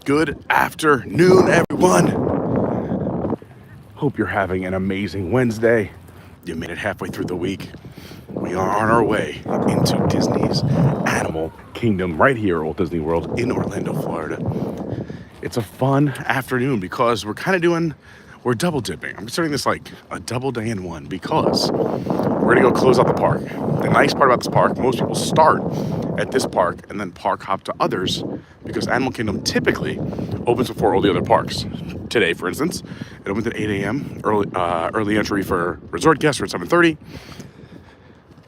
Good afternoon, everyone. Hope you're having an amazing Wednesday. You made it halfway through the week. We are on our way into Disney's Animal Kingdom right here at Walt Disney World in Orlando, Florida. It's a fun afternoon because we're double dipping. I'm considering this like a double day in one because we're gonna go close out the park. The nice part about this park, most people start at this park and then park hop to others because Animal Kingdom typically opens before all the other parks. Today, for instance, it opens at 8 a.m. Early entry for resort guests are at 7:30.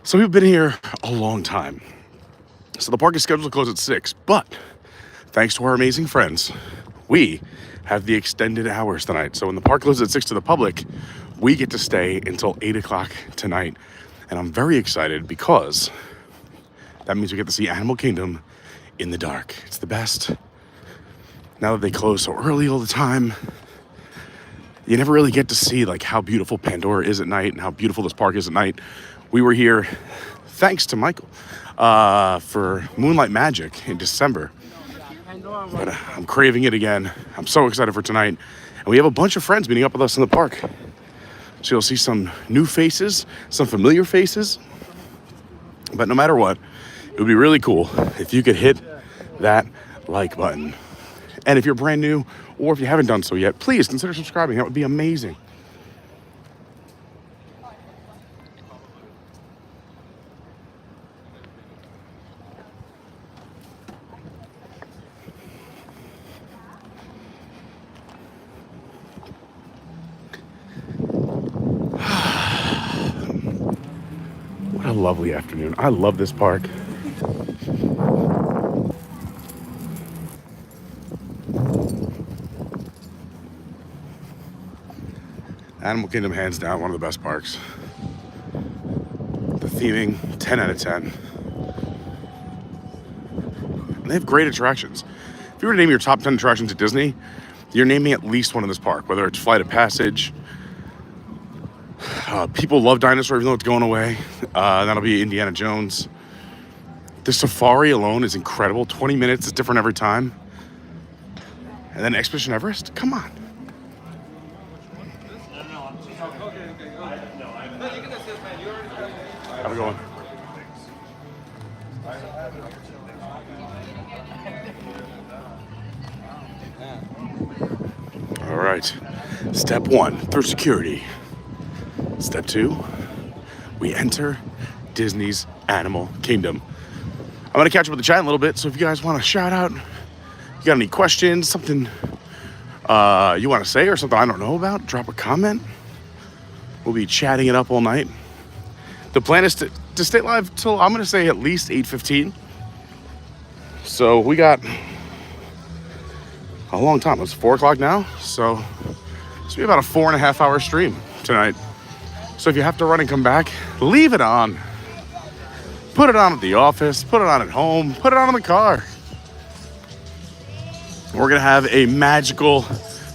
So we've been here a long time. So the park is scheduled to close at 6, but thanks to our amazing friends, we have the extended hours tonight. So when the park closes at 6 to the public, we get to stay until 8 o'clock tonight. And I'm very excited because that means we get to see Animal Kingdom in the dark. It's the best. Now that they close so early all the time, you never really get to see like how beautiful Pandora is at night and how beautiful this park is at night. We were here, thanks to Michael, for Moonlight Magic in December. But I'm craving it again. I'm so excited for tonight. And we have a bunch of friends meeting up with us in the park. So you'll see some new faces, some familiar faces. But no matter what, it would be really cool if you could hit that like button. And if you're brand new, or if you haven't done so yet, please consider subscribing. That would be amazing. What a lovely afternoon. I love this park. Animal Kingdom, hands down, one of the best parks. The theming, 10 out of 10. And they have great attractions. If you were to name your top 10 attractions at Disney, you're naming at least one in this park, whether it's Flight of Passage. People love dinosaurs even though it's going away. That'll be Indiana Jones. The safari alone is incredible. 20 minutes is different every time. And then Expedition Everest, come on. How's it going? All right. Step 1, through security. Step 2, we enter Disney's Animal Kingdom. I'm gonna catch up with the chat in a little bit, so if you guys want to shout out, you got any questions, something you want to say or something I don't know about, drop a comment. We'll be chatting it up all night. The plan is to stay live till, I'm gonna say, at least 8:15. So we got a long time. It's 4 o'clock now, so it's gonna be about a 4.5 hour stream tonight. So if you have to run and come back, leave it on. Put it on at the office, put it on at home, put it on in the car. We're gonna have a magical,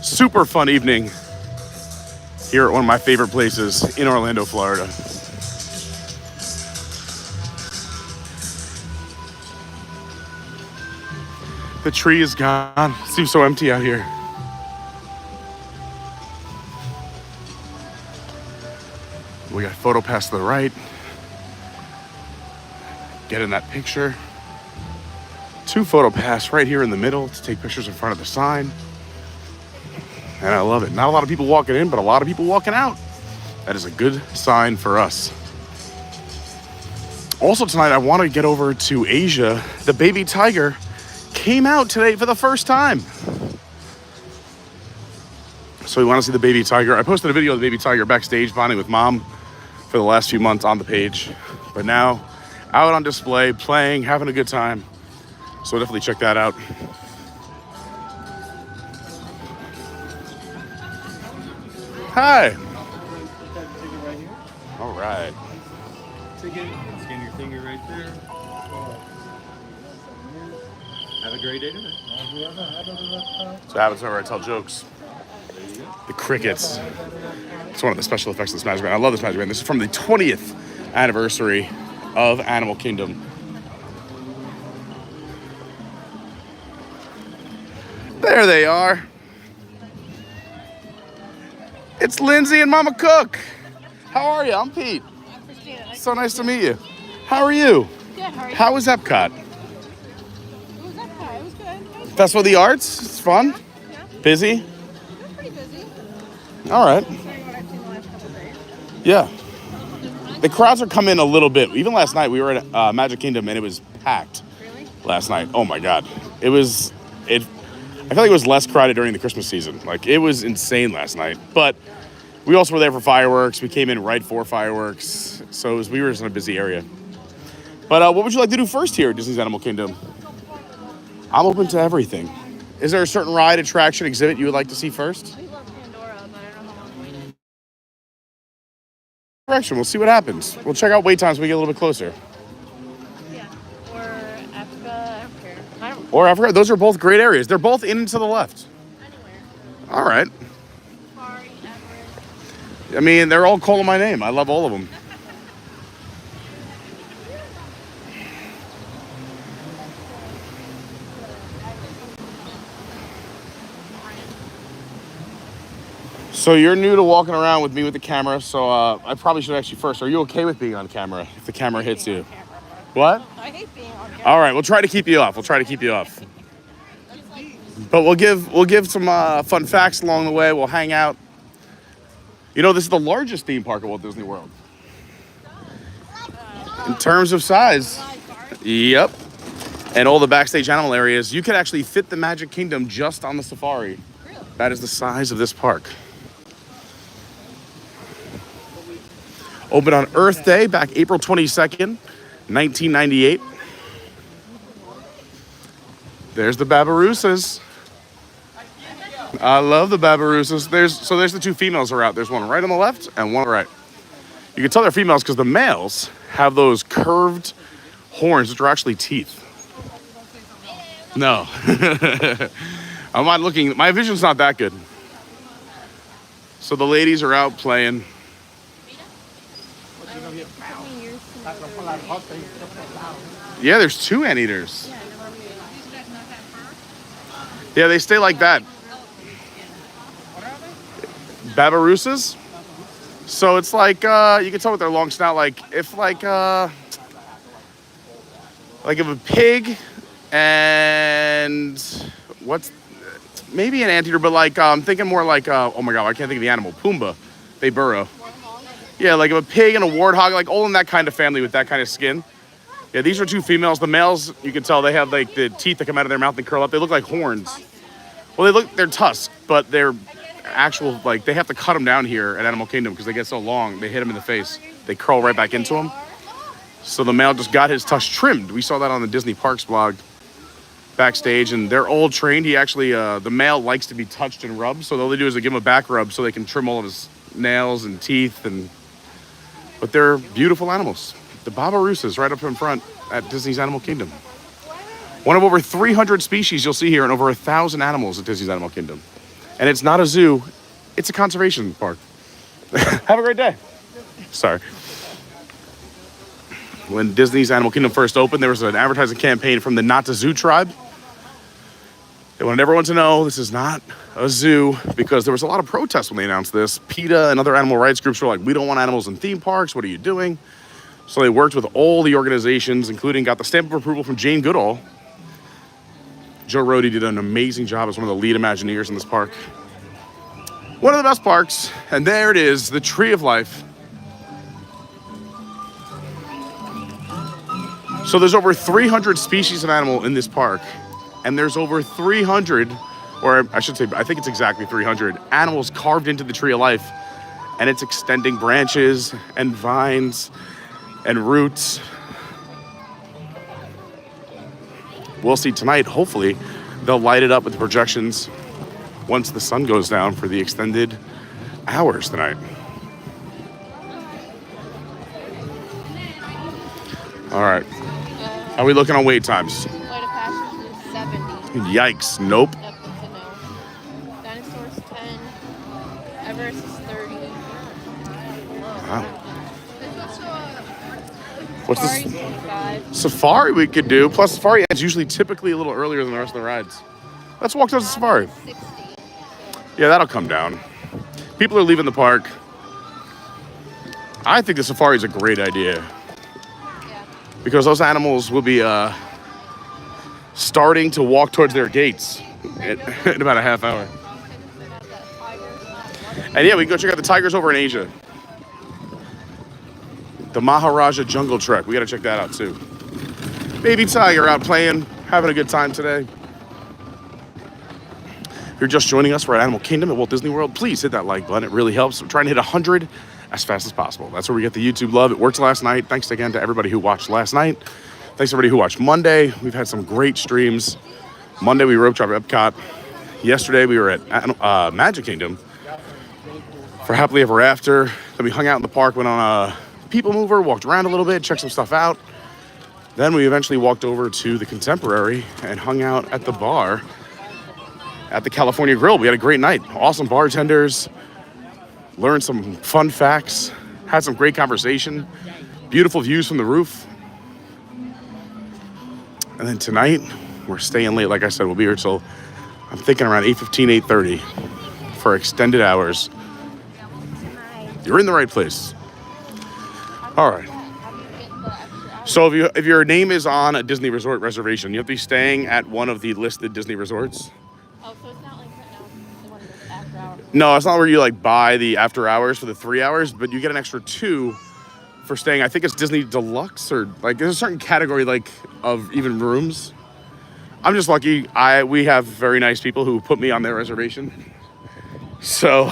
super fun evening here at one of my favorite places in Orlando, Florida. The tree is gone. It seems so empty out here. We got photo pass to the right. Get in that picture. 2 photo pass right here in the middle to take pictures in front of the sign. And I love it. Not a lot of people walking in, but a lot of people walking out. That is a good sign for us. Also tonight, I want to get over to Asia. The baby tiger came out today for the first time. So we want to see the baby tiger. I posted a video of the baby tiger backstage bonding with mom for the last few months on the page. But now, out on display, playing, having a good time. So definitely check that out. Hi. All right. Ticket, scan your finger right there. Have a great day tonight. So happens whenever I tell jokes. The crickets. It's one of the special effects of this Magic Band. I love this Magic Band. This is from the 20th anniversary of Animal Kingdom. There they are. It's Lindsay and Mama Cook. How are you? I'm Pete. So nice to meet you. How are you? Good, how are you? How was Epcot? It was Epcot. It was good. Festival of the Arts? It's fun? Yeah. Busy? It was pretty busy. All right. Considering what I've seen the last couple of days. Yeah. The crowds are coming in a little bit. Even last night, we were at Magic Kingdom, and it was packed. Really? Last night. Oh, my God. I feel like it was less crowded during the Christmas season. Like, it was insane last night. But we also were there for fireworks. We came in right for fireworks. So we were just in a busy area. But what would you like to do first here at Disney's Animal Kingdom? I'm open to everything. Is there a certain ride, attraction, exhibit you would like to see first? We love Pandora, but I don't know how long to wait in. Direction. We'll see what happens. We'll check out wait times when we get a little bit closer. Yeah. Or Africa. I don't care. Or Africa. Those are both great areas. They're both in and to the left. Anywhere. All right. Safari, Everest. I mean, they're all calling my name. I love all of them. So you're new to walking around with me with the camera, so I probably should ask you first. Are you okay with being on camera if the camera hits you? What? I hate being on camera. All right, we'll try to keep you off. But we'll give some fun facts along the way. We'll hang out. You know, this is the largest theme park at Walt Disney World. In terms of size. Yep. And all the backstage animal areas. You could actually fit the Magic Kingdom just on the safari. Really? That is the size of this park. Opened on Earth Day back April 22nd, 1998. There's the Babaroosas. I love the Babaroosas. There's the two females are out. There's one right on the left and one right. You can tell they're females because the males have those curved horns, which are actually teeth. No. I'm not looking. My vision's not that good. So the ladies are out playing. Yeah, there's two anteaters. Yeah, they stay like that. Babaroosas? So it's like, you can tell with their long snout, like if a pig and maybe an anteater, but like, I'm thinking more like, oh my God, I can't think of the animal, Pumbaa. They burrow. Yeah, like if a pig and a warthog, like all in that kind of family with that kind of skin. Yeah, these are two females. The males, you can tell they have like the teeth that come out of their mouth and curl up. They look like horns. Well, they're tusks, but they're actual, like they have to cut them down here at Animal Kingdom because they get so long, they hit them in the face. They curl right back into them. So the male just got his tusk trimmed. We saw that on the Disney Parks blog backstage, and they're all trained. He actually, the male likes to be touched and rubbed. So all they do is they give him a back rub so they can trim all of his nails and teeth. But they're beautiful animals. The Babaroosas right up in front at Disney's Animal Kingdom. One of over 300 species you'll see here and over 1,000 animals at Disney's Animal Kingdom. And it's not a zoo, it's a conservation park. Have a great day. Sorry. When Disney's Animal Kingdom first opened, there was an advertising campaign from the Not a Zoo tribe. They wanted everyone to know this is not a zoo because there was a lot of protests when they announced this. PETA and other animal rights groups were like, we don't want animals in theme parks. What are you doing? So they worked with all the organizations, including got the stamp of approval from Jane Goodall. Joe Rohde did an amazing job as one of the lead Imagineers in this park. One of the best parks. And there it is, the Tree of Life. So there's over 300 species of animal in this park. And there's over 300, or I should say, I think it's exactly 300, animals carved into the Tree of Life. And it's extending branches and vines and roots. We'll see tonight, hopefully, they'll light it up with the projections once the sun goes down for the extended hours tonight. All right. How are we looking on wait times? Flight of Passage is 70. Yikes, nope. Yep, that's a no. Dinosaurs 10. Everest is 30. Wow. What's Safari's this? 25. Safari we could do. Plus, Safari is usually typically a little earlier than the rest of the rides. Let's walk to the safari. 60. Yeah, that'll come down. People are leaving the park. I think the safari is a great idea Yeah. because those animals will be starting to walk towards their gates in about a half hour. And yeah, we can go check out the tigers over in Asia. The Maharaja Jungle Trek. We got to check that out too. Baby tiger out playing, having a good time today. If you're just joining us, we're at Animal Kingdom at Walt Disney World. Please hit that like button. It really helps. We're trying to hit 100 as fast as possible. That's where we get the YouTube love. It worked last night. Thanks again to everybody who watched last night. Thanks to everybody who watched Monday. We've had some great streams. Monday we rope dropped at Epcot. Yesterday we were at Magic Kingdom for Happily Ever After. Then we hung out in the park, went on a people mover, walked around a little bit, checked some stuff out. Then we eventually walked over to the Contemporary and hung out at the bar at the California Grill. We had a great night. Awesome bartenders. Learned some fun facts. Had some great conversation. Beautiful views from the roof. And then tonight, we're staying late. Like I said, we'll be here till, I'm thinking around 8:15, 8:30 for extended hours. You're in the right place. All right. So if your name is on a Disney resort reservation, you have to be staying at one of the listed Disney resorts. Oh, so it's not like right now, the one that's after hours. No, it's not where you like buy the after hours for the 3 hours, but you get an extra 2 for staying. I think it's Disney Deluxe or like there's a certain category like of even rooms. I'm just lucky. We have very nice people who put me on their reservation. So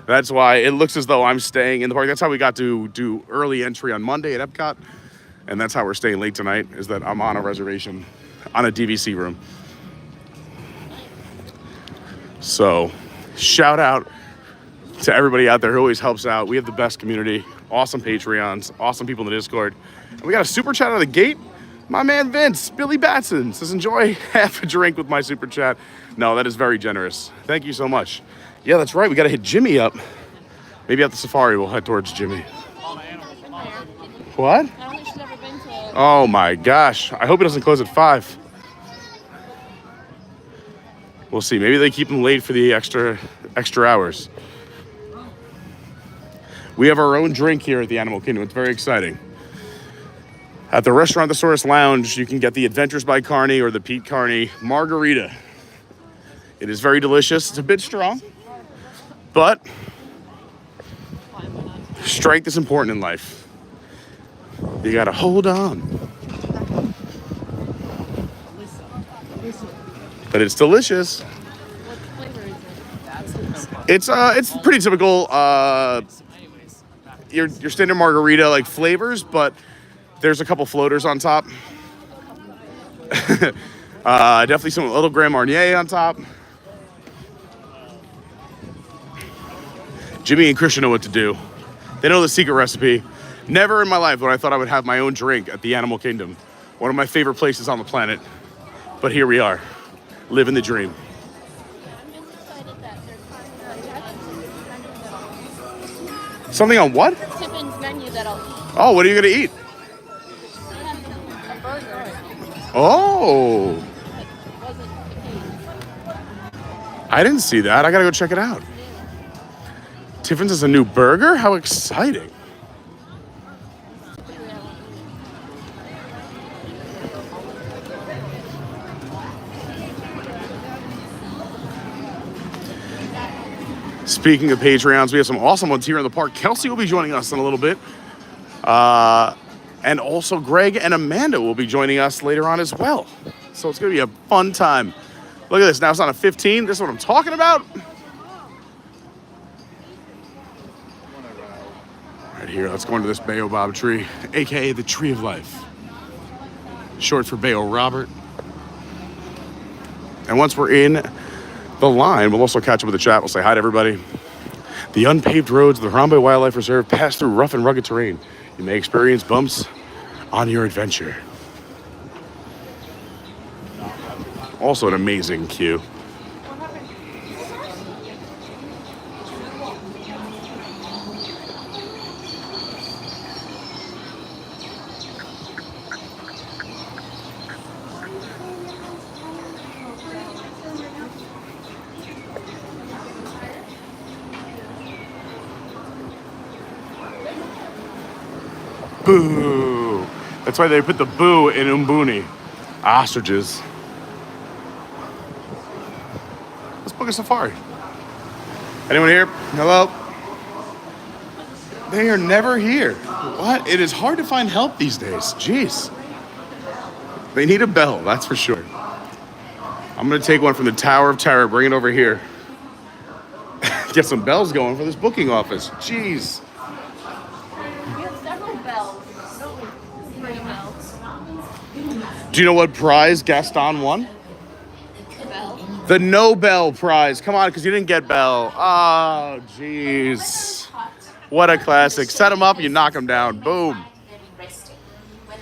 that's why it looks as though I'm staying in the park. That's how we got to do early entry on Monday at Epcot. And that's how we're staying late tonight, is that I'm on a reservation on a DVC room. So shout out to everybody out there who always helps out. We have the best community, awesome Patreons, awesome people in the Discord. And we got a super chat out of the gate. My man Vince, Billy Batson, says enjoy half a drink with my super chat. No, that is very generous. Thank you so much. Yeah, that's right. We got to hit Jimmy up. Maybe at the safari we'll head towards Jimmy. What? I don't think she's ever been to. Oh my gosh. I hope it doesn't close at 5. We'll see. Maybe they keep them late for the extra hours. We have our own drink here at the Animal Kingdom. It's very exciting. At the Restaurantosaurus Lounge, you can get the Adventures by Carney or the Pete Carney Margarita. It is very delicious. It's a bit strong, but strength is important in life. You gotta hold on. But it's delicious. What flavor is it? It's pretty typical. Your standard margarita like flavors, but there's a couple floaters on top. Definitely some little Grand Marnier on top. Jimmy and Christian know what to do. They know the secret recipe. Never in my life would I thought I would have my own drink at the Animal Kingdom. One of my favorite places on the planet. But here we are, living the dream. I'm just excited that they're trying Something on what? Tippen's menu that I'll eat. Oh, what are you gonna eat? A burger. Oh, It wasn't the case. I didn't see that. I gotta go check it out. Tiffin's is a new burger? How exciting. Speaking of Patreons, we have some awesome ones here in the park. Kelsey will be joining us in a little bit. And also Greg and Amanda will be joining us later on as well. So it's going to be a fun time. Look at this. Now it's on a 15. This is what I'm talking about. Right here, let's go into this baobab tree, aka the Tree of Life. Short for Bayo Robert. And once we're in the line, we'll also catch up with the chat. We'll say hi to everybody. The unpaved roads of the Harambe Wildlife Reserve pass through rough and rugged terrain. You may experience bumps on your adventure. Also an amazing queue. Boo. That's why they put the boo in umbuni. Ostriches. Let's book a safari. Anyone here? Hello? They are never here. What? It is hard to find help these days. Jeez. They need a bell, that's for sure. I'm gonna take one from the Tower of Terror, bring it over here. Get some bells going for this booking office. Jeez. We have several bells. Three bells. Do you know what prize Gaston won? Bell. The Nobel Prize. Come on, because you didn't get Bell. Oh, jeez. What a classic. Set him up, you knock him down. Boom. When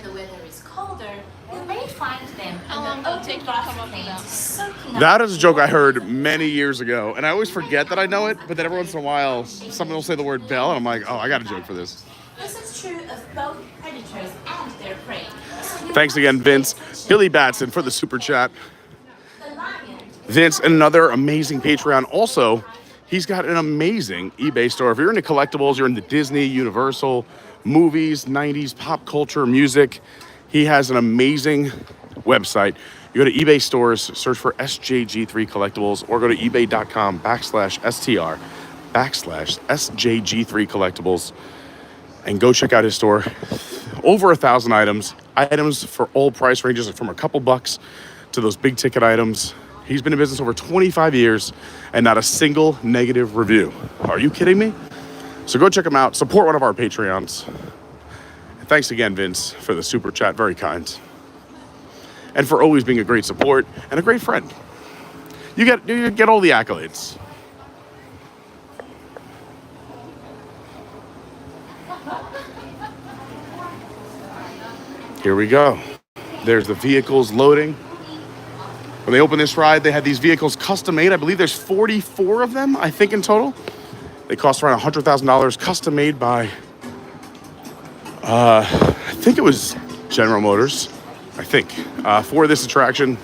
the weather is colder, you may find them How long will it take you to come up with that? soaking That is a joke I heard many years ago, and I always forget that I know it, but then every once in a while, someone will say the word bell, and I'm like, oh, I got a joke for this. This is true of both predators and their prey. So you Thanks again, Vince. Billy Batson for the super chat. the lion. Vince, another amazing Patreon. Also, he's got an amazing eBay store. If you're into collectibles, you're into Disney, Universal, movies, 90s, pop culture, music, he has an amazing website. You go to eBay stores, search for SJG3 Collectibles, or go to ebay.com/STR/SJG3 Collectibles and go check out his store. Over 1,000 items for all price ranges from a couple bucks to those big ticket items. He's been in business over 25 years and not a single negative review. Are you kidding me? So go check him out. Support one of our Patreons. And thanks again, Vince, for the super chat. Very kind. And for always being a great support and a great friend. You get all the accolades. Here we go. There's the vehicles loading. When they opened this ride, they had these vehicles custom made. I believe there's 44 of them, I think, in total. They cost around $100,000, custom made by, I think it was General Motors, I think, for this attraction.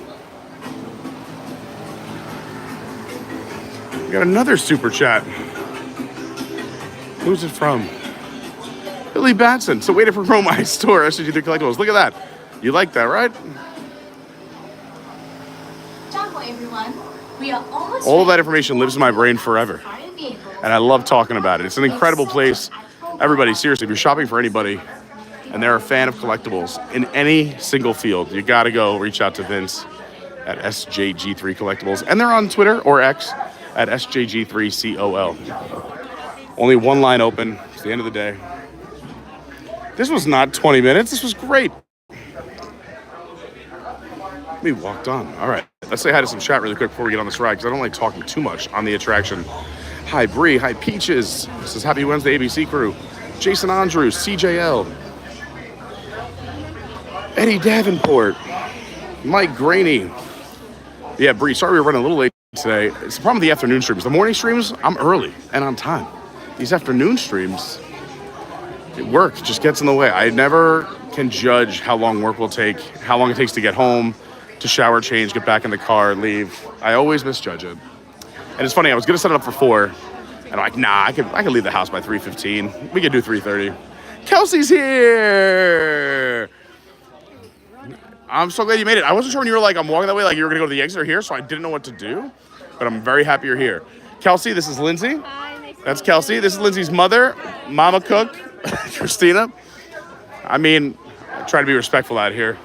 We got another super chat. Who's it from? Billy Batson. So waiting for my store, SG3 Collectibles. Look at that. You like that, right? Everyone, we are almost All of that information lives in my brain forever. And I love talking about it. It's an incredible place. Everybody, seriously, if you're shopping for anybody and they're a fan of collectibles in any single field, you gotta go reach out to Vince at SJG3 Collectibles. And they're on Twitter or X at SJG3COL. Only one line open. It's the end of the day. This was not 20 minutes. This was great. We walked on. All right. Let's say hi to some chat really quick before we get on this ride, because I don't like talking too much on the attraction. Hi, Bree. Hi, Peaches. This is Happy Wednesday, ABC crew. Jason Andrews, CJL. Eddie Davenport. Mike Graney. Yeah, Bree, sorry we were running a little late today. It's the problem with the afternoon streams. The morning streams, I'm early and on time. These afternoon streams, work just gets in the way. I never can judge how long work will take, how long it takes to get home, to shower, change, get back in the car, and leave. I always misjudge it. And it's funny, I was gonna set it up for 4, and I'm like, nah, I could leave the house by 3:15. We could do 3:30. Kelsey's here! I'm so glad you made it. I wasn't sure when you were like, I'm walking that way, like you were gonna go to the exit or here, so I didn't know what to do. But I'm very happy you're here. Kelsey, this is Lindsay. Hi, nice to That's meet Kelsey. you. This is Lindsay's mother, Mama Cook, Christina. I mean, I try to be respectful out here.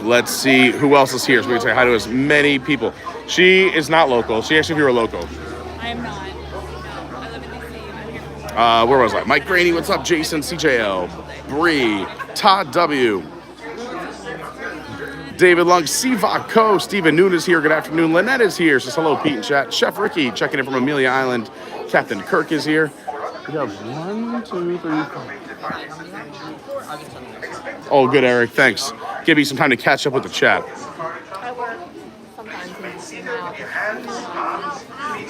Let's see who else is here so we can say hi to as many people. She is not local. She actually, if you were local. I am not. No, I live in D.C. I'm here. Where was I? Mike Graney, what's up? Jason, CJL, Bree, Todd W, David Lung, Sivak Co, Stephen Noon is here. Good afternoon. Lynnette is here. Says hello, Pete and chat. Chef Ricky checking in from Amelia Island. Captain Kirk is here. We have 1, 2, 3, 4. Oh, good, Eric. Thanks. Give me some time to catch up with the chat. I work sometimes in my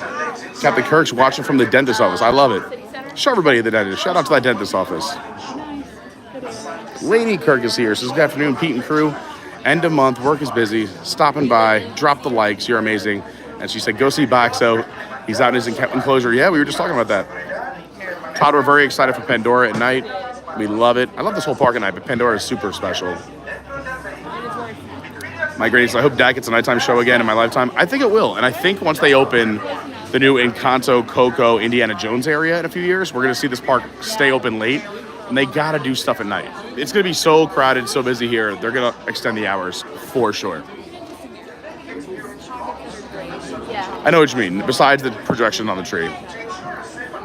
office. Captain Kirk's watching from the dentist office. I love it. Show everybody at the dentist. Shout out to that dentist office. Lady Kirk is here. Says good afternoon, Pete and crew. End of month, work is busy. Stopping by, drop the likes. You're amazing. And she said, go see Boxo. He's out in his enclosure. Yeah, we were just talking about that. Todd, we're very excited for Pandora at night. We love it. I love this whole park at night, but Pandora is super special. My greatest, I hope Dad gets a nighttime show again in my lifetime. I think it will. And I think once they open the new Encanto, Coco, Indiana Jones area in a few years, we're going to see this park stay open late. And they got to do stuff at night. It's going to be so crowded, so busy here. They're going to extend the hours for sure. Yeah. I know what you mean, besides the projection on the tree.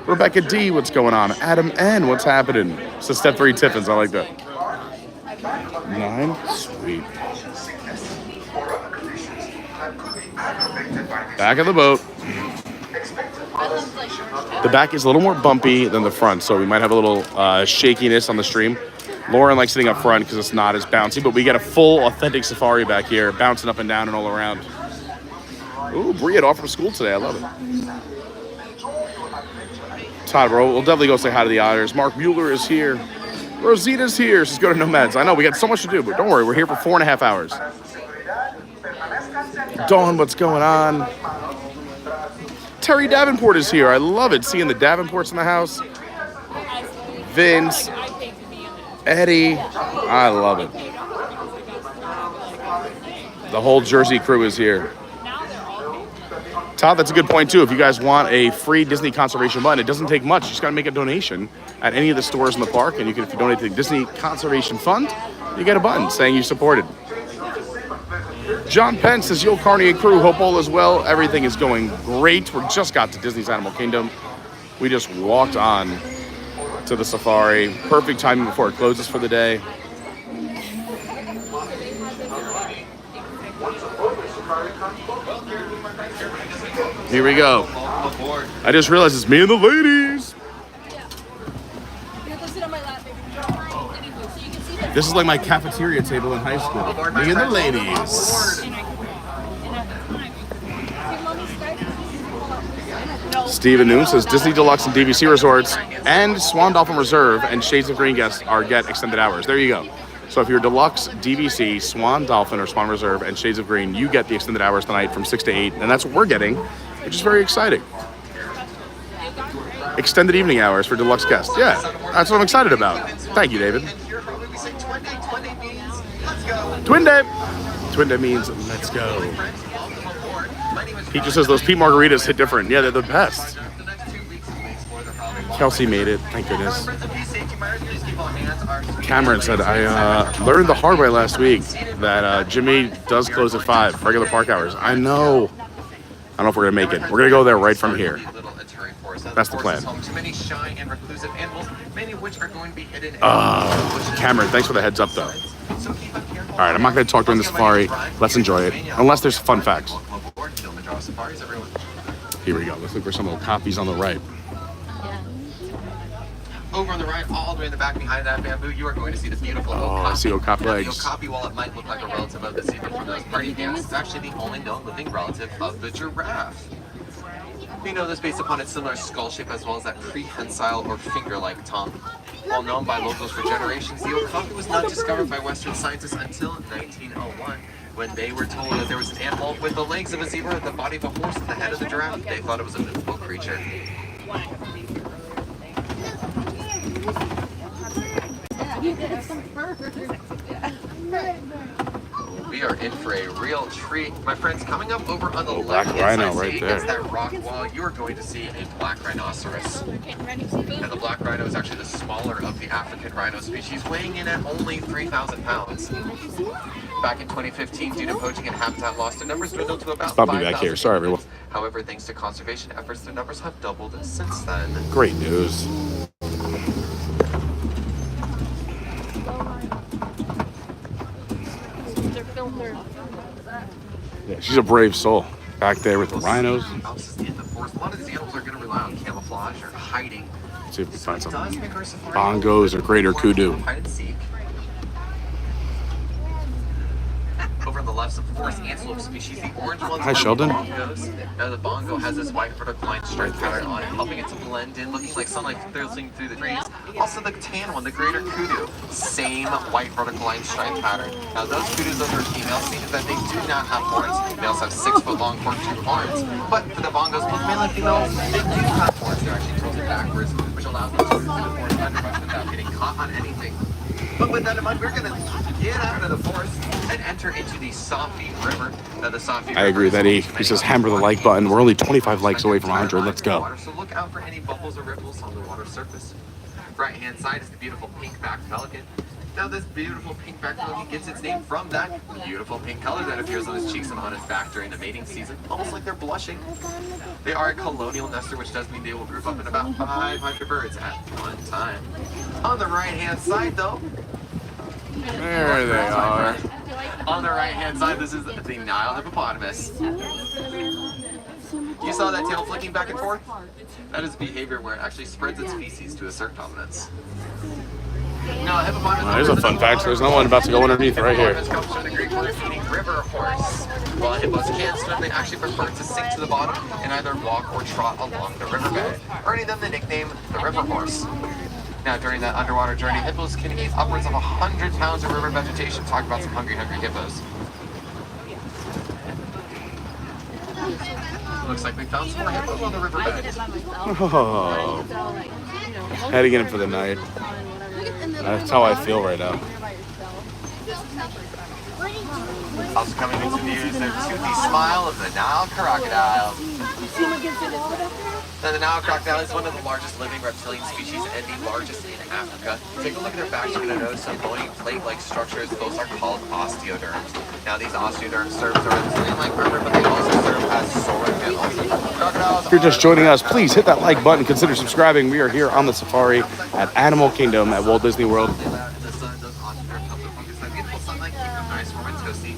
Rebecca D, what's going on? Adam N, what's happening? So step 3 Tiffins, I like that. 9, sweet. Back of the boat. The back is a little more bumpy than the front, so we might have a little shakiness on the stream. Lauren likes sitting up front because it's not as bouncy, but we get a full, authentic safari back here, bouncing up and down and all around. Ooh, Bria off from school today. I love it. Todd, we'll definitely go say hi to the otters. Mark Mueller is here. Rosita's here. She's going to Nomads. I know, we got so much to do, but don't worry. We're here for 4.5 hours. Dawn, what's going on? Terry Davenport is here. I love it. Seeing the Davenports in the house. Vince. Eddie. I love it. The whole Jersey crew is here. Todd, that's a good point, too. If you guys want a free Disney conservation button, it doesn't take much. You just got to make a donation at any of the stores in the park. And you can, if you donate to the Disney Conservation Fund, you get a button saying you supported. John Pence says, yo, Carney and crew, hope all is well. Everything is going great. We just got to Disney's Animal Kingdom. We just walked on to the safari. Perfect timing before it closes for the day. Here we go. I just realized it's me and the ladies. This is like my cafeteria table in high school. Me and the ladies. Steven Noon says Disney Deluxe and DVC Resorts and Swan Dolphin Reserve and Shades of Green guests are get extended hours. There you go. So if you're Deluxe, DVC, Swan Dolphin, or Swan Reserve and Shades of Green, you get the extended hours tonight from 6 to 8. And that's what we're getting, which is very exciting. Extended evening hours for Deluxe guests. Yeah, that's what I'm excited about. Thank you, David. Twin Day. Twin Day means let's go. He just says those Pete Margaritas hit different. Yeah, they're the best. Kelsey made it. Thank goodness. Cameron said, I learned the hard way last week that Jimmy does close at 5, regular park hours. I know. I don't know if we're going to make it. We're going to go there right from here. That's the plan. Cameron, thanks for the heads up, though. All right, I'm not going to talk during the safari. Let's enjoy it, unless there's fun facts. Here we go. Let's look for some little copies on the right. Over on the right, all the way in the back behind that bamboo, you are going to see the beautiful okapi. I see okapi legs. The okapi, while it might look like a relative of the zebra from those party games, it's actually the only known living relative of the giraffe. We know this based upon its similar skull shape as well as that prehensile or finger-like tongue. While known by locals for generations, the okapi was not discovered by Western scientists until 1901. When they were told that there was an animal with the legs of a zebra, the body of a horse, and the head of the giraffe, they thought it was a mythical creature. We are in for a real treat. My friends, coming up over on the left rhino side, right there. against that rock wall, you are going to see a black rhinoceros. And the black rhino is actually the smaller of the African rhino species, weighing in at only 3,000 pounds. Back in 2015, due to poaching and habitat loss, their numbers dwindled to about 5,000. Back here. Sorry, everyone. However, thanks to conservation efforts, their numbers have doubled since then. Great news. Yeah, she's a brave soul. Back there with the rhinos. A lot of these animals are going to rely on camouflage or hiding. Let's see if we can find something. Bongos or greater kudu. Hide and seek. Over on the left, some forest antelope species. The orange ones. Hi, Sheldon. Now the bongo has this white vertical line stripe pattern on it, helping it to blend in, looking like sunlight filtering through the trees. Also the tan one, the greater kudu, same white vertical line stripe pattern. Now those kudus, those are females, meaning that they do not have horns. Males have 6-foot-long horseshoe horns. But for the bongos, both male and female, they do have horns. They're actually tilted backwards, which allows them to cruise the forest underwater without getting caught on anything. But with that in mind, we're going to get out of the forest and enter into the Safi River. Now, the Safi River, I agree with Eddie. He says hammer the like button. We're only 25 likes away from 100. Let's go. So look out for any bubbles or ripples on the water surface. Right hand side is the beautiful pink-backed pelican. Now this beautiful pink-backed pelican gets its name from that beautiful pink color that appears on his cheeks and on his back during the mating season, almost like they're blushing. They are a colonial nester, which does mean they will group up in about 500 birds at one time. On the right-hand side, though, There they are. on the right-hand side, this is the Nile hippopotamus. You saw that tail flicking back and forth? That is behavior where it actually spreads its feces to assert dominance. Now, a hippopotamus. There's a fun fact. There's no one about to go underneath right here. Hippopotamus comes from the Greek word meaning river horse. While hippos can swim, they actually prefer to sink to the bottom and either walk or trot along the riverbed, earning them the nickname the river horse. Now, during that underwater journey, hippos can eat upwards of 100 pounds of river vegetation. Talk about some hungry hippos. Looks like we found some more hippos on the riverbed. Oh, heading in for the night. That's how I feel right now. Also coming into view is the toothy smile of the Nile crocodile. Now, the Nile crocodile is one of the largest living reptilian species and the largest in Africa. Take a look at their backs, you're going to notice some bony plate-like structures. Those are called osteoderms. Now, these osteoderms serve as a reptilian-like armor, but they also serve as sword handles. Crocodiles If you're just joining us, please hit that like button. Consider subscribing. We are here on the safari at Animal Kingdom at Walt Disney World. The sun, those osteoderms help to focus that beautiful sunlight, keep them nice, warm, and toasty.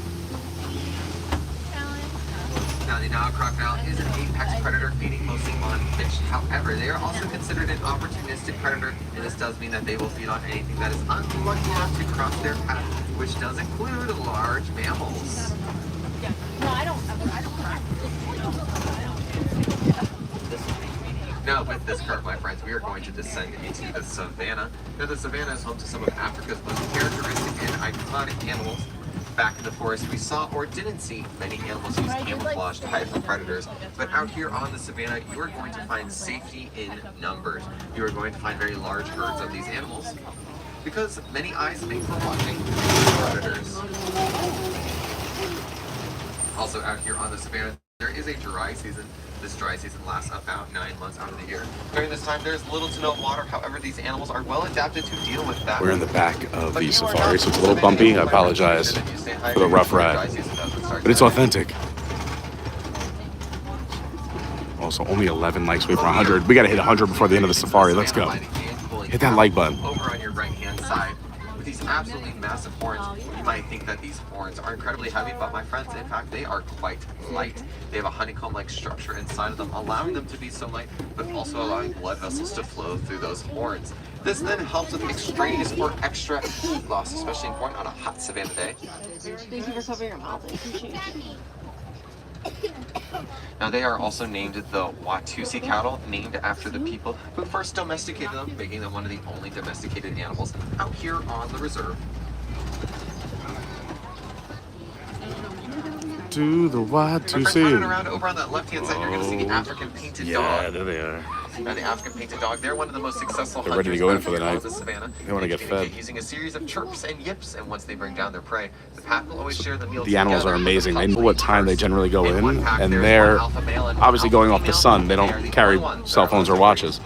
Now, the Nile crocodile is an apex predator feeding mostly on fish. However, they are also considered an opportunistic predator, and this does mean that they will feed on anything that is unlucky enough to cross their path, which does include large mammals. Now, with this cart, my friends, we are going to descend into the savannah. Now, the savannah is home to some of Africa's most characteristic and iconic animals. Back in the forest, we saw or didn't see many animals use camouflage to hide from predators, but out here on the savannah, you are going to find safety in numbers. You are going to find very large herds of these animals because many eyes make for watching predators. Also out here on the savannah, there is a dry season. This dry season lasts about 9 months out of the year. During this time, there's little to no water. However, these animals are well adapted to deal with that. We're in the back of the safari, so it's a little bumpy. I apologize for the rough ride, but it's authentic. Also, only 11 likes away from 100. We got to hit 100 before the end of the safari. Let's go. Hit that like button. Over on your right-hand side, with these absolutely massive horns, you might think that these horns are incredibly heavy, but my friends, in fact, they are quite light. They have a honeycomb-like structure inside of them, allowing them to be so light, but also allowing blood vessels to flow through those horns. This then helps with extraneous or extra heat loss, especially important on a hot savannah day. Thank you for covering your mouth. I appreciate it. Now, they are also named the Watusi cattle, named after the people who first domesticated them, making them one of the only domesticated animals out here on the reserve. To the Turning Y2C. around over on that left-hand side, you're going to see the African painted Yeah, dog. there they are. Now, the African painted dog, they're one of the most successful They're ready to hunters go in out for the here on night. the savannah. They wanna get communicate fed. using a series of chirps and yips, and once they bring down their prey, the pack will always share the meal The animals together. are amazing. They know what time they generally go In one in, pack, and there's they're one alpha male and one obviously alpha going off the female. sun. They They are don't the carry only ones cell that are phones or hunting. watches.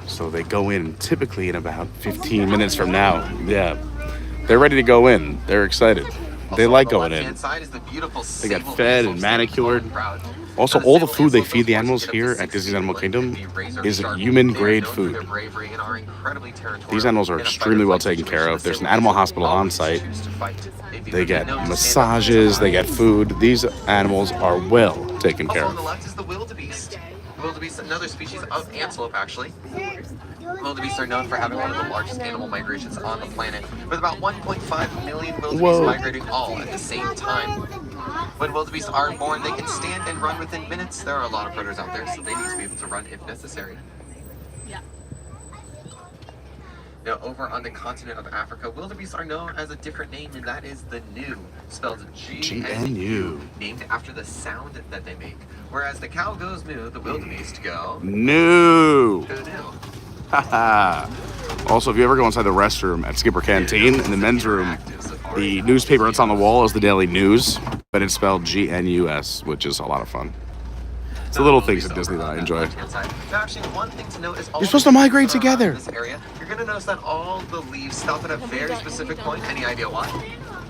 So they go in typically in about 15 minutes from now. Yeah, they're ready to go in. They're excited. They like going in. They got fed and manicured. Also, all the food they feed the animals here at Disney's Animal Kingdom is human-grade food. These animals are extremely well taken care of. There's an animal hospital on site. They get massages, they get food. These animals are well taken care On the of. left is the wildebeest. The wildebeest, another species of antelope, actually. Wildebeest are known for having one of the largest animal migrations on the planet, with about 1.5 million wildebeest Whoa. migrating all at the same time. When wildebeest are born, they can stand and run within minutes. There are a lot of predators out there, so they need to be able to run if necessary. Now, over on the continent of Africa, wildebeest are known as a different name, and that is the gnu, spelled G-N-U, named after the sound that they make. Whereas the cow goes moo, the wildebeest go... No. Good. Also, if you ever go inside the restroom at Skipper Canteen, in the men's room, the newspaper that's on the wall is the Daily News, but it's spelled GNUS, which is a lot of fun. It's the little things at Disney that I enjoy. Actually, one thing to note is You're supposed to migrate together. This area, you're gonna notice that all the leaves stop at a very specific point. Any idea why?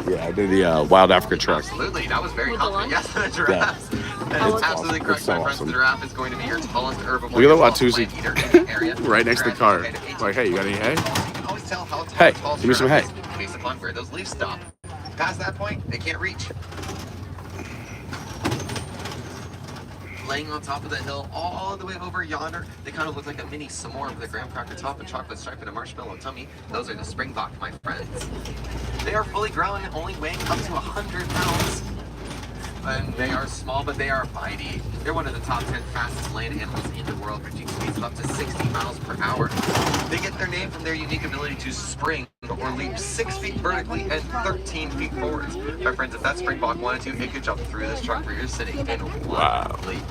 Yeah, I did the Wild Africa trek. Absolutely, that was very confident. Yes, the giraffes. That is absolutely correct, so my friends. awesome. The giraffe is going to be your tallest herbivore. Look at the Watusi eater in the area. right next to the car. Like, hey, you got any hay? You can always tell how tall Hey, tall give me some giraffe hay. is based upon where those leaves stop. Past that point, they can't reach. Laying on top of the hill, all the way over yonder, they kind of look like a mini s'more with a graham cracker top, a chocolate stripe, and a marshmallow tummy. Those are the springbok, my friends. They are fully grown, only weighing up to 100 pounds. And they are small, but they are mighty. They're one of the top 10 fastest land animals in the world, reaching speeds of up to 60 miles per hour. They get their name from their unique ability to spring or leap 6 feet vertically and 13 feet forwards. My friends, if that springbok wanted to, it could jump through this truck where you're sitting in one leap.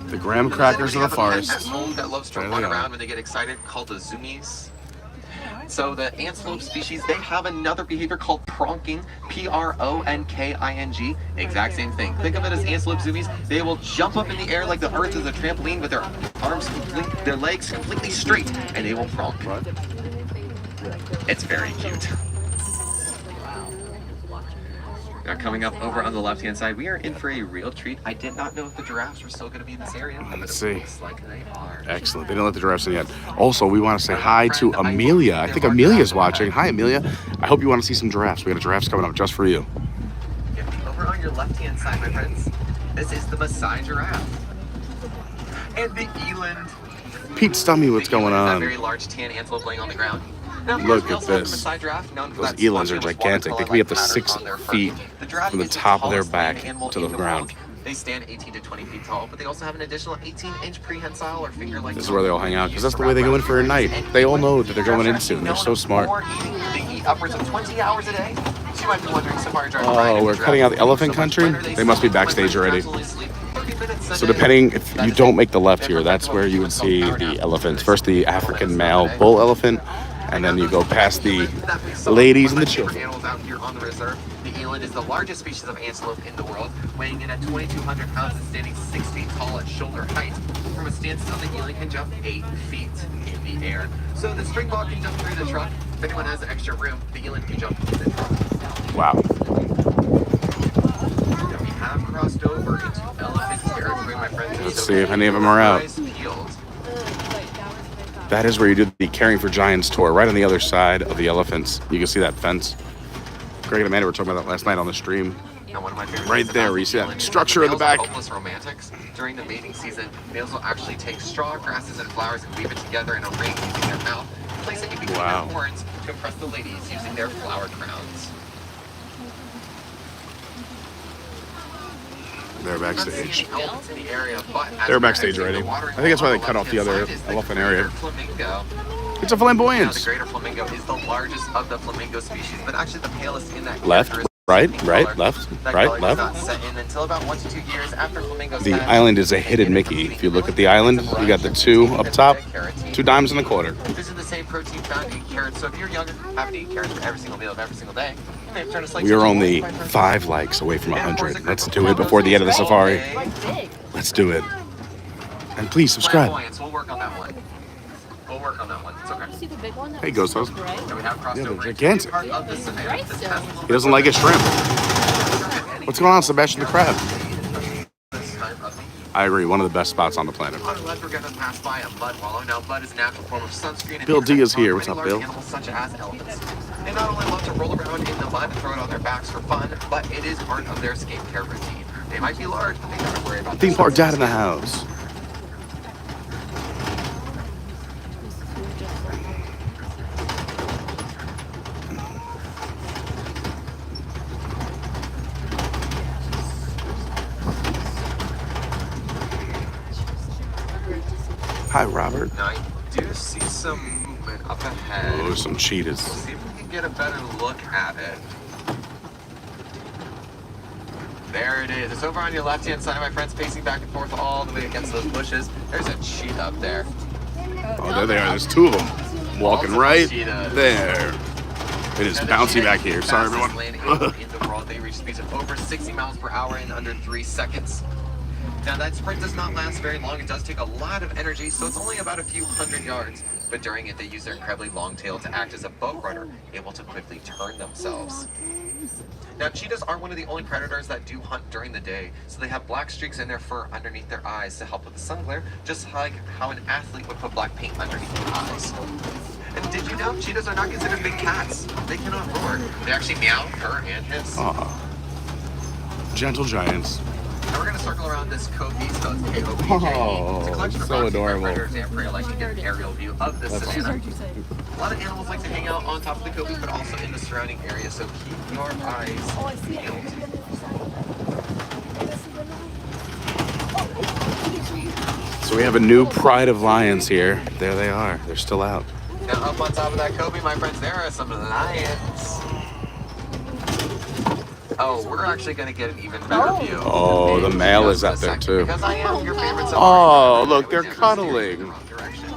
The graham crackers of the At forest. home that loves to There run they are. around when they get excited, called the zoomies. So the antelope species, they have another behavior called pronking, P-R-O-N-K-I-N-G. Exact same thing. Think of it as antelope zoomies. They will jump up in the air like the earth is a trampoline with their arms their legs completely straight, and they will pronk. It's very cute. Now coming up over on the left-hand side, we are in for a real treat. I did not know if the giraffes were still going to be in this area, but Let's it see. looks like they are. Excellent. They didn't let the giraffes in yet. Also, we want to say hi to Amelia. I think Amelia's watching. Hi, Amelia. I hope you want to see some giraffes. We got giraffes coming up just for you. Over on your left-hand side, my friends, this is the Maasai giraffe. And the eland. Pete, tell me what's going That on. very large tan antelope laying on the ground. Now, Look we at also have this. the Maasai giraffe, known for Those that elands are spontaneous gigantic. They can be up to watercolor-like 6 pattern on their fur. feet The giraffe from the is top of their tallest back land animal to the in ground. world. They stand 18 to 20 feet tall, but they also have an additional 18-inch prehensile or finger-like. This is where they all hang out, because that's the way they go in for a night. They all know that they're going in soon. They're so smart. They eat upwards of 20 hours a day. So you might be wondering, Safari Driver Oh, Ryan, we're cutting out the elephant country? They must be backstage already. So depending, if you don't make the left here, that's where you would see the elephants. First the African male bull elephant, and then you go past the ladies and the children. Animals out here on the reserve. The eland is the largest species of antelope in the world, weighing in at 2,200 pounds and standing 6 feet tall at shoulder height. From a standstill, the eland can jump 8 feet in the air. So the springbok can jump through the truck. If anyone has extra room, the eland can jump in the truck. Wow. Now we have crossed over into elephant territory, my friends. Let's see if any of them are out. Eyes peeled. That is where you do the Caring for Giants tour, right on the other side of the elephants. You can see that fence. Greg and Amanda were talking about that last night on the stream. Now, one of my favorite Right things there, about where you see that Zealand is structure in the males are back. hopeless romantics. During the mating season, males will actually take straw, grasses, and flowers and weave it together in a ring using their mouth. Place it in between Wow. their horns to impress the ladies using their flower crowns. They're backstage. Elephants in the area, but as They're we're backstage exiting already. the water I think that's why they on cut off the left-hand other side is the elephant area. greater flamingo. It's a Now, the flamboyance. greater flamingo is the largest of the flamingo species, but actually the palest in that Left, character is right, pink right, color. left, That right, color left. does not set in until about 1 to 2 years after flamingos The hatch. island is a hidden Mickey. If you look at the island, you got the 2 up top, 2 dimes in the quarter. This is the same protein found in carrots. So if you're younger, having to eat carrots for every single meal of every single day, you may have turned a slight We are switch. only 5 likes away from 100. Let's do it before the end of the safari. Let's do it. And please subscribe. Flamboyance, we'll work on that one. We'll work on that one. It's okay. See the big one? Hey, Ghost House. So we have crossed Yeah, they're over into gigantic. part of the scenario. This has a little He doesn't like his shrimp. What's going on, Sebastian the Crab? this time of the I agree, one of the best spots on the planet. On the left, we're going to pass by a mud wallow. Now, mud is a natural form of sunscreen. and Bill D is protects here. from What's many up, large Bill? Animals such as elephants. They not only love to roll around in the mud and throw it on their backs for fun, but it is part of their skincare routine. They might be large, but they never worry about Theme their park dad surface. in the house. Hi, Robert. Now, I do see some movement up ahead. Oh, some cheetahs. See if we can get a better look at it. There it is. It's over on your left-hand side, my friends, pacing back and forth all the way against those bushes. There's a cheetah up there. Oh, there they are. There's two of them. Walking right there. It is bouncy back here. Sorry, everyone. In the world, they reach speeds of over 60 miles per hour in under 3 seconds. Now that sprint does not last very long. It does take a lot of energy, so it's only about a few hundred yards. But during it, they use their incredibly long tail to act as a boat rudder, able to quickly turn themselves. Now, cheetahs are one of the only predators that do hunt during the day, so they have black streaks in their fur underneath their eyes to help with the sun glare, just like how an athlete would put black paint underneath their eyes. And did you know cheetahs are not considered big cats? They cannot roar. They actually meow, purr, and hiss. Aw. Gentle giants. Now we're going to circle around this Kobe, spelled K-O-B-J-E. Oh, It's a collection of so rocks where adorable. predators and prey alike to get an aerial view of the savannah. A lot of animals like to hang out on top of the Kobe, but also in the surrounding area, so keep your eyes peeled. So we have a new pride of lions here. There they are. They're still out. Now up on top of that Kobe, my friends, there are some lions. Oh, we're actually going to get an even better view. Oh, the male is out there too. Because I am your favorite safari Oh, driver, look, I they're would never steer you in the cuddling. wrong direction.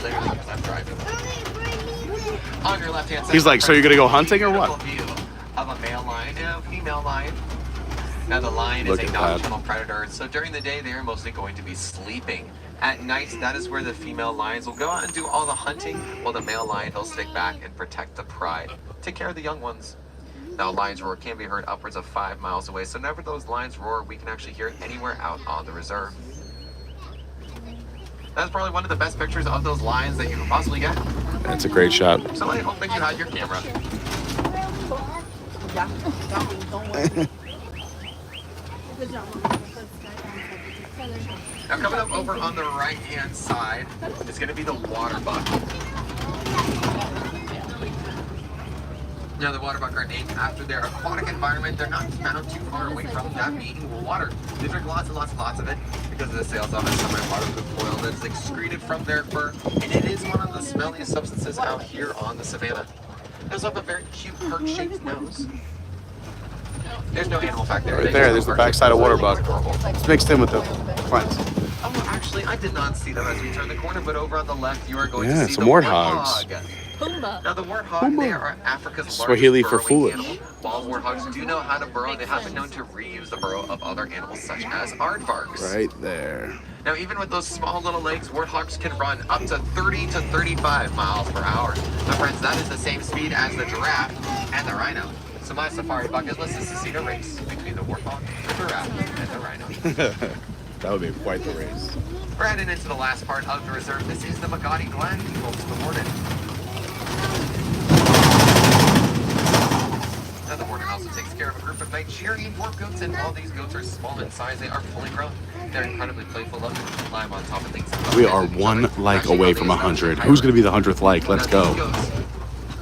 Literally, because I'm driving. On your left-hand side, He's like, so you're gonna go hunting or what? Beautiful view of a male lion and a female lion. Now the lion Look is at a that. nocturnal predator, so during the day they are mostly going to be sleeping. At night, that is where the female lions will go out and do all the hunting, while the male lion will stick back and protect the pride. Take care of the young ones. Now, lions roar can be heard upwards of 5 miles away, so whenever those lions roar, we can actually hear it anywhere out on the reserve. That's probably one of the best pictures of those lions that you can possibly get. That's a great shot. So I hope that you had your camera. Now coming up over on the right-hand side is going to be the water buck. Now the water buck are named after their aquatic environment. They're not found too far away from that being water. They drink lots and lots and lots of it because of the sales of summer waterproof oil that's excreted from their fur, and it is one of the smelliest substances out here on the savannah. They also have a very cute heart-shaped nose. There's no animal fact there. Right there, there's the backside of water buck. It's mixed in with the plants. Oh, actually, I did not see them as we turn the corner, but over on the left, you are going Yeah, to see some the warthogs. warthog. Pumbaa. Now, the warthog, they are Africa's Swahili largest for burrowing foolish. animal. While warthogs do know how to burrow, they have been known to reuse the burrow of other animals, such as aardvarks. Right there. Now, even with those small little legs, warthogs can run up to 30 to 35 miles per hour. My friends, that is the same speed as the giraffe and the rhino. So my safari bucket list is to see the race between the warthog, the giraffe, and the rhino. That would be quite the race. We're heading into the last part of the reserve. This is the Magadi Glen Eagle to the Warden. Now the Warden also takes care of a group of Nigerian dwarf goats, and while these goats are small in size, they are fully grown. They're incredibly playful, loving to climb on top of things. We are one like away from 100. Who's gonna be the 100th like? Let's Now, go. these goats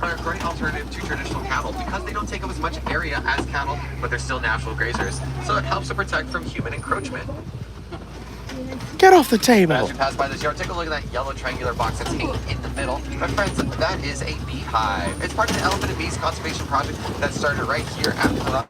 are a great alternative to traditional cattle because they don't take up as much area as cattle, but they're still natural grazers, so it helps to protect from human encroachment. Get off the As table. you pass by this yard, take a look at that yellow triangular box that's hanging in the middle. My friends, that is a beehive. It's part of the Elephant and Bees Conservation Project that started right here at Maharaja.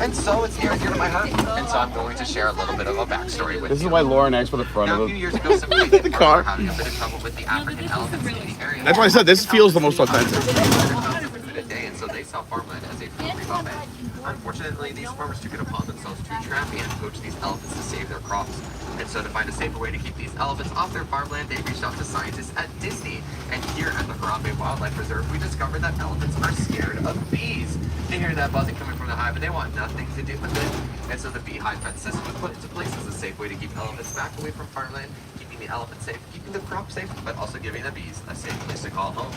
And so it's near and dear to my heart. And so I'm going to share a little bit of a backstory with you. This is why Lauren asked for the front Now, a of few the... years ago, some people The car. were having a bit of trouble with the African elephants in the area. That's why I said this feels the most authentic. Food a day, and so they saw farmland as a free buffet. Unfortunately, these farmers took it upon themselves to trap and poach these elephants to save their crops. And so to find a safer way to keep these elephants off their farmland, they reached out to scientists at Disney. And here at the Harambe Wildlife Reserve, we discovered that elephants are scared of bees. They hear that buzzing coming from the hive, and they want nothing to do with it. And so the beehive fence system was put into place as a safe way to keep elephants back away from farmland, keeping the elephants safe, keeping the crop safe, but also giving the bees a safe place to call home.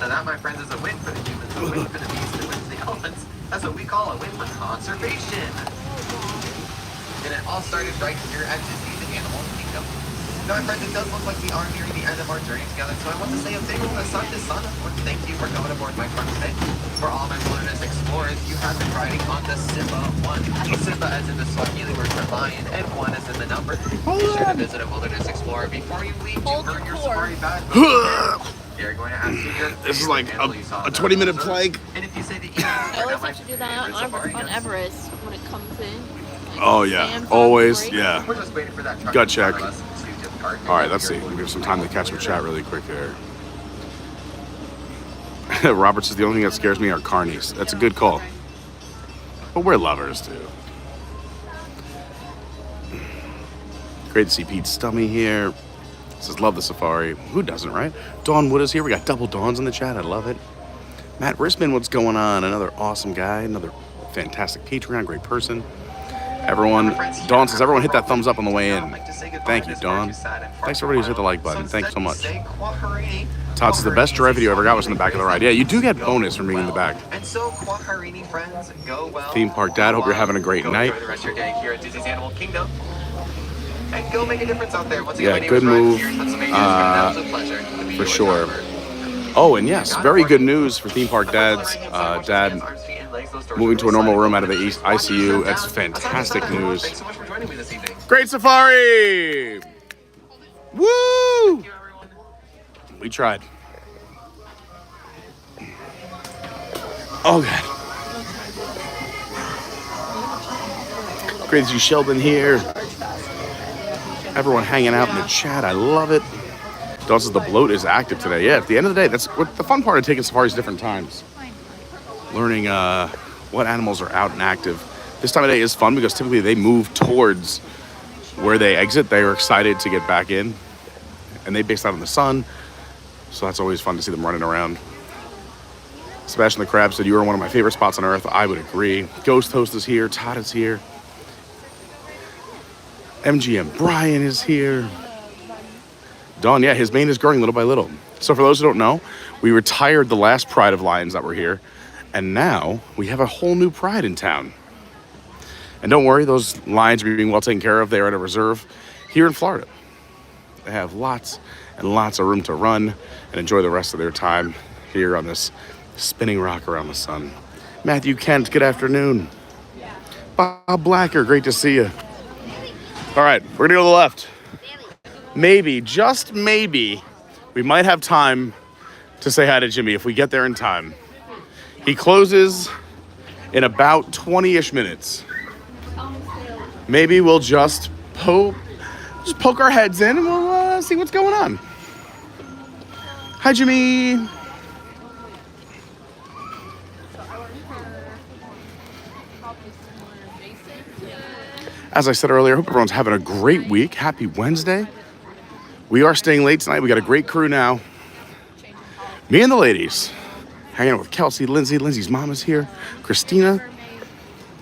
Now that, my friends, is a win for the humans, a win for the bees, and a win for the elephants. That's what we call a win for conservation. And it all started right here at Disney's Animal Kingdom. Now, my friends, it does look like we are nearing the end of our journey together, so I want to say a big sun to sun. Thank you for coming aboard my truck today. For all my wilderness explorers, you have been riding on the Simba 1. Simba as in the Swahili word for lion, and 1 as in the number. Be sure to visit a wilderness explorer before you leave to earn your safari badge. They're going to ask you your This is like animal you saw a at the 20-minute reserve. plank. And if you say that I always have to do that on Everest when it comes in. Like, Oh, yeah. Sam's Always, break. yeah. We're just waiting for that truck Gut in front check. of us to depart. Garden. All right, let's see. We have some time to catch some chat really quick there. Robert says the only thing that scares me are carnies. That's a good call. But we're lovers too. Great to see Pete Stummy here. Says love the safari. Who doesn't, right? Dawn Wood is here. We got double Dawns in the chat. I love it. Matt Risman, what's going on? Another awesome guy. Another fantastic Patreon. Great person. Everyone, Dawn says everyone hit that thumbs up on the way in. Thank you, Dawn. Thanks everybody who's hit the like button. Thank you so much. Todd says the best giraffe video I ever got was in the back of the ride. Yeah, you do get bonus from being in the back. And so, Quaharini friends, go well. Theme Park Dad, hope you're having a great night. Enjoy the rest of your day here at Disney's Animal Kingdom. And go make a difference out there. Once Yeah, again, good move. For sure. Oh, and yes, very good news for Theme Park Dads. Dad moving to a normal room out of the ICU. That's fantastic news. Thanks so much for joining me this evening. Great safari! Woo! We tried. Oh, God. Great to see Sheldon here. Everyone hanging out in the chat. I love it. Dawn says the bloat is active today. Yeah, at the end of the day, that's what the fun part of taking safaris different times. Learning what animals are out and active. This time of day is fun because typically they move towards where they exit. They are excited to get back in. And they base out in the sun. So that's always fun to see them running around. Sebastian the Crab said you are one of my favorite spots on earth. I would agree. Ghost Host is here. Todd is here. MGM Brian is here. Dawn, yeah, his mane is growing little by little. So for those who don't know, we retired the last pride of lions that were here. And now we have a whole new pride in town. And don't worry, those lions are being well taken care of. They're at a reserve here in Florida. They have lots and lots of room to run and enjoy the rest of their time here on this spinning rock around the sun. Matthew Kent, good afternoon. Bob Blacker, great to see you. All right, we're gonna go to the left. Maybe, just maybe, we might have time to say hi to Jimmy if we get there in time. He closes in about 20-ish minutes. Maybe we'll just poke our heads in and we'll see what's going on. Hi, Jimmy. As I said earlier, I hope everyone's having a great week. Happy Wednesday. We are staying late tonight. We got a great crew now. Me and the ladies. Hanging out with Kelsey, Lindsay's mom is here. Christina.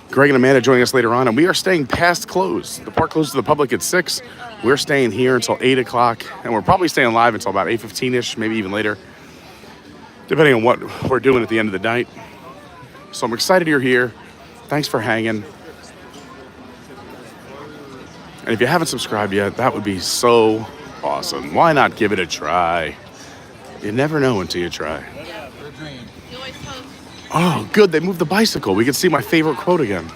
Greg and Amanda joining us later on. And we are staying past close. The park closes to the public at 6. We're staying here until 8 o'clock. And we're probably staying live until about 8:15-ish, maybe even later. Depending on what we're doing at the end of the night. So I'm excited you're here. Thanks for hanging. And if you haven't subscribed yet, that would be so awesome. Why not give it a try? You never know until you try. Oh, good. They moved the bicycle. We can see my favorite quote again.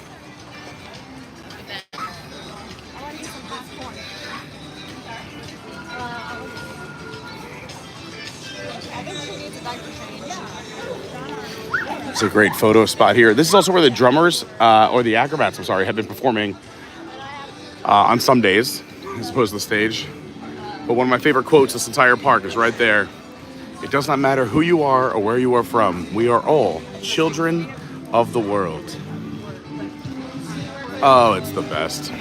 It's a great photo spot here. This is also where the drummers, or the acrobats, I'm sorry, have been performing on some days, as opposed to the stage. But one of my favorite quotes this entire park is right there. It does not matter who you are or where you are from. We are all children of the world. Oh, it's the best.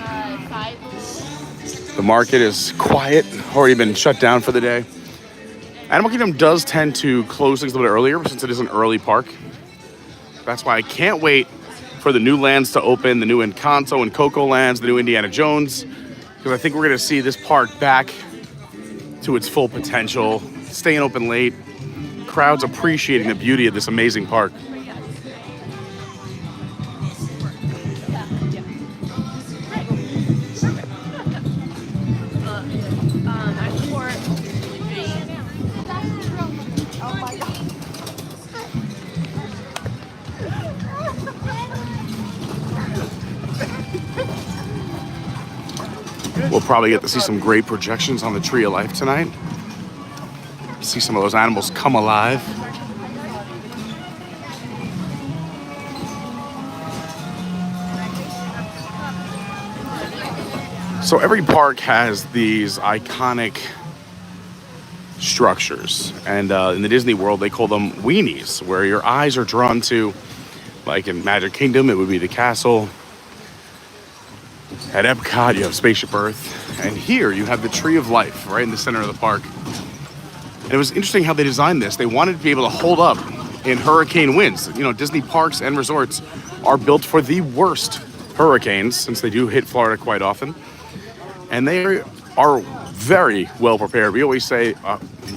The market is quiet, already been shut down for the day. Animal Kingdom does tend to close things a little bit earlier since it is an early park. That's why I can't wait for the new lands to open, the new Encanto and Coco lands, the new Indiana Jones, because I think we're going to see this park back to its full potential, staying open late, crowds appreciating the beauty of this amazing park. We'll probably get to see some great projections on the Tree of Life tonight. See some of those animals come alive. So every park has these iconic structures, and in the Disney World they call them weenies, where your eyes are drawn to. Like in Magic Kingdom, it would be the castle. At Epcot, you have Spaceship Earth, and here you have the Tree of Life right in the center of the park. And it was interesting how they designed this. They wanted to be able to hold up in hurricane winds. You know, Disney parks and resorts are built for the worst hurricanes, since they do hit Florida quite often. And they are very well prepared. We always say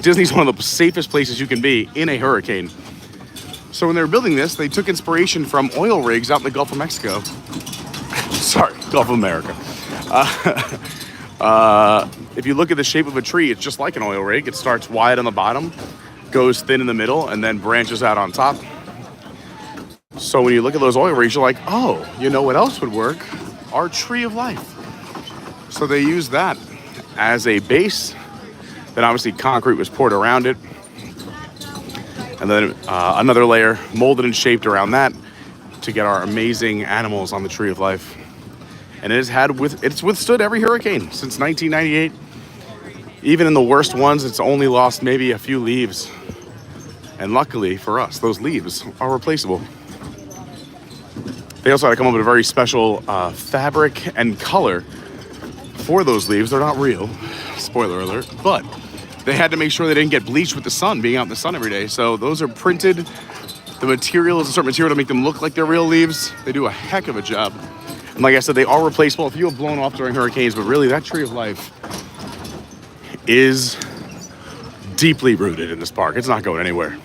Disney's one of the safest places you can be in a hurricane. So when they were building this, they took inspiration from oil rigs out in the Gulf of Mexico. Sorry, Gulf of America. If you look at the shape of a tree, it's just like an oil rig. It starts wide on the bottom, goes thin in the middle, and then branches out on top. So when you look at those oil rigs, you're like, oh, you know what else would work? Our Tree of Life. So they used that as a base. Then obviously concrete was poured around it. And then another layer molded and shaped around that to get our amazing animals on the Tree of Life. And it's withstood every hurricane since 1998. Even in the worst ones, it's only lost maybe a few leaves. And luckily for us, those leaves are replaceable. They also had to come up with a very special fabric and color for those leaves. They're not real, spoiler alert, but they had to make sure they didn't get bleached with the sun, being out in the sun every day. So those are printed. The material is a certain material to make them look like they're real leaves. They do a heck of a job. And like I said, they are replaceable if you have blown off during hurricanes, but really that Tree of Life is deeply rooted in this park. It's not going anywhere.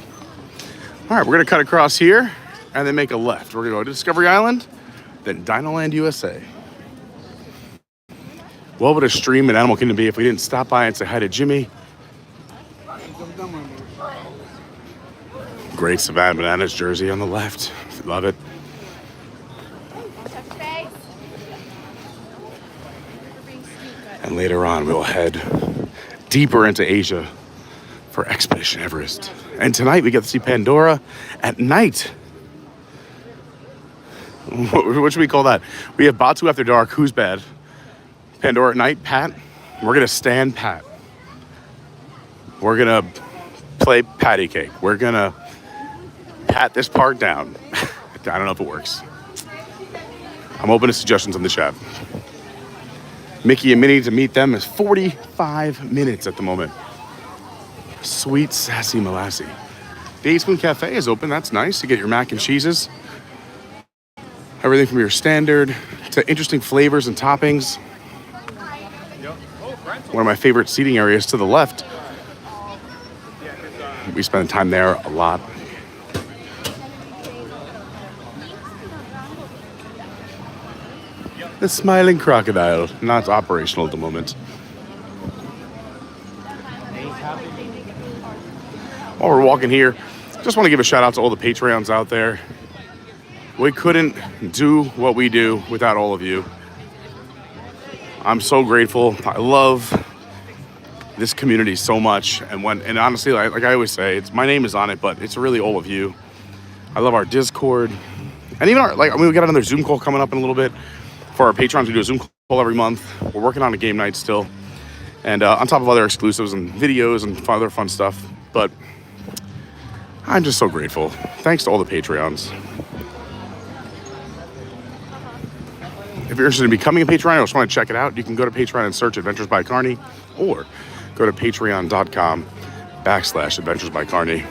All right, we're gonna cut across here and then make a left. We're gonna go to Discovery Island, then DinoLand, USA. What would a stream in Animal Kingdom be if we didn't stop by and say hi to Jimmy? Great Savannah Bananas jersey on the left. Love it. And later on, we'll head deeper into Asia for Expedition Everest. And tonight, we get to see Pandora at night. What should we call that? We have Batu After Dark, Who's Bad? Pandora at night, Pat. We're gonna stand Pat. We're gonna play patty cake. We're gonna pat this park down. I don't know if it works. I'm open to suggestions in the chat. Mickey and Minnie, to meet them, is 45 minutes at the moment. Sweet Sassy Molassy. The 8 Spoon Cafe is open. That's nice to get your mac and cheeses. Everything from your standard to interesting flavors and toppings. One of my favorite seating areas to the left. We spend time there a lot. The Smiling Crocodile, not operational at the moment. While we're walking here, just want to give a shout out to all the Patreons out there. We couldn't do what we do without all of you. I'm so grateful. I love this community so much. And honestly, like I always say, my name is on it, but it's really all of you. I love our Discord. And even we got another Zoom call coming up in a little bit. For our patrons, we do a Zoom call every month. We're working on a game night still. And on top of other exclusives and videos and other fun stuff. But I'm just so grateful. Thanks to all the Patreons. If you're interested in becoming a Patreon or just want to check it out, you can go to Patreon and search Adventures by Carney, or go to patreon.com/Adventures by Carney.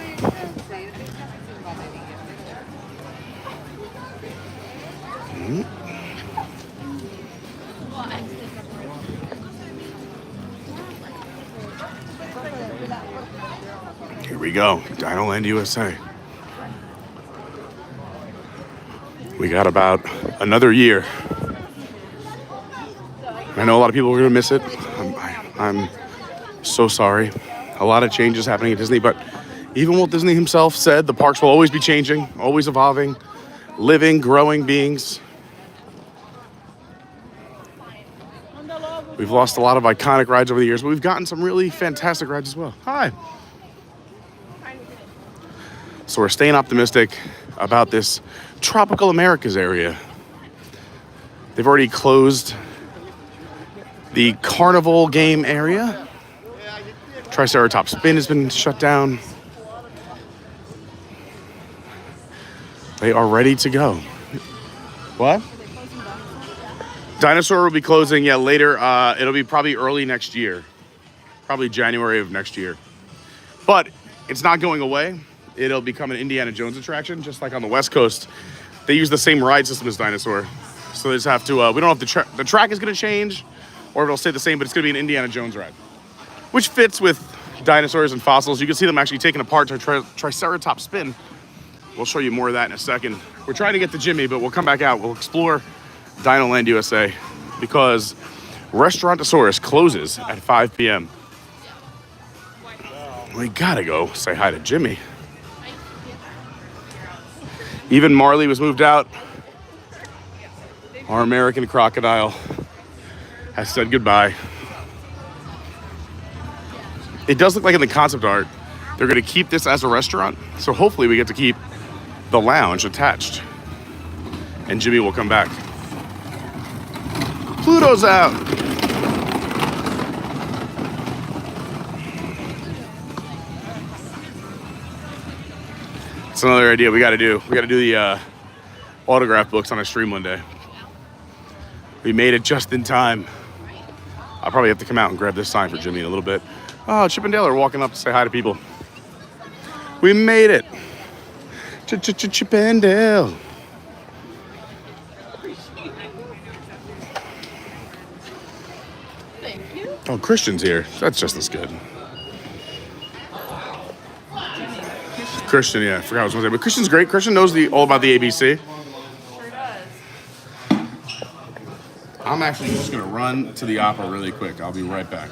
Here we go, DinoLand, USA. We got about another year. I know a lot of people are gonna miss it. I'm so sorry. A lot of changes happening at Disney, but even Walt Disney himself said the parks will always be changing, always evolving, living, growing beings. We've lost a lot of iconic rides over the years, but we've gotten some really fantastic rides as well. Hi. So we're staying optimistic about this Tropical Americas area. They've already closed The carnival game area. Triceratops spin has been shut down. They are ready to go. What? Dinosaur will be closing, yeah, later. It'll be probably early next year. Probably January of next year. But it's not going away. It'll become an Indiana Jones attraction, just like on the West Coast. They use the same ride system as Dinosaur. So they just have to, we don't have the track is going to change, or it'll stay the same, but it's going to be an Indiana Jones ride. Which fits with dinosaurs and fossils. You can see them actually taking apart Triceratops spin. We'll show you more of that in a second. We're trying to get to Jimmy, but we'll come back out. We'll explore DinoLand USA because Restaurantosaurus closes at 5 p.m. We gotta go say hi to Jimmy. Even Marley was moved out. Our American crocodile has said goodbye. It does look like in the concept art, they're gonna keep this as a restaurant. So hopefully we get to keep the lounge attached. And Jimmy will come back. Pluto's out. That's another idea we gotta do. We gotta do the autograph books on a stream one day. We made it just in time. I'll probably have to come out and grab this sign for Jimmy in a little bit. Oh, Chip and Dale are walking up to say hi to people. We made it. Chip and Dale. Thank you. Oh, Christian's here. That's just as good. Christian, yeah, I forgot what I was going to say. But Christian's great. Christian knows all about the ABC. Sure does. I'm actually just going to run to the opera really quick. I'll be right back.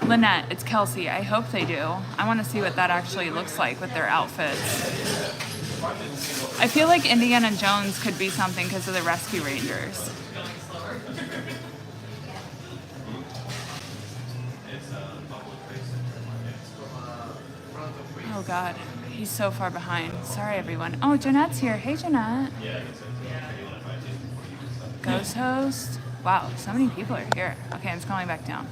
Lynnette, it's Kelsey. I hope they do. I want to see what that actually looks like with their outfits. I feel like Indiana Jones could be something because of the Rescue Rangers. Oh God, he's so far behind. Sorry, everyone. Oh, Jeanette's here. Hey, Jeanette. Ghost host. Wow, so many people are here. Okay, I'm scrolling back down.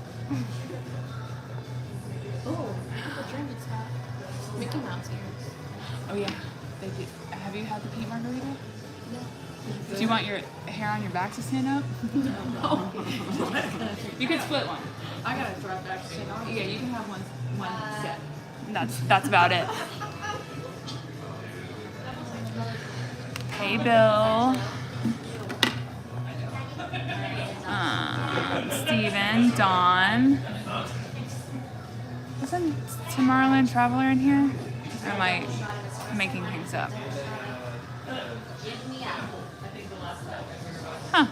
Oh, the transit spot. Mickey Mouse here. Oh yeah, they do. Have you had the peat margarita? No. Do you want your hair on your back to stand up? No. You could split one. I gotta drop back to stand on. Yeah, you can have one set. That's about it. Hey, Bill. Steven, Dawn. Isn't Tomorrowland Traveler in here? Or am I making things up? Huh.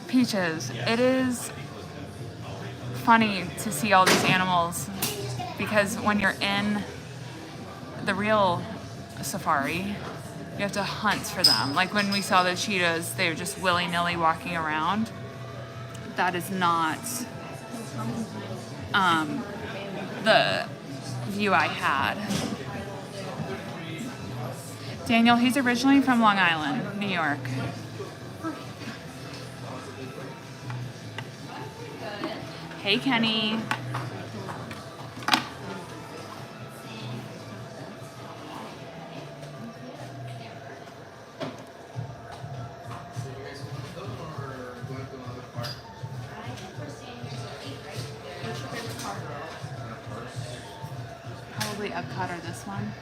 Peaches, it is funny to see all these animals because when you're in the real safari, you have to hunt for them. Like when we saw the cheetahs, they were just willy-nilly walking around. That is not the view I had. Daniel, he's originally from Long Island, New York. Hey, Kenny. Probably Epcot or this one,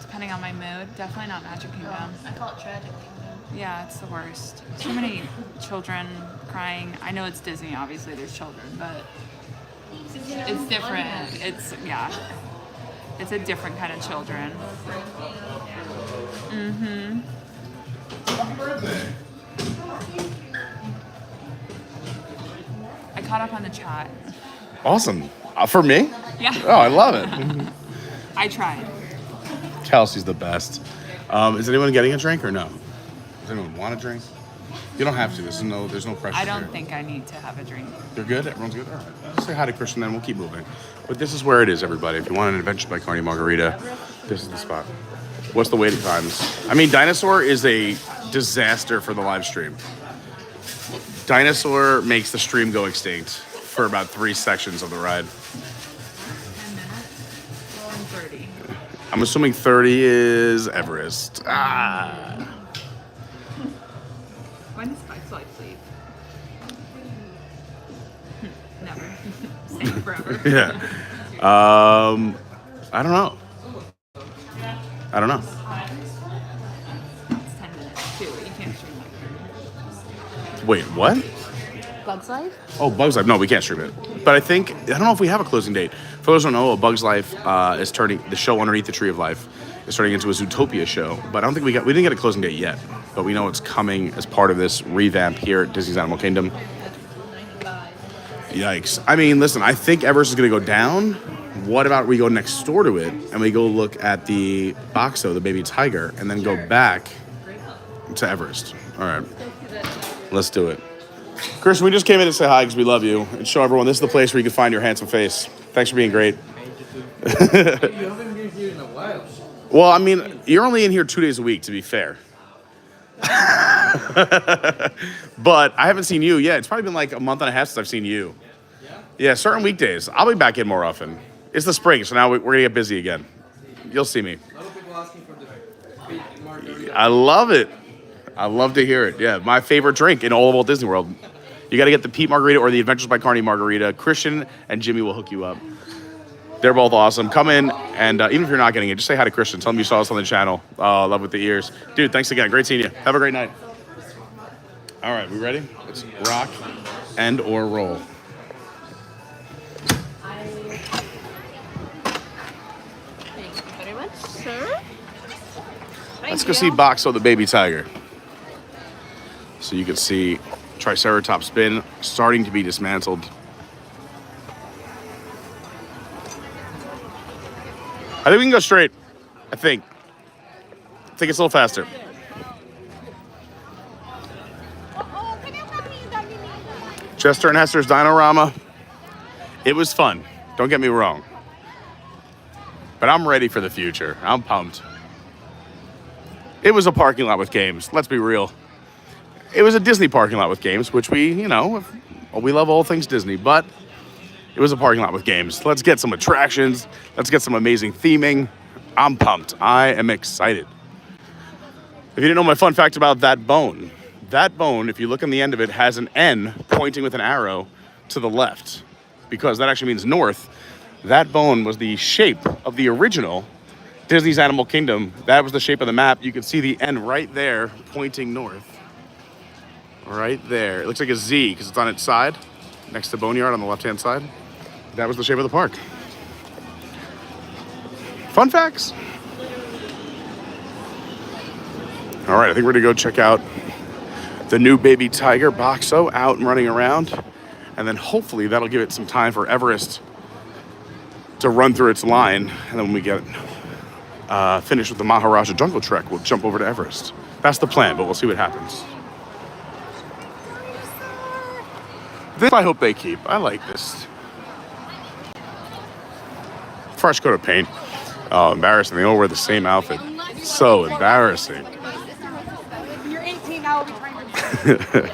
depending on my mood. Definitely not Magic Kingdom. I call it Tragic Kingdom. Yeah, it's the worst. Too many children crying. I know it's Disney, obviously there's children, but it's different. It's a different kind of children. Mm-hmm. Happy birthday. I caught up on the chat. Awesome. For me? Yeah. Oh, I love it. I tried. Kelsey's the best. Is anyone getting a drink or no? Does anyone want a drink? You don't have to. There's no pressure. I don't here. think I need to have a drink. You're good? Everyone's good? All right. Just say hi to Christian, then we'll keep moving. But this is where it is, everybody. If you want an Adventure by Carney margarita, this is the spot. What's the waiting times? I mean, Dinosaur is a disaster for the live stream. Dinosaur makes the stream go extinct for about 3 sections of the ride. 10 minutes? Rolling 30. I'm assuming 30 is Everest. Ah. When does Bugs Life leave? Never. Same forever. Yeah. I don't know. I don't know. It's 10 minutes too. You can't stream like Wait, what? Bugs Life? Oh, Bugs Life. No, we can't stream it. But I don't know if we have a closing date. For those who don't know, Bugs Life is turning, the show Underneath the Tree of Life is turning into a Zootopia show. But I don't think we didn't get a closing date yet. But we know it's coming as part of this revamp here at Disney's Animal Kingdom. Yikes. I mean, listen, I think Everest is going to go down. What about we go next door to it and we go look at the Boxo, the baby tiger, and then go back to Everest? All right. Let's do it. Chris, we just came in to say hi because we love you and show everyone this is the place where you can find your handsome face. Thanks for being great. You haven't been here in a while. Well, I mean, you're only in here 2 days a week, to be fair. But I haven't seen you yet. It's probably been like a month and a half since I've seen you. Yeah, certain weekdays. I'll be back in more often. It's the spring, so now we're going to get busy again. You'll see me. A lot of people asking for the big margarita. I love it. I love to hear it. Yeah, my favorite drink in all of Walt Disney World. You got to get the Pete Margarita or the Adventures by Carney Margarita. Christian and Jimmy will hook you up. They're both awesome. Come in, and even if you're not getting it, just say hi to Christian. Tell him you saw us on the channel. Oh, love with the ears. Dude, thanks again. Great seeing you. Have a great night. All right, we ready? Let's rock and or roll. Thank you very much, sir. Let's go see Boxo the baby tiger. So you can see Triceratops spin starting to be dismantled. I think we can go straight. I think it's a little faster. Chester and Hester's Dinorama. It was fun. Don't get me wrong. But I'm ready for the future. I'm pumped. It was a parking lot with games. Let's be real. It was a Disney parking lot with games, which we love all things Disney, but it was a parking lot with games. Let's get some attractions. Let's get some amazing theming. I'm pumped. I am excited. If you didn't know my fun fact about that bone, if you look on the end of it, has an N pointing with an arrow to the left, because that actually means north. That bone was the shape of the original Disney's Animal Kingdom. That was the shape of the map. You can see the N right there pointing north. Right there. It looks like a Z because it's on its side, next to Boneyard on the left-hand side. That was the shape of the park. Fun facts. All right, I think we're gonna go check out the new baby tiger, Boxo, out and running around. And then hopefully that'll give it some time for Everest to run through its line. And then when we get finished with the Maharaja Jungle Trek, we'll jump over to Everest. That's the plan, but we'll see what happens. This I hope they keep. I like this. Fresh coat of paint. Oh, embarrassing. They all wear the same outfit. So embarrassing. You're 18 now. I'll be trying to.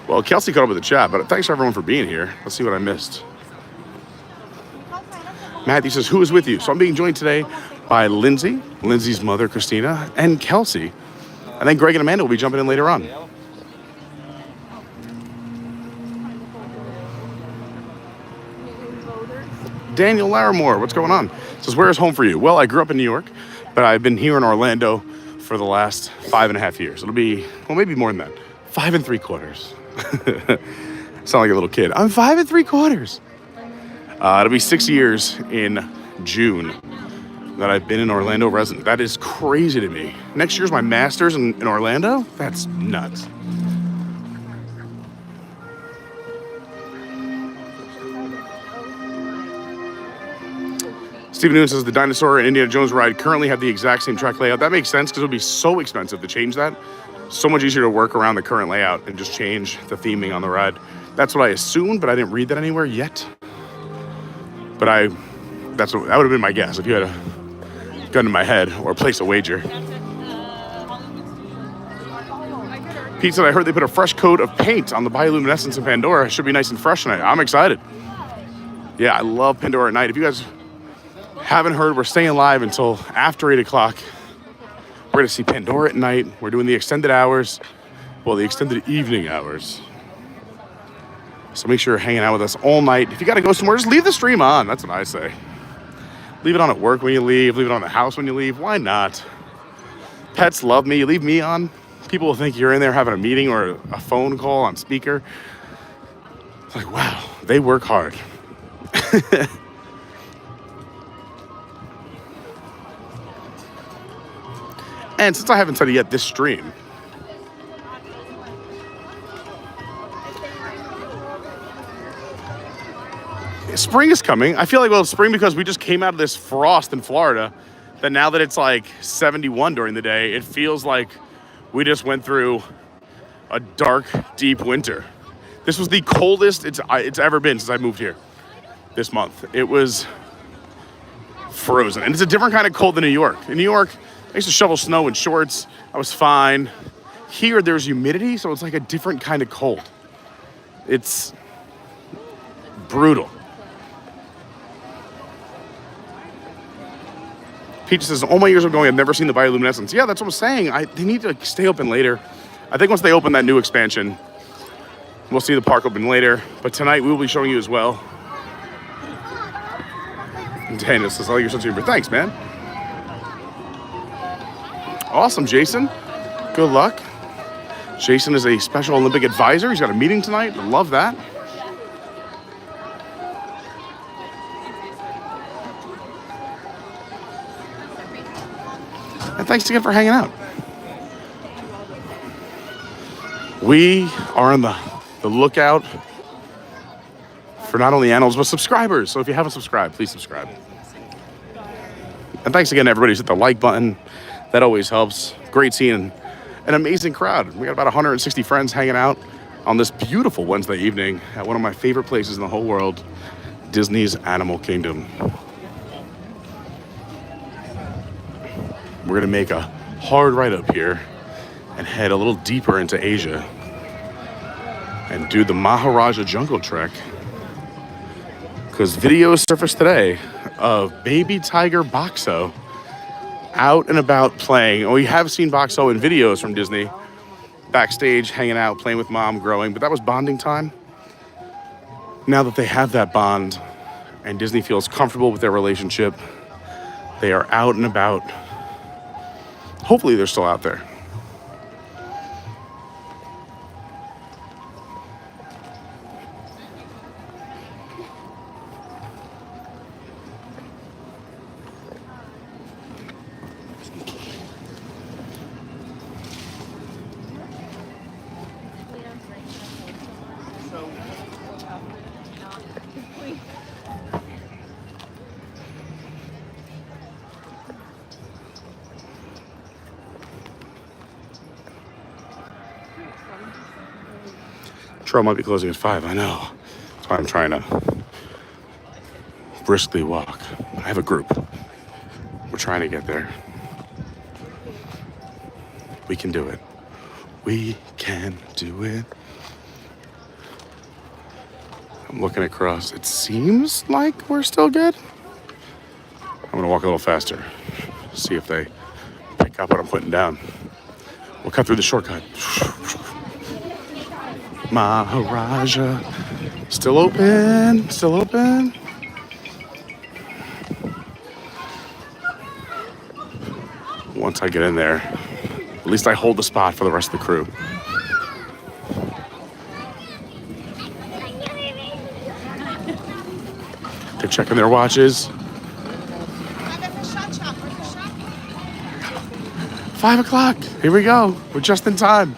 Well, Kelsey caught up with the chat, but thanks everyone for being here. Let's see what I missed. Matthew says, who is with you? So I'm being joined today by Lindsay, Lindsay's mother, Christina, and Kelsey. And then Greg and Amanda will be jumping in later on. Daniel Larimore, what's going on? Says, where is home for you? Well, I grew up in New York, but I've been here in Orlando for the last 5.5 years. It'll be, well, maybe more than that. 5 3/4. Sound like a little kid. I'm 5 3/4. It'll be 6 years in June. that I've been an Orlando resident. That is crazy to me. Next year's my master's in Orlando? That's nuts. Stephen Noon says the Dinosaur and Indiana Jones ride currently have the exact same track layout. That makes sense because it would be so expensive to change that. So much easier to work around the current layout and just change the theming on the ride. That's what I assumed, but I didn't read that anywhere yet. But that would have been my guess if you had a gun in my head or place a wager. Pete said, I heard they put a fresh coat of paint on the bioluminescence in Pandora. It should be nice and fresh tonight. I'm excited. Yeah, I love Pandora at night. If you guys haven't heard, we're staying live until after 8 o'clock. We're going to see Pandora at night. We're doing the extended hours. Well, the extended evening hours. So make sure you're hanging out with us all night. If you got to go somewhere, just leave the stream on. That's what I say. Leave it on at work when you leave. Leave it on the house when you leave. Why not? Pets love me. You leave me on, people will think you're in there having a meeting or a phone call on speaker. It's like, wow, they work hard. And since I haven't said it yet, this stream, spring is coming. I feel like, well, spring because we just came out of this frost in Florida, that now that it's like 71 during the day, it feels like we just went through a dark, deep winter. This was the coldest it's ever been since I moved here this month. It was frozen. And it's a different kind of cold than New York. In New York, I used to shovel snow in shorts. I was fine. Here, there's humidity, so it's like a different kind of cold. It's brutal. Peach says, all my years of going, I've never seen the bioluminescence. Yeah, that's what I'm saying. They need to stay open later. I think once they open that new expansion, we'll see the park open later. But tonight, we will be showing you as well. And Dana says, oh, you're such a super. Thanks, man. Awesome, Jason. Good luck. Jason is a Special Olympic advisor. He's got a meeting tonight. I love that. And thanks again for hanging out. We are on the lookout for not only animals, but subscribers. So if you haven't subscribed, please subscribe. And thanks again to everybody who's hit the like button. That always helps. Great seeing an amazing crowd. We got about 160 friends hanging out on this beautiful Wednesday evening at one of my favorite places in the whole world, Disney's Animal Kingdom. We're gonna make a hard right up here and head a little deeper into Asia and do the Maharaja Jungle Trek, because videos surfaced today of baby tiger Boxo out and about playing. Oh, we have seen Boxo in videos from Disney, backstage, hanging out, playing with mom, growing, but that was bonding time. Now that they have that bond and Disney feels comfortable with their relationship, they are out and about. Hopefully they're still out there. Trail might be closing at 5, I know. That's why I'm trying to briskly walk. I have a group. We're trying to get there. We can do it. We can do it. I'm looking across. It seems like we're still good. I'm gonna walk a little faster. See if they pick up what I'm putting down. We'll cut through the shortcut. Maharaja, still open, still open. Once I get in there, at least I hold the spot for the rest of the crew. They're checking their watches. 5 o'clock. Here we go. We're just in time.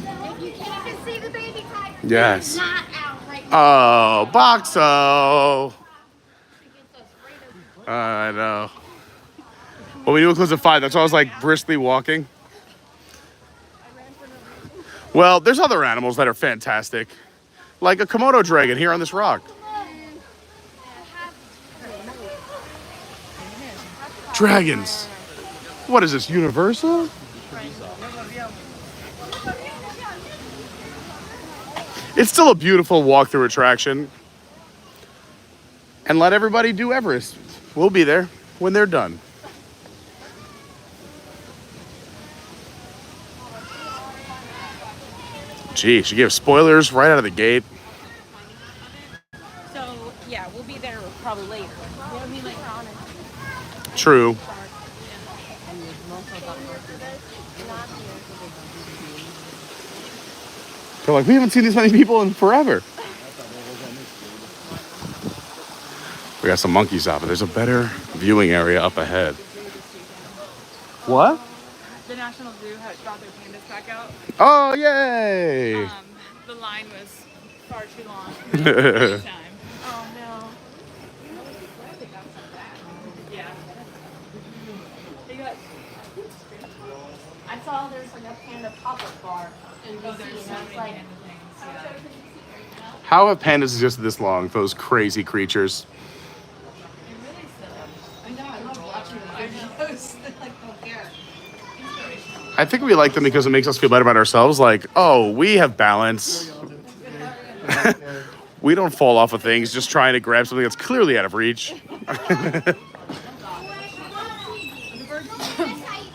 If you can't even see the baby tiger, Yes. it's not out right now. Oh, Boxo. I know. Well, we knew it closed at 5. That's why I was like briskly walking. Well, there's other animals that are fantastic. Like a Komodo dragon here on this rock. Dragons. What is this, Universal? It's still a beautiful walkthrough attraction. And let everybody do Everest. We'll be there when they're done. Gee, she gave spoilers right out of the gate. So, yeah, we'll be there probably later. You know what I mean? Like, True. They're like, we haven't seen this many people in forever. We got some monkeys out, but there's a better viewing area up ahead. What? The National Zoo had brought their pandas back out. Oh, yay! The line was far too long this time. oh no. Yeah. I saw there's like a panda pop-up bar in DC, There's so and I was many like, panda things. Yeah. How have pandas existed this long, those crazy creatures? I know, I love watching the videos. Like, oh, Garrett. I think we like them because it makes us feel better about ourselves. Like, oh, we have balance. We don't fall off of things just trying to grab something that's clearly out of reach.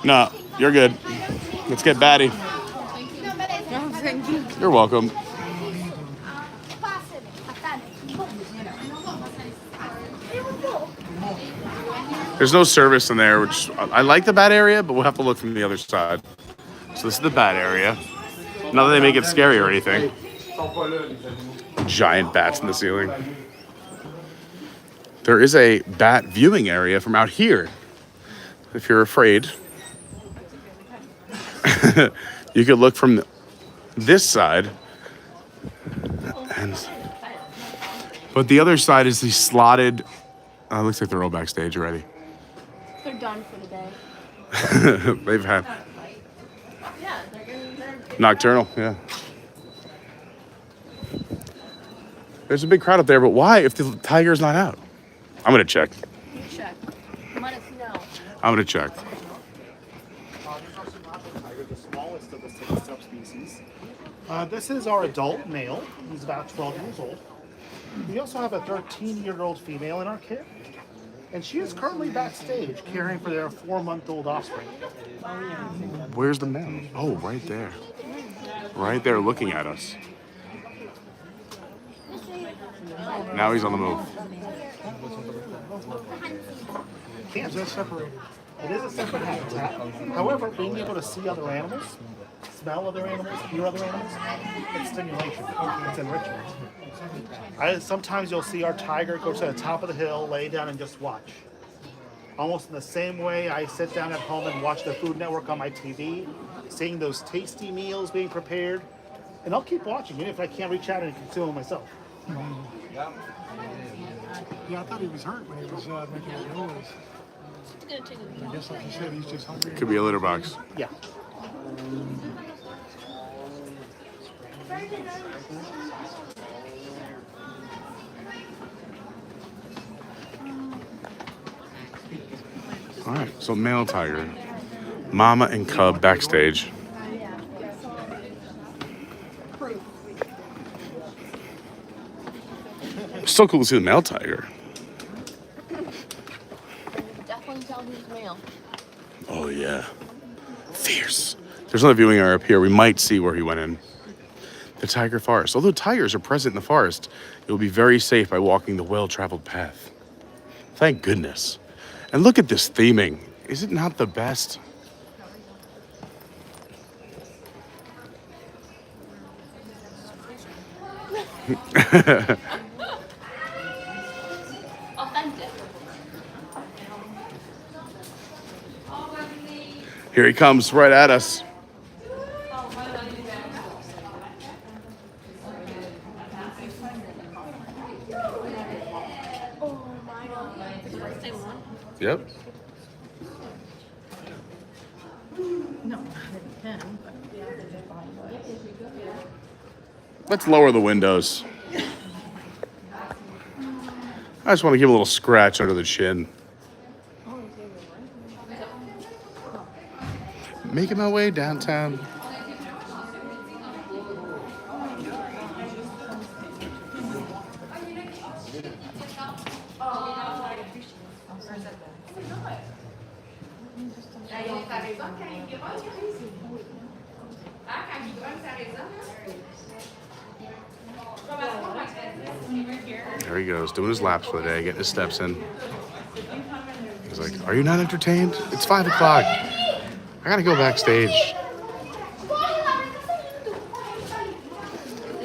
No, you're good. Let's get batty. You're welcome. There's no service in there, which I like the bat area, but we'll have to look from the other side. So this is the bat area. Not that they make it scary or anything. Giant bats in the ceiling. There is a bat viewing area from out here. If you're afraid, you could look from this side. But the other side is the slotted. Looks like they're all backstage already. They're done for the day. They've had Yeah, they're nocturnal, yeah. There's a big crowd up there, but why if the tiger's not out? I'm gonna check. check. Let us know. I'm gonna check. The smallest of the 6 subspecies. This is our adult male. He's about 12 years old. We also have a 13-year-old female in our kit, and she is currently backstage caring for their 4-month-old offspring. Where's the male? Oh, right there. Right there looking at us. Now he's on the move. Can't just separate. It is a separate habitat. However, being able to see other animals, smell other animals, hear other animals, it's stimulation. It's enrichment. Sometimes you'll see our tiger go to the top of the hill, lay down, and just watch. Almost in the same way I sit down at home and watch the Food Network on my TV, seeing those tasty meals being prepared, and I'll keep watching even if I can't reach out and consume them myself. Yeah, I thought he was hurt when he was making that noise. It's gonna take a I guess, like you said, he's just hungry. Could be a litter box. Yeah. All right, so male tiger. Mama and cub backstage. So cool to see the male tiger. definitely tell who's male. Oh, yeah. Fierce. There's another viewing area up here. We might see where he went in. The tiger forest. Although tigers are present in the forest, you'll be very safe by walking the well-traveled path. Thank goodness. And look at this theming. Is it not the best? Authentic. Here he comes right at us. Yep. Let's lower the windows. I just want to give a little scratch under the chin. Making my way downtown. There he goes, doing his laps for the day, getting his steps in. He's like, are you not entertained? It's 5 o'clock. I gotta go backstage.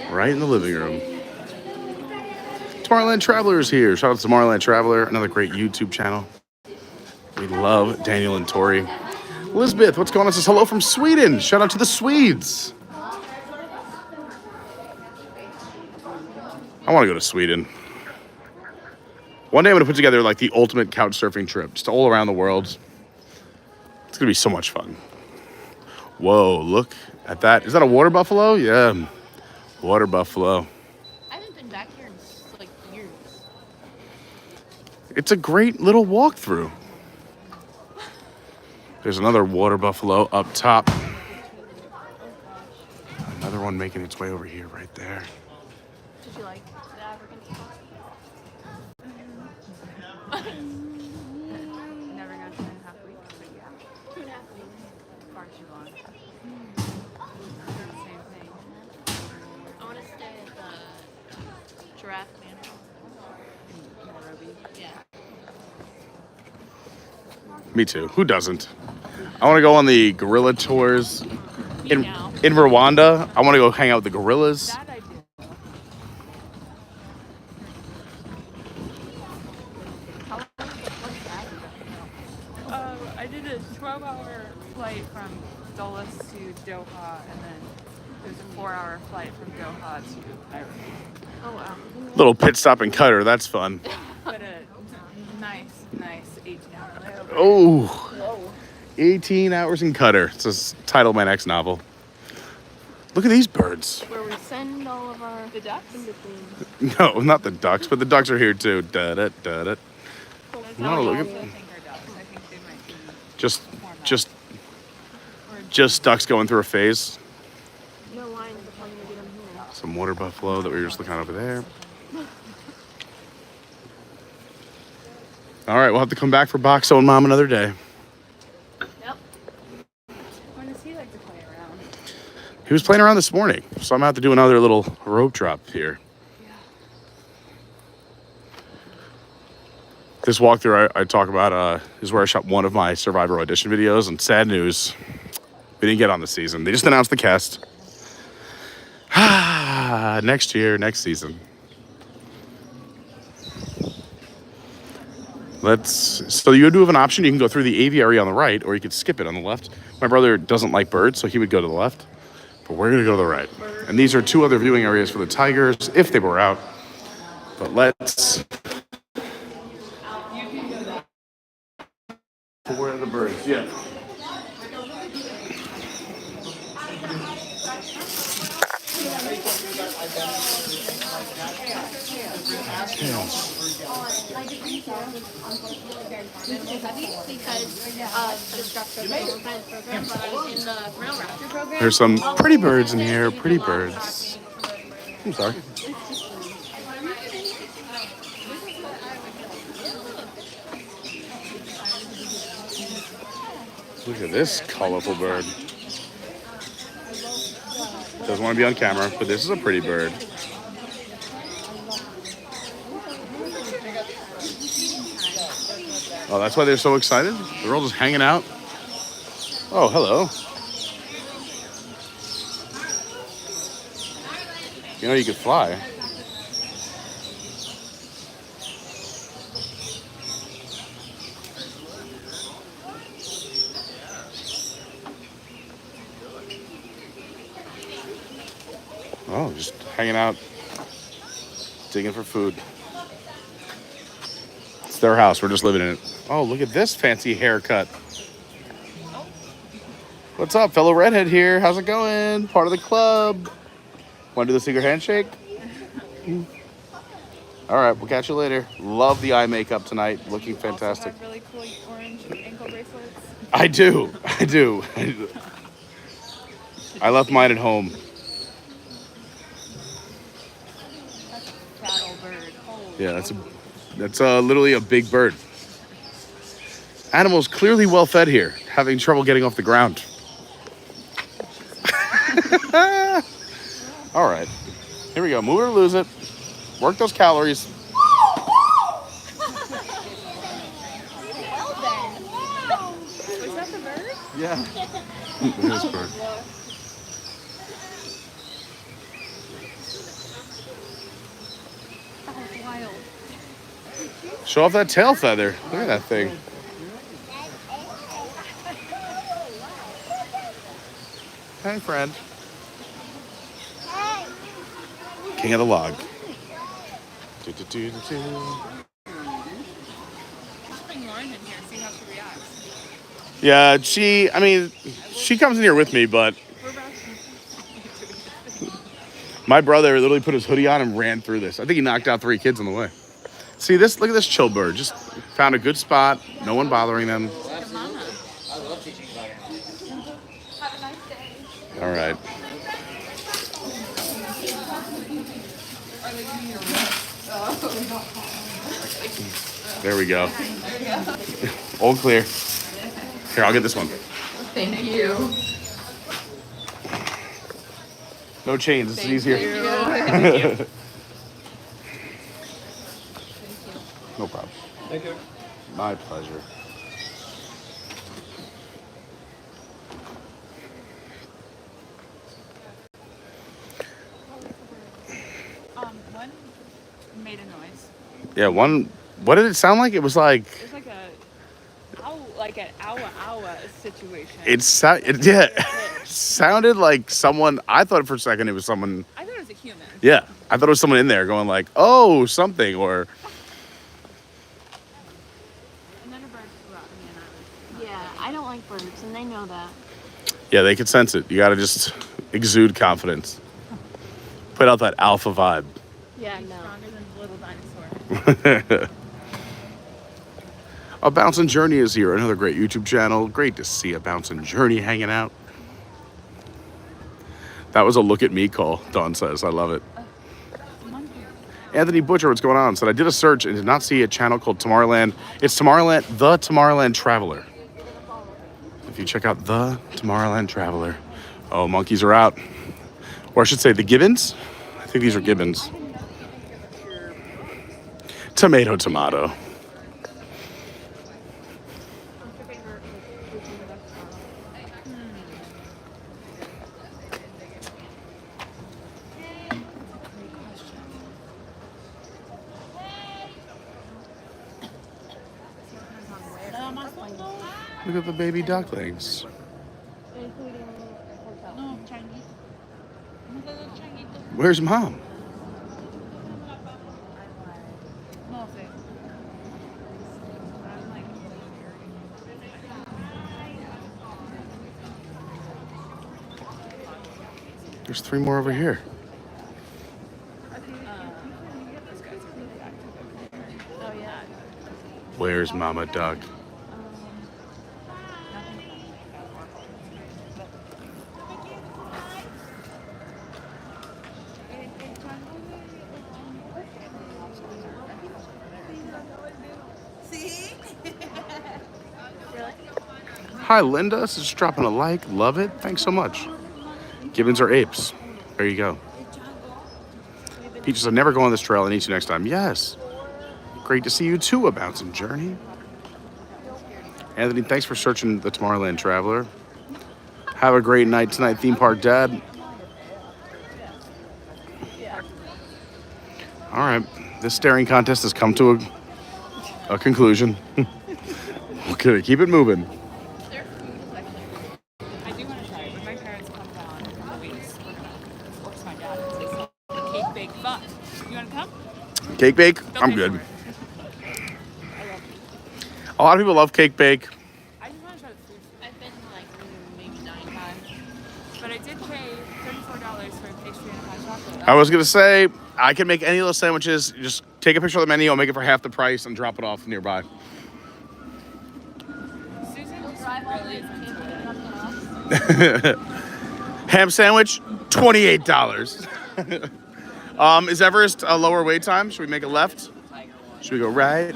Right in the living room. Tomorrowland Traveler is here. Shout out to Tomorrowland Traveler, another great YouTube channel. We love Daniel and Tori. Elizabeth, what's going on? Says hello from Sweden. Shout out to the Swedes. I want to go to Sweden. One day I'm going to put together like the ultimate couch surfing trip, just all around the world. It's going to be so much fun. Whoa, look at that. Is that a water buffalo? Yeah, water buffalo. I haven't been back here in like years. It's a great little walkthrough. There's another water buffalo up top. Another one making its way over here right there. Did you like the African stuff? Never go 2.5 weeks, but yeah. 2.5 weeks. Far too long. Same thing. I want to stay at the giraffe manor. Nairobi. Yeah. Me too. Who doesn't? I want to go on the gorilla tours in Rwanda. I want to go hang out with the gorillas. That I do. I did a 12-hour flight from Dulles to Doha, and then there's a 4-hour flight from Doha to Nairobi. Oh wow. Little pit stop in Qatar. That's fun. But a nice 18-hour layover. Oh, 18 hours in Qatar. It's the title of my next novel. Look at these birds. Where we send all of our The ducks? in between. No, not the ducks, but the ducks are here too. Da da da da. That's You not wanna all look I at- think are ducks. I think they might be Just ducks going through a phase. No lines before you get them here. Some water buffalo that we were just looking at over there. All right, we'll have to come back for Boxo and Mom another day. Yep. When does he like to play around? He was playing around this morning, so I'm gonna have to do another little rope drop here. This walkthrough I talk about is where I shot one of my Survivor audition videos, and sad news, we didn't get on the season. They just announced the cast. Next year, next season. So you do have an option. You can go through the aviary on the right, or you could skip it on the left. My brother doesn't like birds, so he would go to the left. But we're gonna go to the right. And these are 2 other viewing areas for the tigers, if they were out. But let's... Where are the birds? Yeah. Because the structure of the science program, but I was in the Brown Raptor program. There's some pretty birds in here. Pretty birds. I'm sorry. Look at this colorful bird. Doesn't want to be on camera, but this is a pretty bird. Oh, that's why they're so excited? They're all just hanging out? Oh, hello. You know you could fly. Oh, just hanging out, digging for food. It's their house. We're just living in it. Oh, look at this fancy haircut. What's up, fellow redhead here? How's it going? Part of the club. Want to do the secret handshake? All right, we'll catch you later. Love the eye makeup tonight. Looking fantastic. Also have really cool orange ankle bracelets. I do. I left mine at home. That's a fat old bird. Holy Yeah, that's literally a big bird. Animals clearly well fed here, having trouble getting off the ground. All right, here we go. Move it or lose it. Work those calories. Well then. Was that the bird? Yeah. It is a bird. That was wild. Show off that tail feather. Look at that thing. Hey, friend. King of the log. Just bring Lauren in here, see how she reacts. Yeah, she comes in here with me, but my brother literally put his hoodie on and ran through this. I think he knocked out 3 kids on the way. See this? Look at this chill bird. Just found a good spot. No one bothering them. I love teaching about animals. Have a nice day. All right. There we go. All clear. Here, I'll get this one. Thank you. No chains. It's easier. No problem. Thank you. My pleasure. One made a noise. Yeah, one. What did it sound like? It was like. It was like an owl situation. It sounded like someone. I thought for a second it was someone. I thought it was a human. Yeah, I thought it was someone in there going like, "Oh, something," or. And then a bird flew out at me and I was. Yeah, I don't like birds, and they know that. Yeah, they could sense it. You got to just exude confidence. Put out that alpha vibe. Yeah, no. Stronger than the little dinosaur. A Bouncing Journey is here, another great YouTube channel. Great to see a Bouncing Journey hanging out. That was a look at me call, Dawn says. I love it. Anthony Butcher, what's going on? Said, I did a search and did not see a channel called Tomorrowland. It's Tomorrowland, the Tomorrowland Traveler. If you check out the Tomorrowland Traveler. Oh, monkeys are out. Or I should say the gibbons. I think these are gibbons. Tomato, tomato. Look at the baby ducklings. Where's Mom? There's 3 more over here. Where's Mama Duck? Hi, Linda. This is dropping a like. Love it. Thanks so much. Gibbons are apes. There you go. Peaches, I've never gone on this trail. I need to next time. Yes. Great to see you too, A Bouncing Journey. Anthony, thanks for searching the Tomorrowland Traveler. Have a great night tonight, Theme Park Dad. All right. This staring contest has come to a conclusion. Okay, keep it moving. I do want to try it. When my parents come down in a couple weeks, we're going to force my dad to say want to come? Cake bake? I'm good. A lot of people love cake bake. I just want to try the food. I've been like maybe 9 times. But I did pay $34 for a pastry and a hot chocolate. I was gonna say I can make any of those sandwiches. Just take a picture of the menu. I'll make it for half the price and drop it off nearby. Susan just really is Ham sandwich, $28. Is Everest a lower wait time? Should we make a left? Should we go right?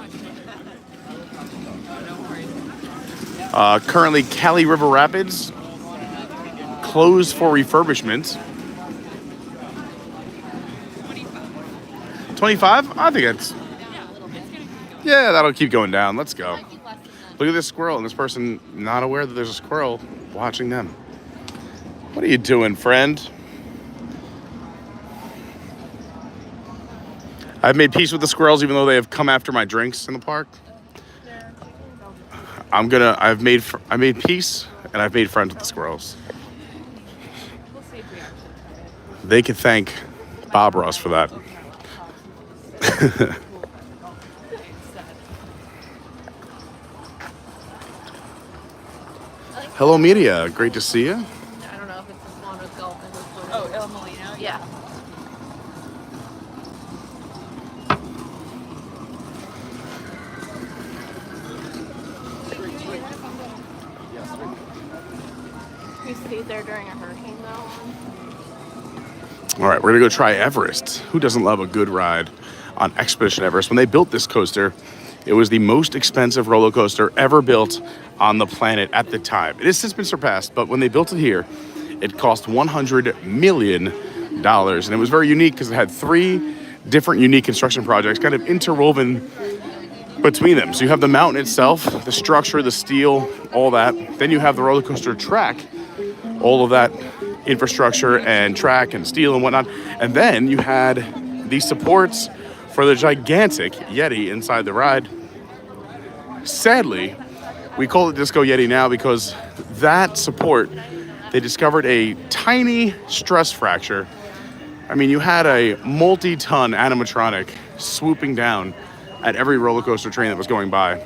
Currently, Cali River Rapids closed for refurbishment. 25? I think it's... Yeah, that'll keep going down. Let's go. Look at this squirrel, and this person not aware that there's a squirrel watching them. What are you doing, friend? I've made peace with the squirrels, even though they have come after my drinks in the park. I made peace, and I've made friends with the squirrels. They could thank Bob Ross for that. Hello, media. Great to see you. I don't know if it's this one or the golf. Oh, El Molino? Yeah. We stayed there during a hurricane though. All right, we're gonna go try Everest. Who doesn't love a good ride on Expedition Everest? When they built this coaster, it was the most expensive roller coaster ever built on the planet at the time. It has since been surpassed, but when they built it here, it cost $100 million. And it was very unique because it had 3 different unique construction projects kind of interwoven between them. So you have the mountain itself, the structure, the steel, all that. Then you have the roller coaster track, all of that infrastructure and track and steel and whatnot. And then you had the supports for the gigantic Yeti inside the ride. Sadly, we call it Disco Yeti now because that support, they discovered a tiny stress fracture. I mean, you had a multi-ton animatronic swooping down at every roller coaster train that was going by.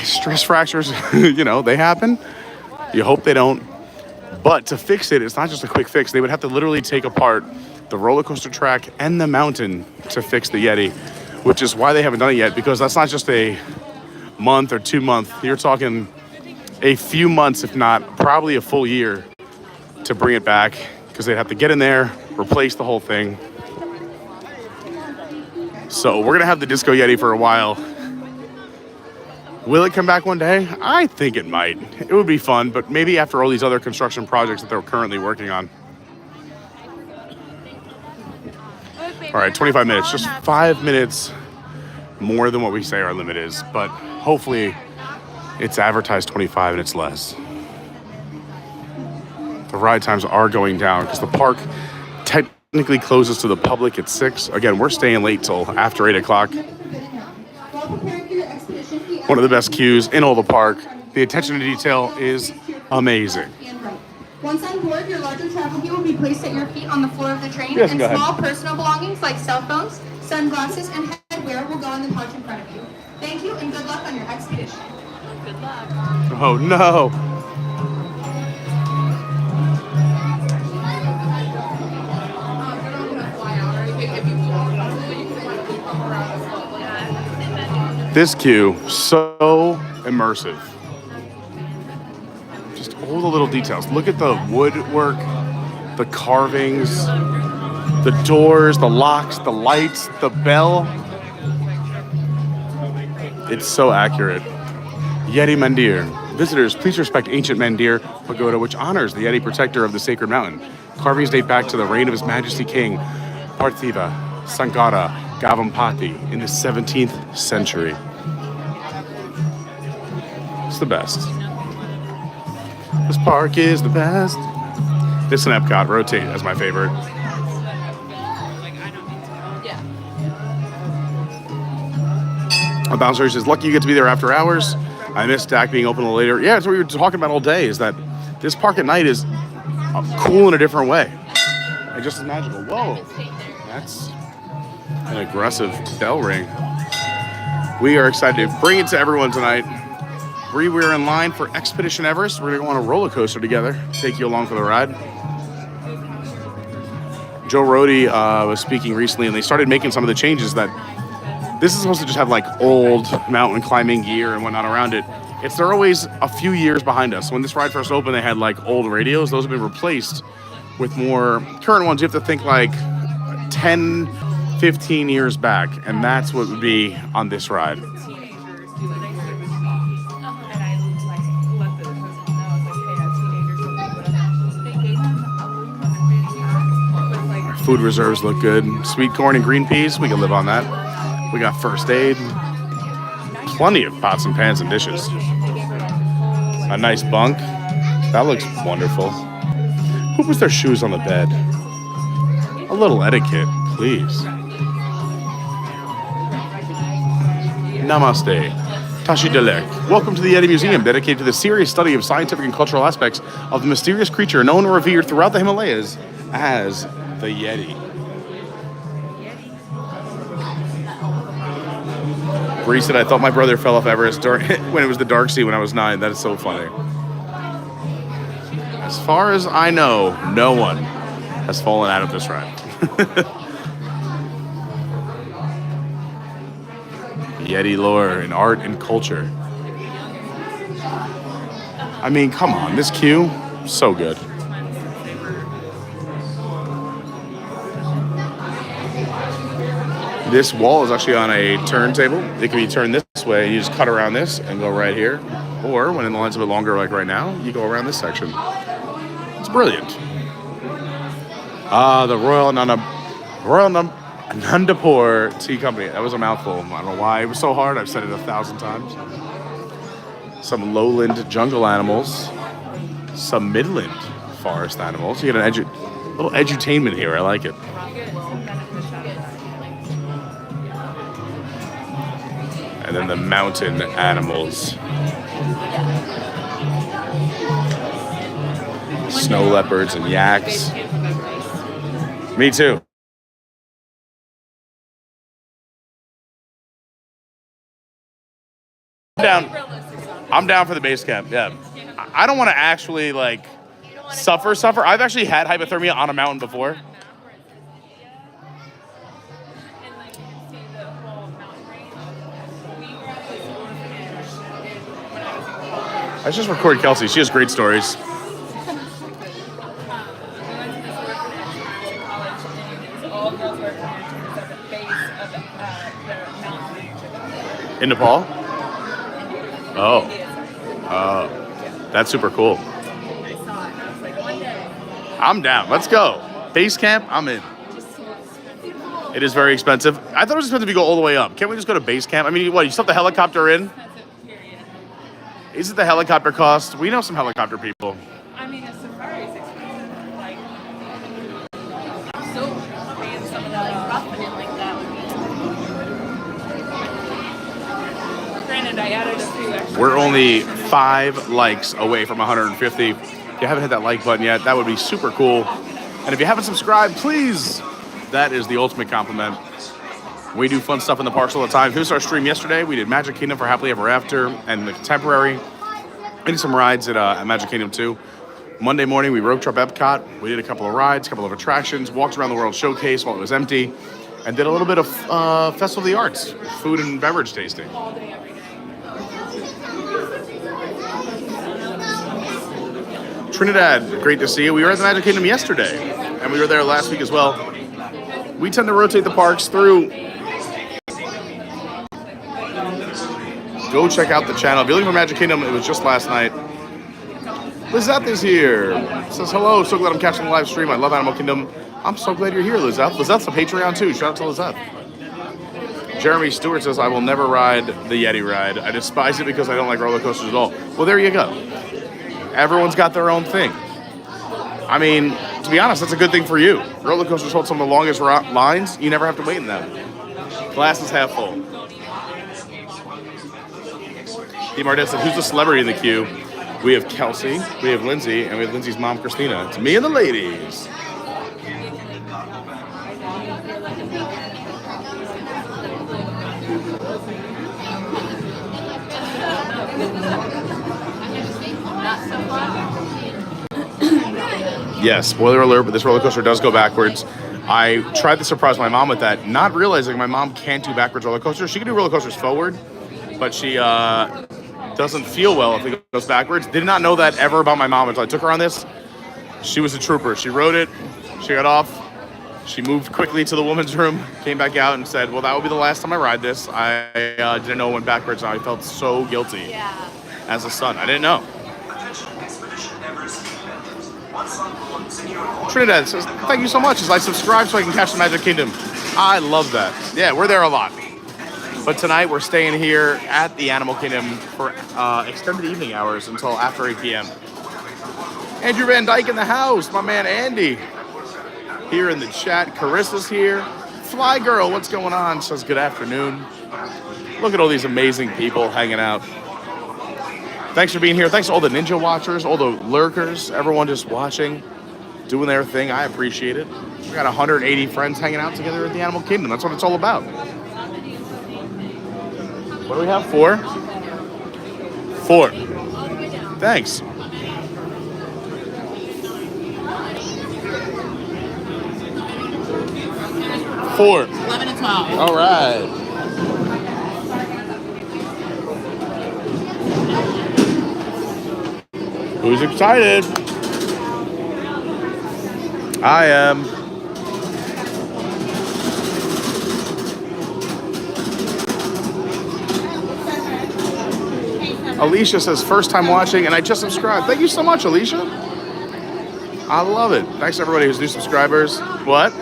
Stress fractures, you know, they happen. You hope they don't. But to fix it, it's not just a quick fix. They would have to literally take apart the roller coaster track and the mountain to fix the Yeti, which is why they haven't done it yet, because that's not just a month or 2 months. You're talking a few months, if not probably a full year to bring it back, because they'd have to get in there, replace the whole thing. So we're gonna have the Disco Yeti for a while. Will it come back one day? I think it might. It would be fun, but maybe after all these other construction projects that they're currently working on. All right, 25 minutes, just 5 minutes more than what we say our limit is, but hopefully it's advertised 25 and it's less. The ride times are going down because the park technically closes to the public at 6. Again, we're staying late till after 8 o'clock. One of the best queues in all the park. The attention to detail is amazing. Once on board, your larger travel gear will be placed at your feet on the floor of the train, Yes, and go ahead. small personal belongings like cell phones, sunglasses, and headwear will go in the pouch in front of you. Thank you, and good luck on your expedition. Good luck. Oh no. This queue, so immersive. Just all the little details. Look at the woodwork, the carvings, the doors, the locks, the lights, the bell. It's so accurate. Yeti Mandir. Visitors, please respect ancient Mandir Pagoda, which honors the Yeti protector of the sacred mountain. Carvings date back to the reign of His Majesty King Parthiva Sankara Gavampati in the 17th century. It's the best. This park is the best. This and Epcot rotate as my favorite. Yeah. A bouncer says, lucky you get to be there after hours. I missed DAC being open a little later. Yeah, that's what we were talking about all day, is that this park at night is cool in a different way. and just as magical. Whoa, that's an aggressive bell ring. We are excited to bring it to everyone tonight. We're in line for Expedition Everest. We're going to go on a roller coaster together, take you along for the ride. Joe Rohde was speaking recently, and they started making some of the changes that this is supposed to just have like old mountain climbing gear and whatnot around it. They're always a few years behind us. When this ride first opened, they had like old radios. Those have been replaced with more current ones. You have to think like 10, 15 years back, and that's what would be on this ride. Our food reserves look good. Sweet corn and green peas, we can live on that. We got first aid. Plenty of pots and pans and dishes. A nice bunk. That looks wonderful. Who puts their shoes on the bed? A little etiquette, please. Namaste. Tashi Delek. Welcome to the Yeti Museum, dedicated to the serious study of scientific and cultural aspects of the mysterious creature known and revered throughout the Himalayas as the Yeti. Bree said, I thought my brother fell off Everest when it was the dark sea when I was 9. That is so funny. As far as I know, no one has fallen out of this ride. Yeti lore and art and culture. I mean, come on, this queue, so good. This wall is actually on a turntable. It can be turned this way, and you just cut around this and go right here. Or when the line's a bit longer, like right now, you go around this section. It's brilliant. The Royal Nandapur Tea Company. That was a mouthful. I don't know why it was so hard. I've said it 1,000 times. Some lowland jungle animals. Some midland forest animals. You get a little edutainment here. I like it. And then the mountain animals. Snow leopards and yaks. Me too. I'm down for the base camp. Yeah. I don't want to actually like suffer. I've actually had hypothermia on a mountain before. I just recorded Kelsey. She has great stories. In Nepal? Oh. That's super cool. I'm down. Let's go. Base camp, I'm in. It is very expensive. I thought it was expensive to go all the way up. Can't we just go to base camp? I mean, what, you still have the helicopter in? Is it the helicopter cost? We know some helicopter people. I mean, a safari is expensive. Like, I'm so paying some of that roughing it like that would be. Granted, I added a few extra. We're only 5 likes away from 150. If you haven't hit that like button yet, that would be super cool. And if you haven't subscribed, please. That is the ultimate compliment. We do fun stuff in the parks all the time. Here's our stream yesterday. We did Magic Kingdom for Happily Ever After and the Contemporary. We did some rides at Magic Kingdom too. Monday morning, we road trip Epcot. We did a couple of rides, a couple of attractions, walked around the World Showcase while it was empty, and did a little bit of Festival of the Arts, food and beverage tasting. Trinidad, great to see you. We were at the Magic Kingdom yesterday, and we were there last week as well. We tend to rotate the parks through. Go check out the channel. If you're looking for Magic Kingdom, it was just last night. Lizette is here. Says, hello, so glad I'm catching the live stream. I love Animal Kingdom. I'm so glad you're here, Lizette. Lizette's a Patreon too. Shout out to Lizette. Jeremy Stewart says, I will never ride the Yeti ride. I despise it because I don't like roller coasters at all. Well, there you go. Everyone's got their own thing. I mean, to be honest, that's a good thing for you. Roller coasters hold some of the longest lines. You never have to wait in them. Glass is half full. D. Mardet said, who's the celebrity in the queue? We have Kelsey, we have Lindsay, and we have Lindsay's mom, Christina. It's me and the ladies. Yes, spoiler alert, but this roller coaster does go backwards. I tried to surprise my mom with that, not realizing my mom can't do backwards roller coasters. She can do roller coasters forward, but she doesn't feel well if it goes backwards. Did not know that ever about my mom until I took her on this. She was a trooper. She rode it, she got off, she moved quickly to the woman's room, came back out and said, well, that will be the last time I ride this. I didn't know it went backwards, and I felt so guilty as a son. I didn't know. Trinidad says, thank you so much as I subscribe so I can catch the Magic Kingdom. I love that. Yeah, we're there a lot. But tonight we're staying here at the Animal Kingdom for extended evening hours until after 8 p.m. Andrew Van Dyke in the house, my man Andy. Here in the chat, Carissa's here. Fly Girl, what's going on? Says good afternoon. Look at all these amazing people hanging out. Thanks for being here. Thanks to all the Ninja Watchers, all the lurkers, everyone just watching, doing their thing. I appreciate it. We got 180 friends hanging out together at the Animal Kingdom. That's what it's all about. What do we have? 4? 4. Thanks. Four. 11 and 12. All right. Who's excited? I am. Alicia says, first time watching, and I just subscribed. Thank you so much, Alicia. I love it. Thanks to everybody who's new subscribers. What?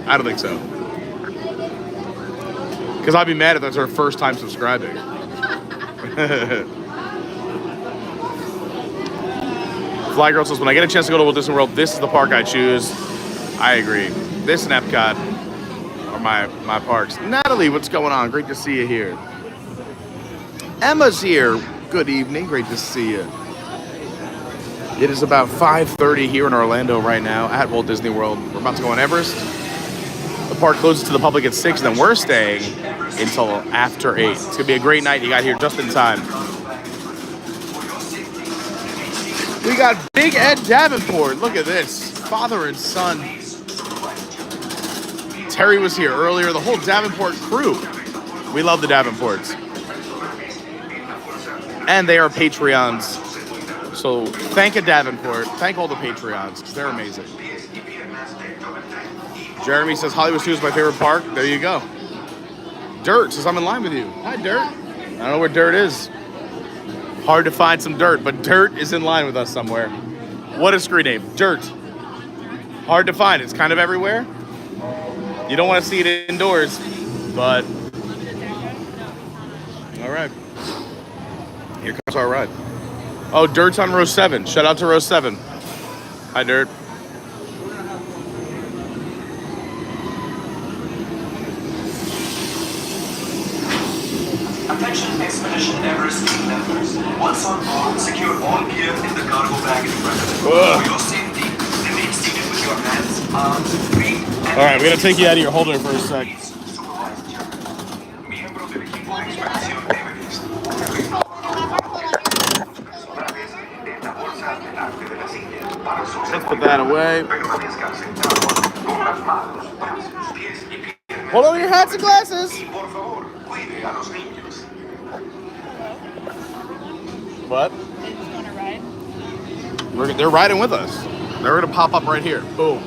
I don't think so. Because I'd be mad if that's her first time subscribing. Fly Girl says, when I get a chance to go to Walt Disney World, this is the park I choose. I agree. This and Epcot are my parks. Natalie, what's going on? Great to see you here. Emma's here. Good evening. Great to see you. It is about 5:30 here in Orlando right now at Walt Disney World. We're about to go on Everest. The park closes to the public at 6, and then we're staying until after 8. It's going to be a great night. You got here just in time. We got Big Ed Davenport. Look at this. Father and son. Terry was here earlier. The whole Davenport crew. We love the Davenports. And they are Patreons. So thank a Davenport. Thank all the Patreons, because they're amazing. Jeremy says Hollywood Studios is my favorite park. There you go. Dirt says I'm in line with you. Hi, Dirt. I don't know where Dirt is. Hard to find some dirt, but Dirt is in line with us somewhere. What a screen name. Dirt. Hard to find. It's kind of everywhere. You don't want to see it indoors, but... All right. Here comes our ride. Oh, Dirt's on row 7. Shout out to row 7. Hi, Dirt. Attention Expedition Everest team members. Once on board, secure all gear in the cargo bag in front of you. For your safety, remain seated with your hands, arms, feet, and... All right, we're going to take you out of your holder for a sec. Let's put that away. Hold on to your hats and glasses. What? They just want to ride? They're riding with us. They're going to pop up right here. Boom.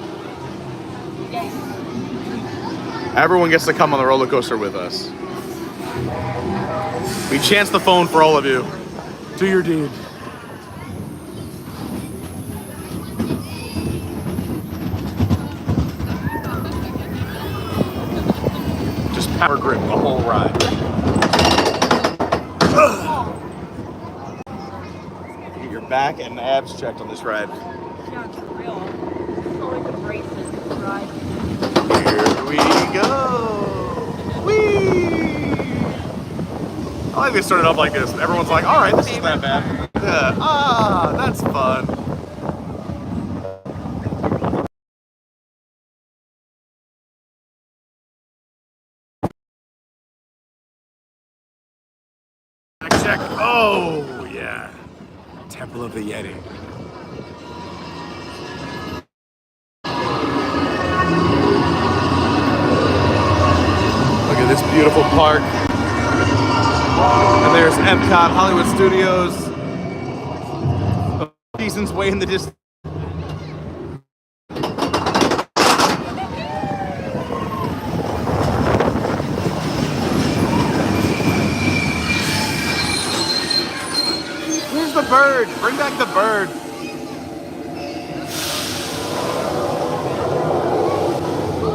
Everyone gets to come on the roller coaster with us. We chance the phone for all of you. Do your deed. Just power grip the whole ride. Get your back and abs checked on this ride. Yeah, it's real. Totally could brace this ride. Here we go. Whee! I like they started off like this. Everyone's like, all right, this isn't that bad. Yeah. Ah, that's fun. Check. Oh, yeah. Temple of the Yeti. Look at this beautiful park. And there's Epcot, Hollywood Studios. Season's way in the distance. Where's the bird? Bring back the bird.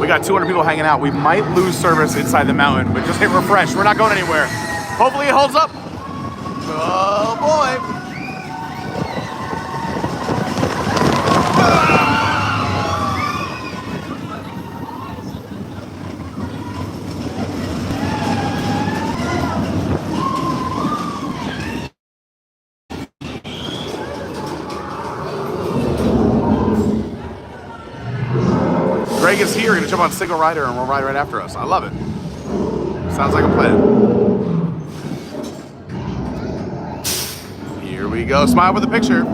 We got 200 people hanging out. We might lose service inside the mountain, but just hit refresh. We're not going anywhere. Hopefully it holds up. Oh boy. Greg is here, gonna jump on Single Rider and we'll ride right after us. I love it. Sounds like a plan. Here we go, smile with the picture.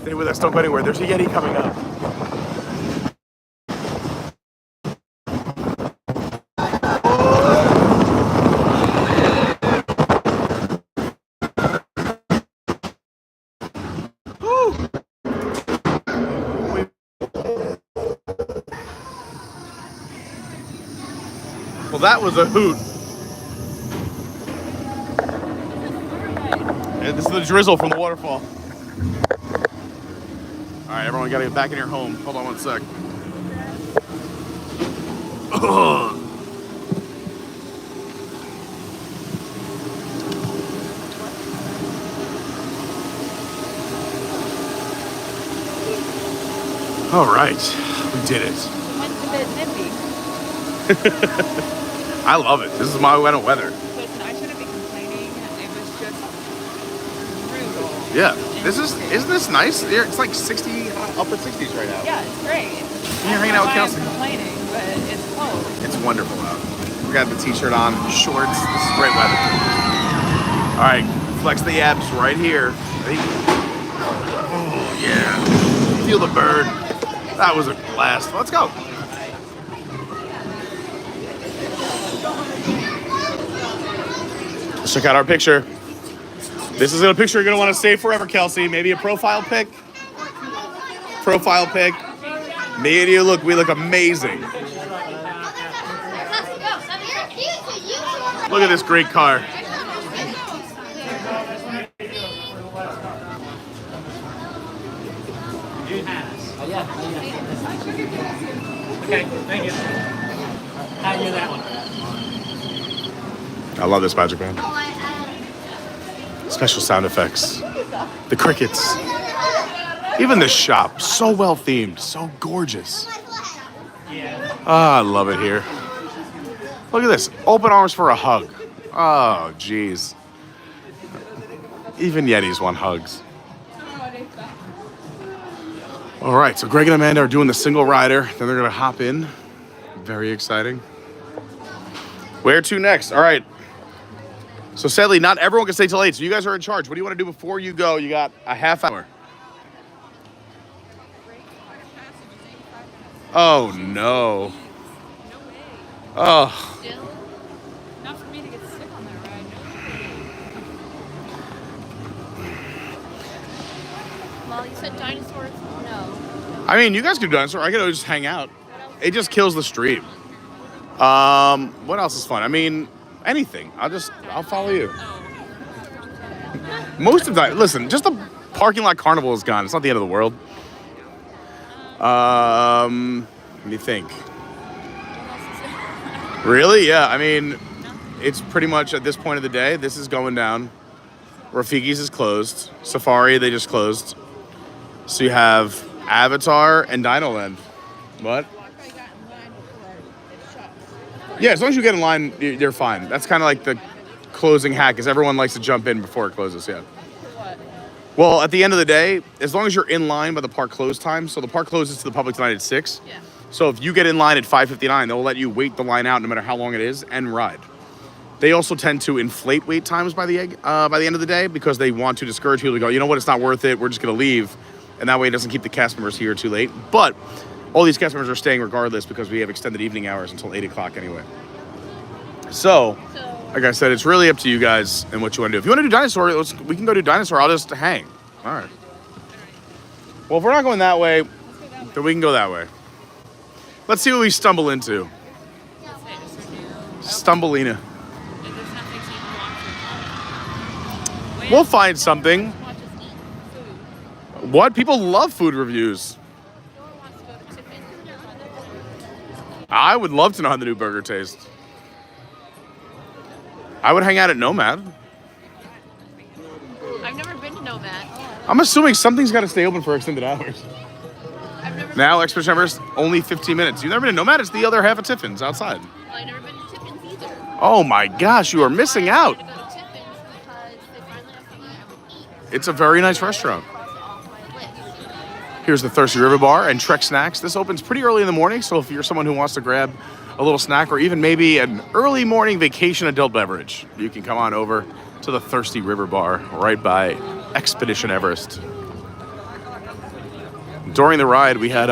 Stay with us, don't go anywhere. There's a Yeti coming up. Well, that was a hoot. And this is the drizzle from the waterfall. All right, everyone gotta get back in your home. Hold on one sec. All right, we did it. It's a bit nippy. I love it. This is my kind of weather. Listen, I shouldn't be complaining. It was just brutal. Yeah, isn't this nice? It's like 60, up at 60s right now. Yeah, it's great. And you're hanging out with Kelsey. I'm complaining, but it's cold. It's wonderful out. We got the t-shirt on, shorts. This is great weather. All right, flex the abs right here. Ready? Oh yeah. Feel the bird. That was a blast. Let's go. Let's check out our picture. This is a picture you're gonna want to save forever, Kelsey. Maybe a profile pic. Profile pic. Me and you we look amazing. Look at this great car. Okay, thank you. How you that one? I love this Magic Band. Special sound effects. The crickets. Even the shop. So well themed. So gorgeous. Ah, I love it here. Look at this. Open arms for a hug. Oh, geez. Even Yetis want hugs. All right, so Greg and Amanda are doing the single rider. Then they're going to hop in. Very exciting. Where to next? All right. So sadly, not everyone can stay till 8, so you guys are in charge. What do you want to do before you go? You got a half hour. Oh, no. Oh. Not for me to get sick on that ride. Well, you said dinosaurs? No. I mean, you guys could do dinosaur. I could always just hang out. It just kills the stream. What else is fun? I mean, anything. I'll follow you. Most of the time, listen, just the parking lot carnival is gone. It's not the end of the world. Let me think. Really? Yeah, I mean, it's pretty much at this point of the day, this is going down. Rafiki's is closed. Safari, they just closed. So you have Avatar and DinoLand. What? Yeah, as long as you get in line, you're fine. That's kind of like the closing hack, is everyone likes to jump in before it closes, yeah. Well, at the end of the day, as long as you're in line by the park close time, so the park closes to the public tonight at 6. Yeah. So if you get in line at 5:59, they'll let you wait the line out no matter how long it is and ride. They also tend to inflate wait times by the end of the day because they want to discourage people to go, you know what, it's not worth it, we're just going to leave. And that way it doesn't keep the cast members here too late. But all these cast members are staying regardless because we have extended evening hours until 8 o'clock anyway. So, like I said, it's really up to you guys and what you want to do. If you want to do Dinosaur, we can go do Dinosaur. I'll just hang. All right. Well, if we're not going that way, then we can go that way. Let's see what we stumble into. Stumbleina. We'll find something. What? People love food reviews. I would love to know how the new burger tastes. I would hang out at Nomad. I've never been to Nomad. I'm assuming something's got to stay open for extended hours. Now, Expedition Everest, only 15 minutes. You've never been to Nomad? It's the other half of Tiffin's outside. Well, I've never been to Tiffin's either. Oh my gosh, you are missing out. It's a very nice restaurant. Here's the Thirsty River Bar and Trek Snacks. This opens pretty early in the morning, so if you're someone who wants to grab a little snack or even maybe an early morning vacation adult beverage, you can come on over to the Thirsty River Bar right by Expedition Everest. During the ride, we had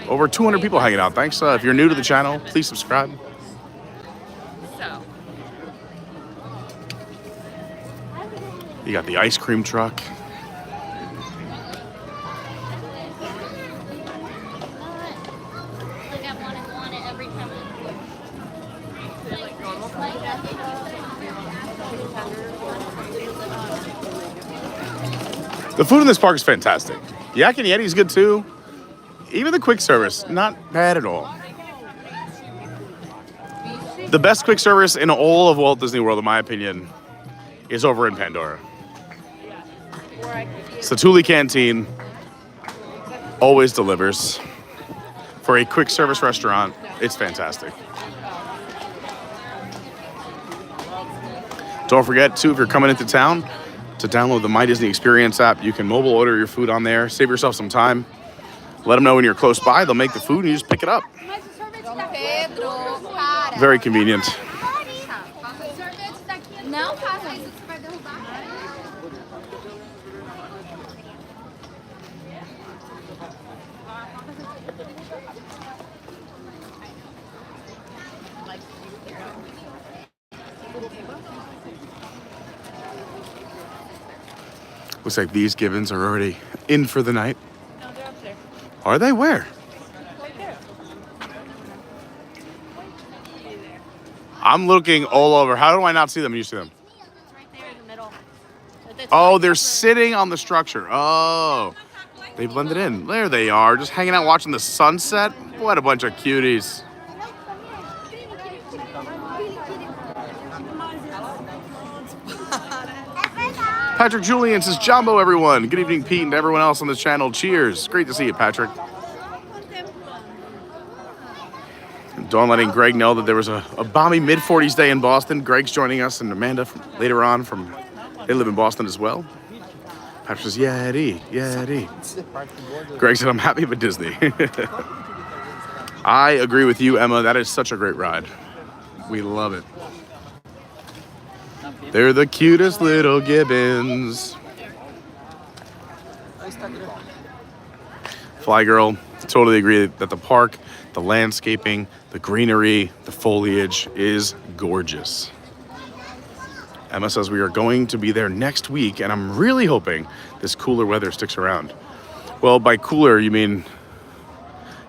over 200 people hanging out. Thanks. If you're new to the channel, please subscribe. You got the ice cream truck. The food in this park is fantastic. Yak and Yeti's good too. Even the quick service, not bad at all. The best quick service in all of Walt Disney World, in my opinion, is over in Pandora. Satuli Canteen always delivers. For a quick service restaurant, it's fantastic. Don't forget, too, if you're coming into town, to download the My Disney Experience app. You can mobile order your food on there. Save yourself some time. Let them know when you're close by. They'll make the food and you just pick it up. Very convenient. Looks like these Gibbons are already in for the night. No, they're up there. Are they? Where? Right there. I'm looking all over. How do I not see them? You see them? It's right there in the middle. Oh, they're sitting on the structure. Oh, they blended in. There they are, just hanging out watching the sunset. What a bunch of cuties. Patrick Julian says, Jumbo, everyone. Good evening, Pete, and everyone else on this channel. Cheers. Great to see you, Patrick. Dawn letting Greg know that there was a balmy mid-40s day in Boston. Greg's joining us, and Amanda later on they live in Boston as well. Patrick says, yeah, Eddie. Greg said, I'm happy with Disney. I agree with you, Emma. That is such a great ride. We love it. They're the cutest little Gibbons. Fly Girl, totally agree that the park, the landscaping, the greenery, the foliage is gorgeous. Emma says we are going to be there next week, and I'm really hoping this cooler weather sticks around. Well, by cooler, you mean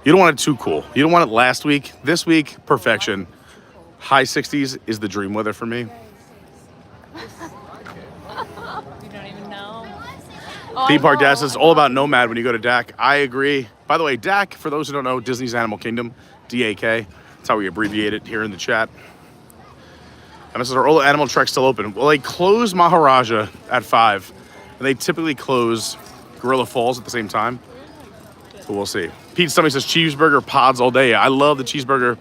you don't want it too cool. You don't want it last week. This week, perfection. High 60s is the dream weather for me. Theme Park Dad says, all about Nomad when you go to DAC. I agree. By the way, DAC, for those who don't know, Disney's Animal Kingdom, DAK. That's how we abbreviate it here in the chat. And this is our old animal trek still open. Well, they close Maharaja at 5, and they typically close Gorilla Falls at the same time. But we'll see. Pete Stummy says cheeseburger pods all day. I love the cheeseburger.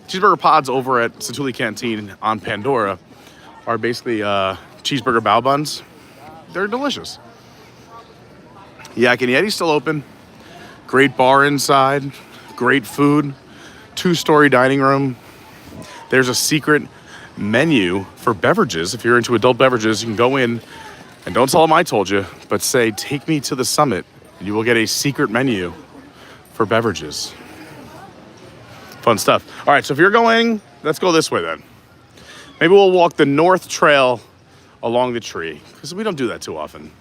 Cheeseburger pods over at Satuli Canteen on Pandora are basically cheeseburger bao buns. They're delicious. Yak and Yeti's still open. Great bar inside. Great food. 2-story dining room. There's a secret menu for beverages. If you're into adult beverages, you can go in and don't tell them I told you, but say, take me to the summit, and you will get a secret menu for beverages. Fun stuff. All right, so if you're going, let's go this way then. Maybe we'll walk the north trail along the tree, because we don't do that too often.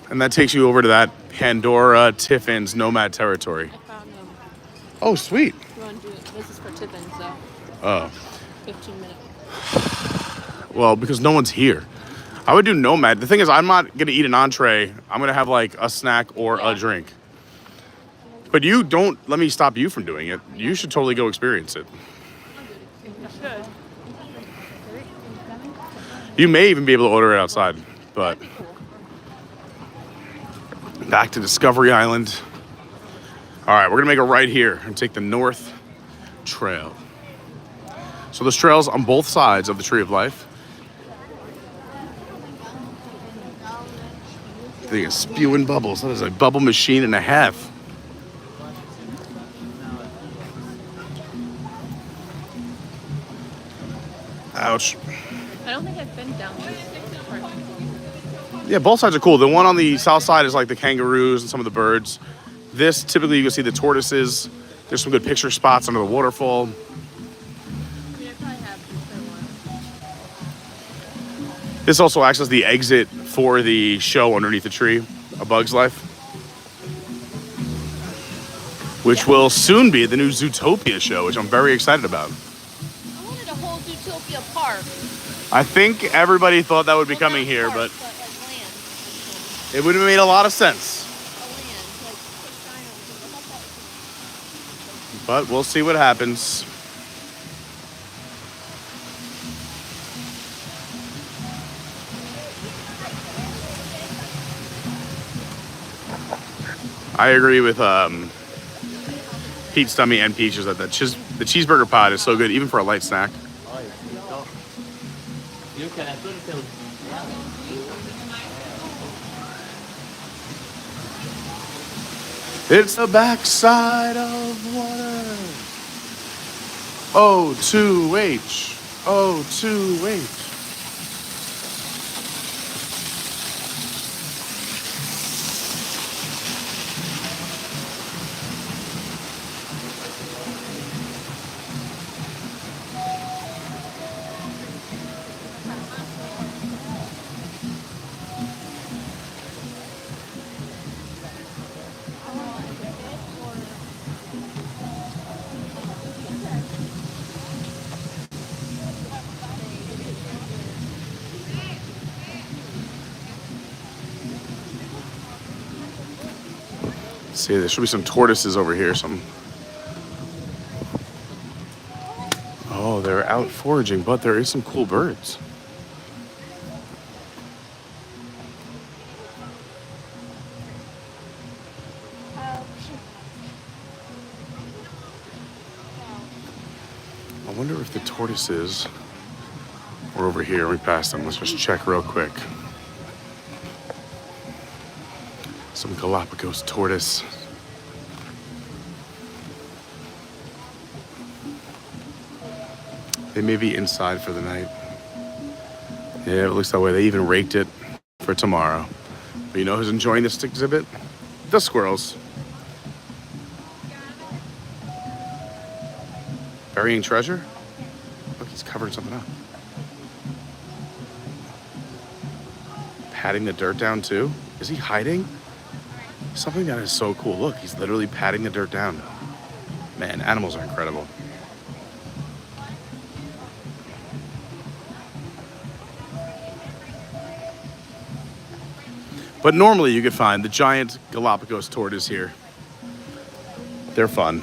And that takes you over to that Pandora Tiffin's Nomad territory. I found them. Oh, sweet. You want to do it? This is for Tiffins, though. Oh. 15 minutes. Well, because no one's here. I would do Nomad. The thing is, I'm not going to eat an entree. I'm going to have like a snack or a drink. But you don't let me stop you from doing it. You should totally go experience it. You may even be able to order it outside, but back to Discovery Island. All right, we're gonna make a right here and take the North Trail. So there's trails on both sides of the Tree of Life. They are spewing bubbles. That is a bubble machine and a half. Ouch. I don't think I've been down this part. Yeah, both sides are cool. The one on the south side is like the kangaroos and some of the birds. This, typically you can see the tortoises. There's some good picture spots under the waterfall. This also acts as the exit for the show underneath the tree, A Bug's Life, which will soon be the new Zootopia show, which I'm very excited about. I wanted a whole Zootopia park. I think everybody thought that would be coming here, park, but like land. it would have made a lot of sense. But we'll see what happens. I agree with Pete Stummy and Peaches that the cheeseburger pod is so good, even for a light snack. It's the backside of water. O2H. O2H. See, there should be some tortoises over here. Oh, they're out foraging, but there is some cool birds. I wonder if the tortoises are over here. We passed them. Let's just check real quick. Some Galapagos tortoise. They may be inside for the night. Yeah, it looks that way. They even raked it for tomorrow. But you know who's enjoying this exhibit? The squirrels. Burying treasure? Look, he's covering something up. Patting the dirt down too? Is he hiding? Something that is so cool. Look, he's literally patting the dirt down. Man, animals are incredible. But normally you could find the giant Galapagos tortoise here. They're fun.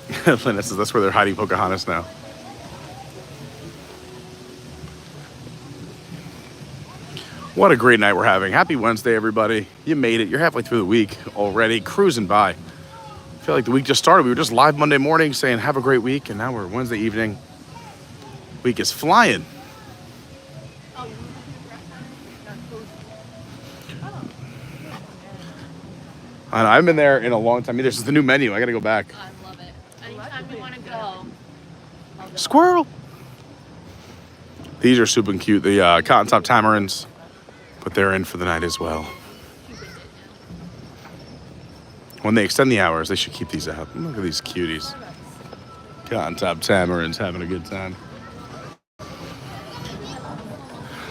Lynnette says that's where they're hiding Pocahontas now. What a great night we're having. Happy Wednesday, everybody. You made it. You're halfway through the week already, cruising by. I feel like the week just started. We were just live Monday morning saying have a great week, and now we're Wednesday evening. Week is flying. I know, I haven't been there in a long time either. This is the new menu. I got to go back. I love it. Anytime you want to go. Squirrel. These are super cute. The cotton top tamarins, but they're in for the night as well. When they extend the hours, they should keep these out. Look at these cuties. Cotton top tamarins having a good time.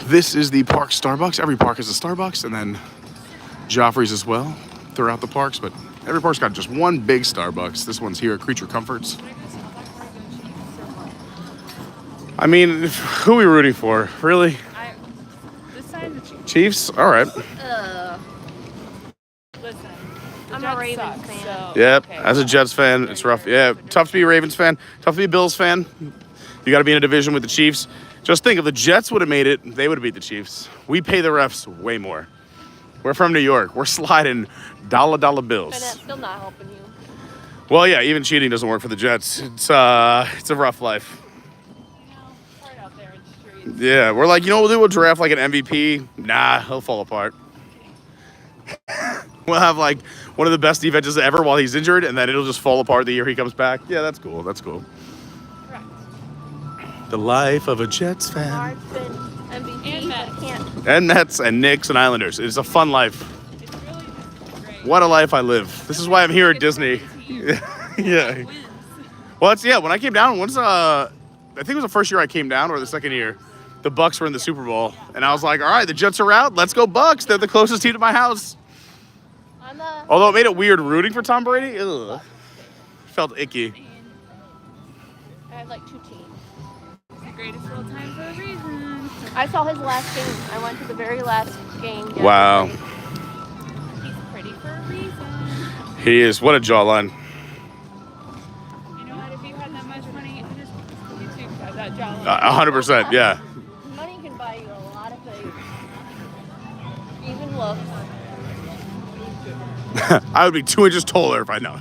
This is the park Starbucks. Every park has a Starbucks, and then Joffrey's as well throughout the parks, but every park's got just one big Starbucks. This one's here at Creature Comforts. I mean, who are we rooting for? Really? This side of the Chiefs. Chiefs? All right. Listen, I'm a Ravens fan. So, Yep. okay. As a Jets fan, it's rough. Yeah, tough to be a Ravens fan. Tough to be a Bills fan. You got to be in a division with the Chiefs. Just think, if the Jets would have made it, they would have beat the Chiefs. We pay the refs way more. We're from New York. We're sliding dollar And that's bills. still not helping you. Well, yeah, even cheating doesn't work for the Jets. It's a rough life. Hard out there in the streets. Yeah, we're like, you know what we'll do? We'll draft like an MVP. Nah, he'll fall apart. We'll have like one of the best defenses ever while he's injured, and then it'll just fall apart the year he comes back. Yeah, that's cool. That's cool. Correct. The life of a Jets fan. Mark's been MVP. And Mets. I can't. And Mets and Knicks and Islanders. It's a fun life. It's really great. What a life I live. This is why I'm here at Disney. Yeah. Well, when I came down, I think it was the first year I came down, or the second year, the Bucks were in the Super Bowl. And I was like, all right, the Jets are out. Let's go Bucks. They're the closest team to my house. Although it made it weird rooting for Tom Brady. Ugh. Felt icky. I have like two teams. It's the greatest little time for a reason. I saw his last game. I went to the very last game. Wow. He's pretty for a reason. He is. What a jawline. You know what? If you had that much money, you too could have that jawline. 100%, yeah. Money can buy you a lot of things. Even looks. I would be 2 inches taller if I know.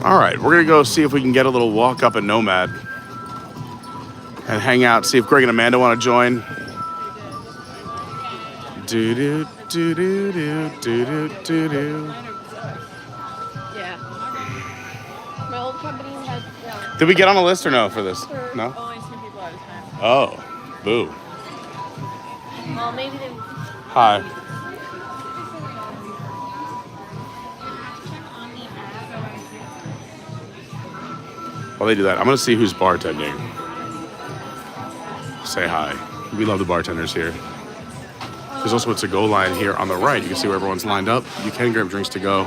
All right, we're gonna go see if we can get a little walk up at Nomad and hang out. See if Greg and Amanda want to join. Do do do do do do do do do. Yeah. My old company had. Did we get on a list or no for this? No. Only 2 people at a time. Oh, boo. Well, maybe they. Hi. While they do that, I'm gonna see who's bartending. Say hi. We love the bartenders here. There's also a to-go line here on the right. You can see where everyone's lined up. You can grab drinks to go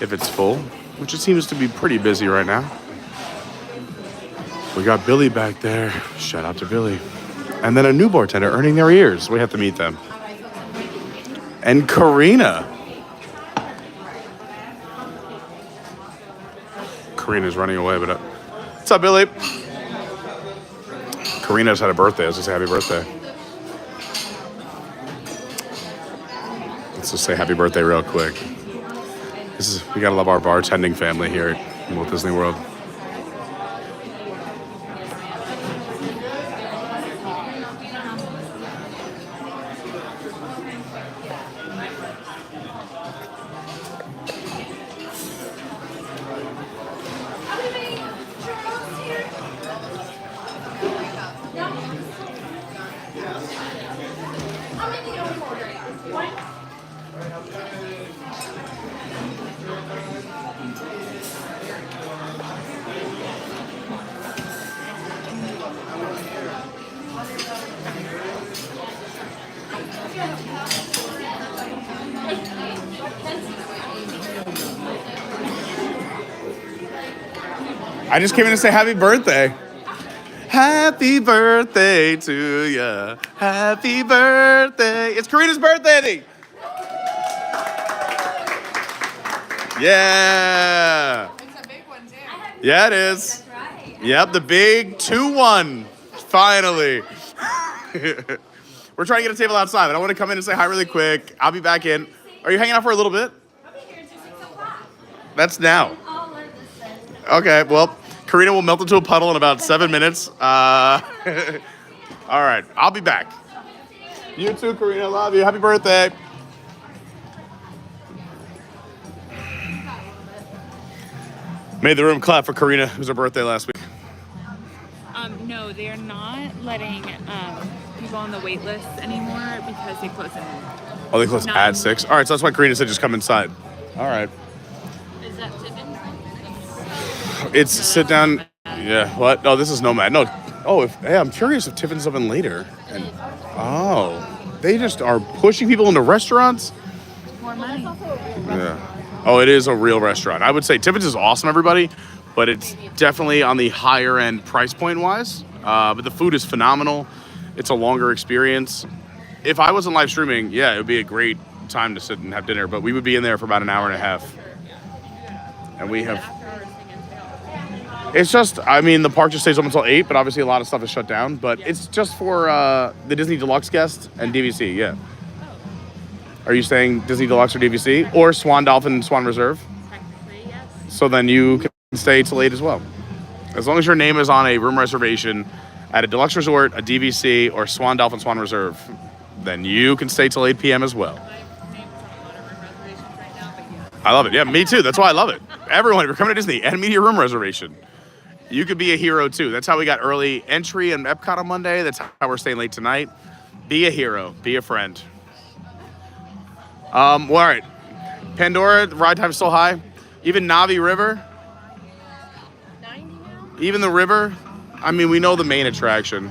if it's full, which it seems to be pretty busy right now. We got Billy back there. Shout out to Billy. And then a new bartender earning their ears. We have to meet them. And Karina. Karina's running away, but what's up, Billy? Karina just had a birthday. Let's just say happy birthday. Let's just say happy birthday real quick. We gotta love our bartending family here at Walt Disney World. I just came in to say happy birthday. Happy birthday to ya. Happy birthday. It's Karina's birthday. Yeah. It's a big one Yeah, it is. Yep, the big 2-1. Finally. We're trying to get a table outside, but I want to come in and say hi really quick. I'll be back in. Are you hanging out for a little bit? That's now. Okay, well, Karina will melt into a puddle in about 7 minutes. All right, I'll be back. You too, Karina. Love you. Happy birthday. Made the room clap for Karina. It was her birthday last week. No, they're not letting people on the wait list anymore because they close in. Oh, they close at 6? All right, so that's why Karina said just come inside. All right. Is that Tiffin? It's sit down. Yeah, what? No, this is Nomad. No. Oh, hey, I'm curious if Tiffin's open later. They just are pushing people into restaurants? More money. Yeah. Oh, it is a real restaurant. I would say Tiffin's is awesome, everybody, but it's definitely on the higher end price point wise. But the food is phenomenal. It's a longer experience. If I wasn't live streaming, yeah, it would be a great time to sit and have dinner, but we would be in there for about an hour and a half. And we have... It's just, I mean, the park just stays open until 8, but obviously a lot of stuff is shut down. But it's just for the Disney Deluxe guests and DVC, yeah. Are you saying Disney Deluxe or DVC? Or Swan Dolphin and Swan Reserve? Technically, yes. So then you can stay till 8 as well. As long as your name is on a room reservation at a Deluxe Resort, a DVC, or Swan Dolphin Swan Reserve, then you can stay till 8 p.m. as well. I love it. Yeah, me too. That's why I love it. Everyone, if you're coming to Disney and media room reservation, you could be a hero too. That's how we got early entry in Epcot on Monday. That's how we're staying late tonight. Be a hero. Be a friend. Well, all right. Pandora, the ride time is still high. Even Navi River. 90 now? Even the river. I mean, we know the main attraction.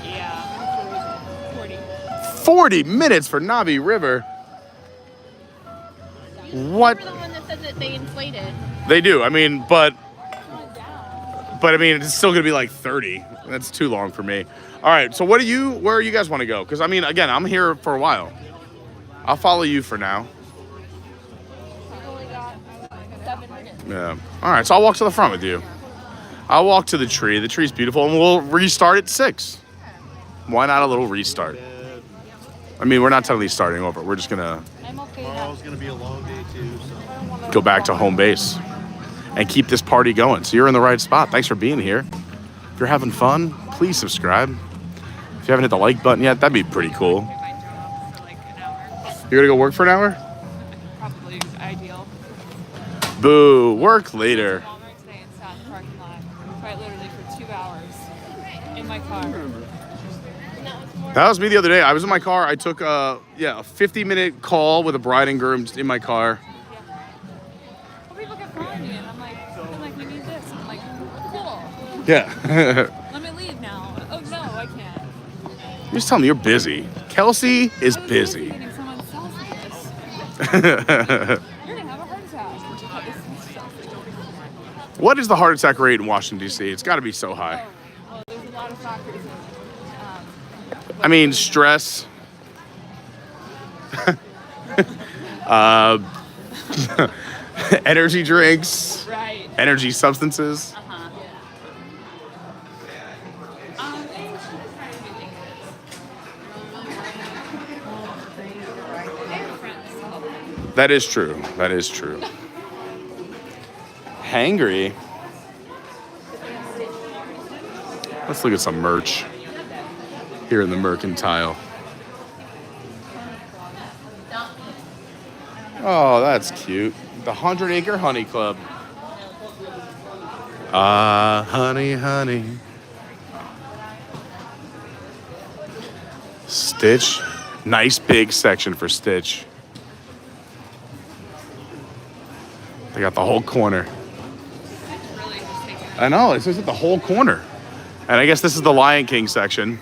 Yeah. 40. 40 minutes for Navi River. What? You're the one that said that they inflated. They do. I mean, but I mean, it's still gonna be like 30. That's too long for me. All right. So where do you guys want to go? Because I mean, again, I'm here for a while. I'll follow you for now. I've only got 7 minutes. Yeah. All right. So I'll walk to the front with you. I'll walk to the tree. The tree's beautiful, and we'll restart at 6. Why not a little restart? I mean, we're not totally starting over. We're just gonna Tomorrow's gonna be a long day too, so go back to home base and keep this party going. So you're in the right spot. Thanks for being here. If you're having fun, please subscribe. If you haven't hit the like button yet, that'd be pretty cool. You're gonna go work for an hour? Probably ideal. Boo, work later. Walmart today and sat in the parking lot quite literally for 2 hours in my car. That was me the other day. I was in my car. I took a 50-minute call with a bride and groom just in my car. Well, people kept calling me, and I'm like, we need this. I'm like, cool. Yeah. Let me leave now. Oh no, I can't. You just tell me you're busy. Kelsey is busy. Getting someone selfish. You're gonna have a heart attack. What is the heart attack rate in Washington, D.C.? It's got to be so high. Well, there's a lot of factors. I mean, stress. Energy drinks. Right. Energy substances. That is true. That is true. Hangry. Let's look at some merch here in the Mercantile. Oh, that's cute. The 100 Acre Honey Club. Honey, honey. Stitch. Nice big section for Stitch. They got the whole corner. I know, it's just the whole corner. And I guess this is the Lion King section.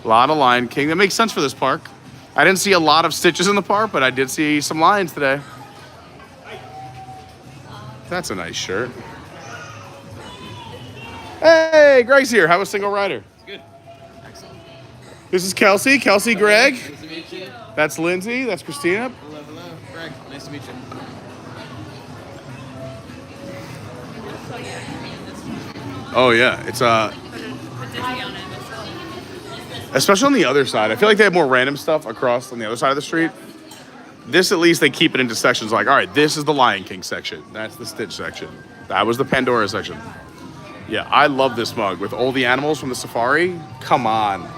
A lot of Lion King. That makes sense for this park. I didn't see a lot of Stitches in the park, but I did see some lions today. That's a nice shirt. Hey, Grace here. How was Single Rider? Good. Excellent. This is Kelsey. Kelsey, Greg. Nice to meet you. That's Lindsay. That's Christina. Hello, hello. Greg, nice to meet you. Oh yeah, it's especially on the other side. I feel like they have more random stuff across on the other side of the street. This, at least, they keep it into sections. Like, all right, this is the Lion King section. That's the Stitch section. That was the Pandora section. Yeah, I love this mug with all the animals from the safari. Come on.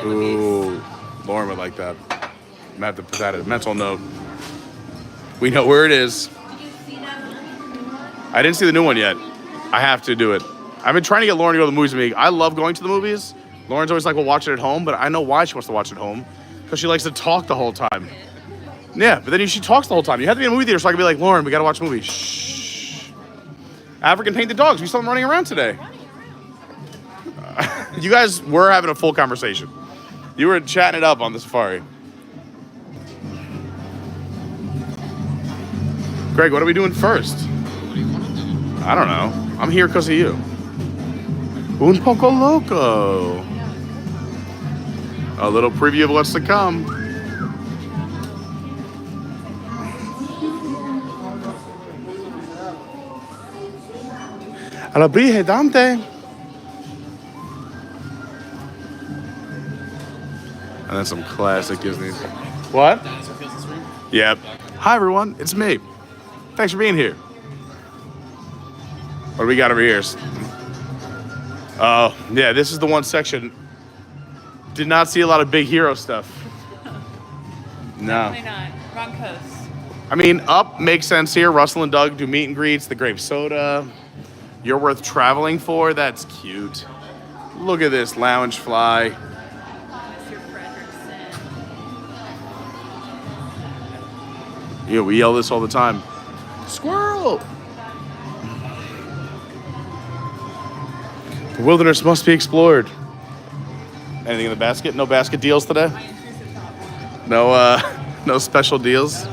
Ooh, Lauren would like that. I'm gonna have to put that as a mental note. We know where it is. I didn't see the new one yet. I have to do it. I've been trying to get Lauren to go to the movies with me. I love going to the movies. Lauren's always like, we'll watch it at home, but I know why she wants to watch it at home. Because she likes to talk the whole time. Yeah, but then she talks the whole time. You have to be in a movie theater so I can be like, Lauren, we gotta watch a movie. Shh. African painted dogs. We saw them running around today. You guys were having a full conversation. You were chatting it up on the safari. Greg, what are we doing first? I don't know. I'm here because of you. Un poco loco. A little preview of what's to come. A la brige Dante. And then some classic Disney. What? Yep. Hi everyone, it's me. Thanks for being here. What do we got over here? Oh, yeah, this is the one section. Did not see a lot of big hero stuff. No. Definitely not. Wrong coast. I mean, Up makes sense here. Russell and Doug do meet and greets. The grape soda. You're worth traveling for. That's cute. Look at this lounge fly. Mr. Fredrickson. Yeah, we yell this all the time. Squirrel! The wilderness must be explored. Anything in the basket? No basket deals today? No, no special deals?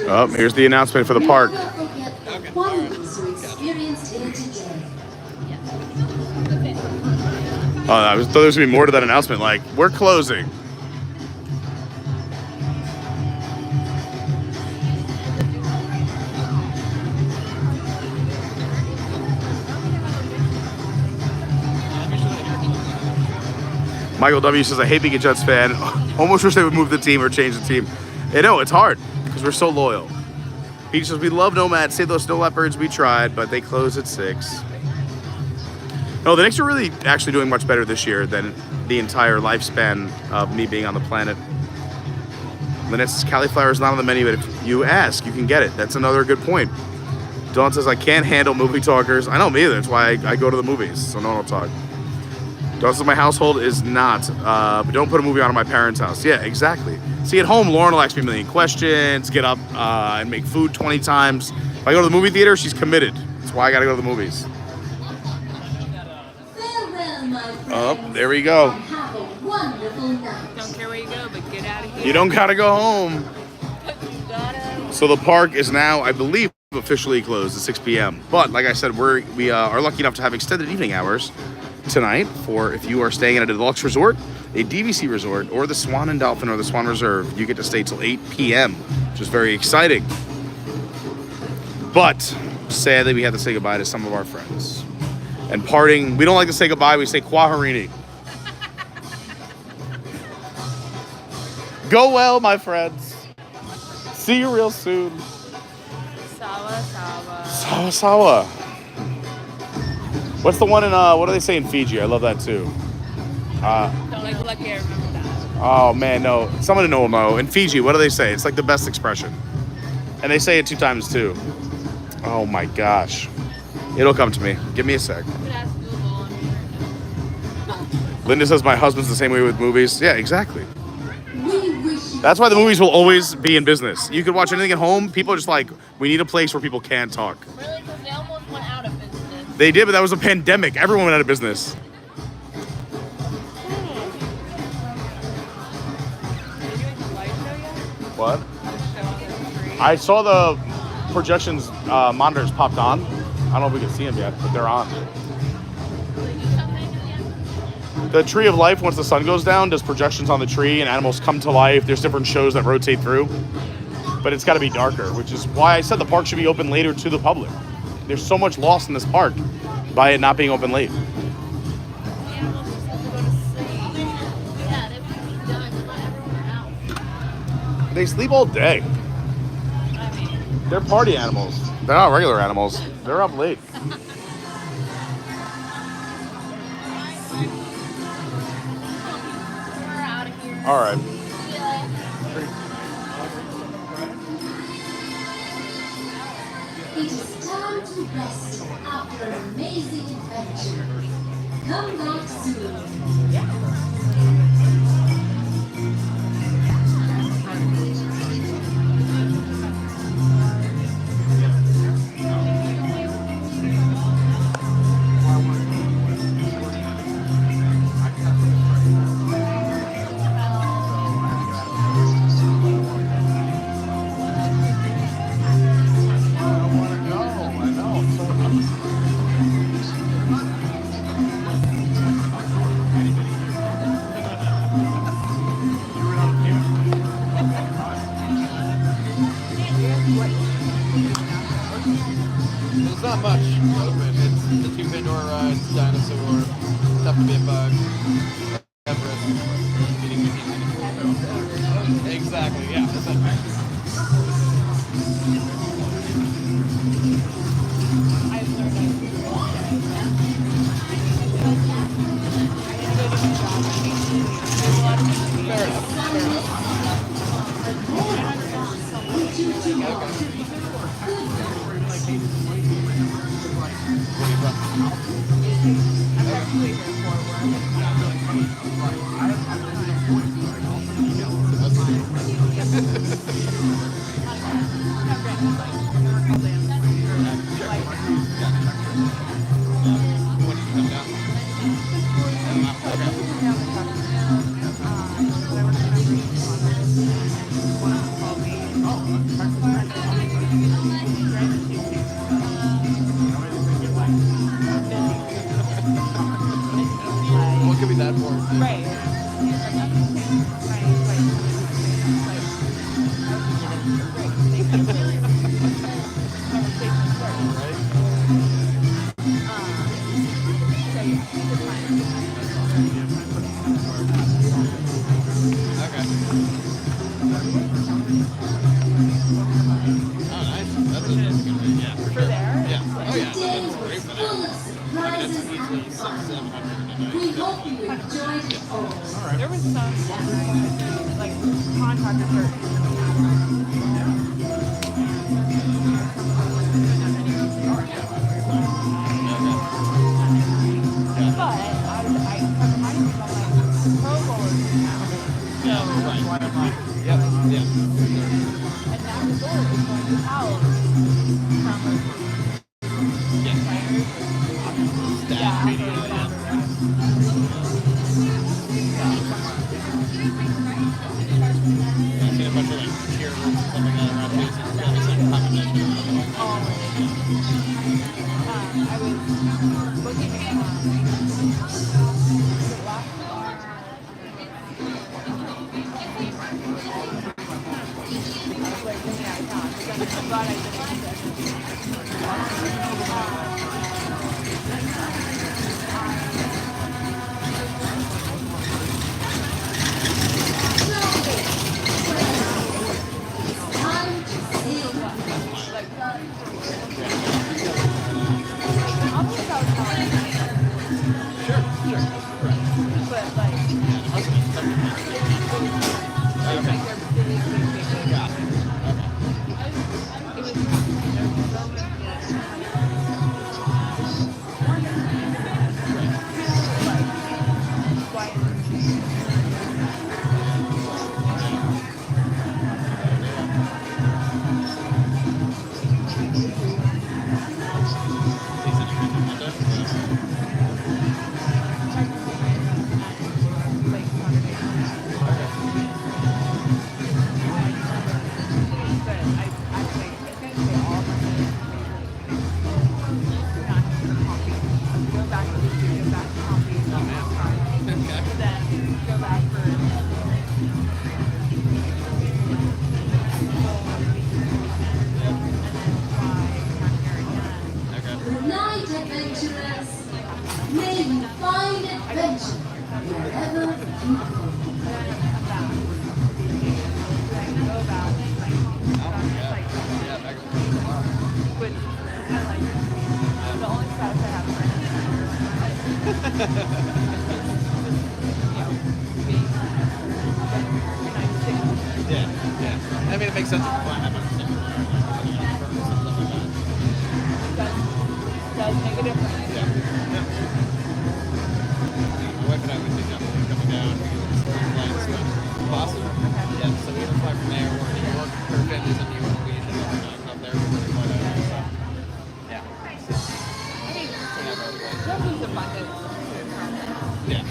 Oh, here's the announcement for the park. Oh, I thought there was gonna be more to that announcement. Like, we're closing. Michael W. says, I hate being a Jets fan. Almost wish they would move the team or change the team. I know, it's hard because we're so loyal. He says, we love Nomads. Save those snow leopards. We tried, but they close at 6. No, the Knicks are really actually doing much better this year than the entire lifespan of me being on the planet. Lynnette says, cauliflower is not on the menu, but if you ask, you can get it. That's another good point. Dawn says, I can't handle movie talkers. I know, me either. That's why I go to the movies, so no one will talk. Dawn says, my household is not, but don't put a movie on in my parents' house. Yeah, exactly. See, at home, Lauren will ask me a million questions, get up and make food 20 times. If I go to the movie theater, she's committed. That's why I gotta go to the movies. Oh, there we go. Don't care where you go, but get out of here. You don't gotta go home. So the park is now, I believe, officially closed at 6 p.m. But like I said, we are lucky enough to have extended evening hours tonight for if you are staying at a deluxe resort, a DVC resort, or the Swan and Dolphin or the Swan Reserve. You get to stay till 8 p.m., which is very exciting. But sadly, we have to say goodbye to some of our friends. And parting, we don't like to say goodbye, we say Kwaherini. Go well, my friends. See you real soon. Sawa, sawa. Sawa, sawa. What's the one in, what do they say in Fiji? I love that too. Don't like lucky, I remember that. Oh man, no. Someone to know will know. In Fiji, what do they say? It's like the best expression. And they say it 2 times too. Oh my gosh. It'll come to me. Give me a sec. Linda says my husband's the same way with movies. Yeah, exactly. That's why the movies will always be in business. You can watch anything at home. People are just like, we need a place where people can talk. Really? Because they almost went out of business. They did, but that was a pandemic. Everyone went out of business. What? I saw the projections monitors popped on. I don't know if we can see them yet, but they're on. The Tree of Life, once the sun goes down, does projections on the tree and animals come to life. There's different shows that rotate through. But it's got to be darker, which is why I said the park should be open later to the public. There's so much lost in this park by it not being open late. They sleep all day. They're party animals. They're not regular animals. They're up late. All right. It is time to rest after an amazing adventure. Come back soon. There's not much open. It's the 2 Pandora rides, Dinosaur, Tough to Be a Bug, Everest, Meeting Mickey. Exactly, yeah, that's it. Fair enough, fair enough. What could be that for? Right. We hope you enjoyed it all. There was some like contractor Yeah. I mean, it makes sense if you fly that much. Does make a difference. Yeah. My wife and I would think coming down because we're flying to Boston. Okay. Yeah, so we either fly from there or New York. Her family's in New York Beach and I'm up there before they fly down. So, yeah. I mean, Jeff is abundant. Yeah.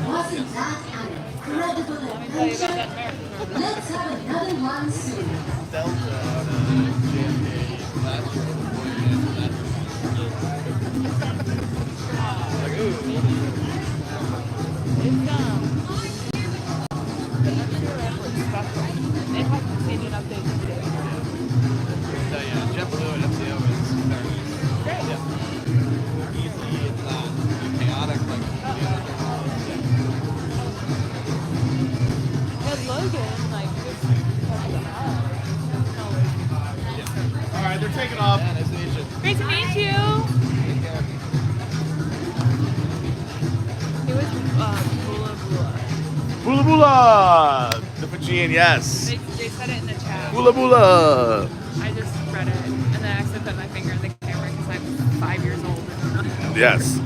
Wasn't that an incredible adventure? Let's have another one soon. Delta on JFK last year before you get that. Like, ooh. They have continued updates today. So yeah, JetBlue and MCO is very nice. Great. Yeah. Easy, it's not chaotic like the other terminals. And Logan, like, just because of the All right, they're taking off. Yeah, nice to meet you. Great to meet you. Take care. It was Bula Bula. Bula Bula! The Fijian, yes. They said it in the chat. Bula Bula! I just read it, and then I accidentally put my finger in the camera because I'm 5 years old. Yes.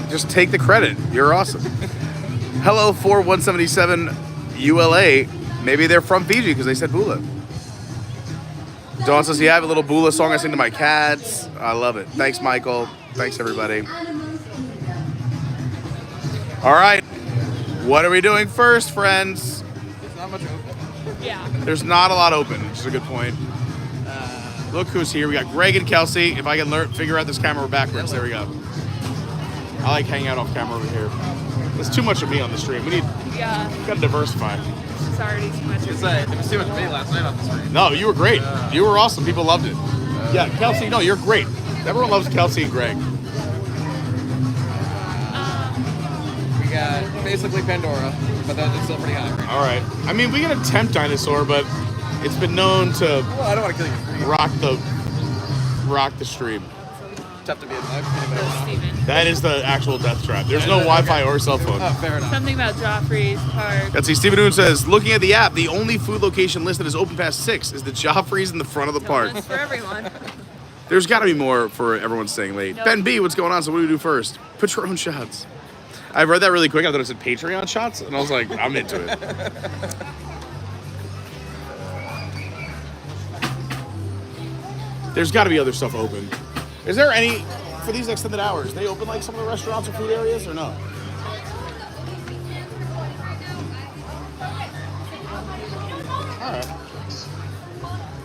Just take the credit. You're awesome. Hello, 4177 U.S.A. Maybe they're from Fiji because they said Bula. Dawn says, yeah, I have a little Bula song I sing to my cats. I love it. Thanks, Michael. Thanks, everybody. All right. What are we doing first, friends? There's not much open. Yeah. There's not a lot open, which is a good point. Look who's here. We got Greg and Kelsey. If I can figure out this camera backwards, there we go. I like hanging out off camera over here. There's too much of me on the stream. We gotta diversify. It's already too much. There was too much of me last night on the stream. No, you were great. You were awesome. People loved it. Yeah, Kelsey, no, you're great. Everyone loves Kelsey and Greg. We got basically Pandora, but it's still pretty high right now. All right. I mean, we can attempt Dinosaur, but it's been known to Well, I don't want to kill you. rock the stream. Tough to be in Steven. That is the actual death trap. There's no Wi-Fi or cell phone. Oh, fair enough. Something about Joffrey's Park. Let's see. Stephen Noon says, looking at the app, the only food location listed as open past 6 is the Joffrey's in the front of the park. It's for everyone. There's got to be more for everyone staying late. Nope. Ben B, what's going on? So what do we do first? Put your own shots. I read that really quick. I thought it said Patreon shots, and I was like, I'm into it. There's got to be other stuff open. Is there any, for these extended hours, they open like some of the restaurants or food areas or no? Alright.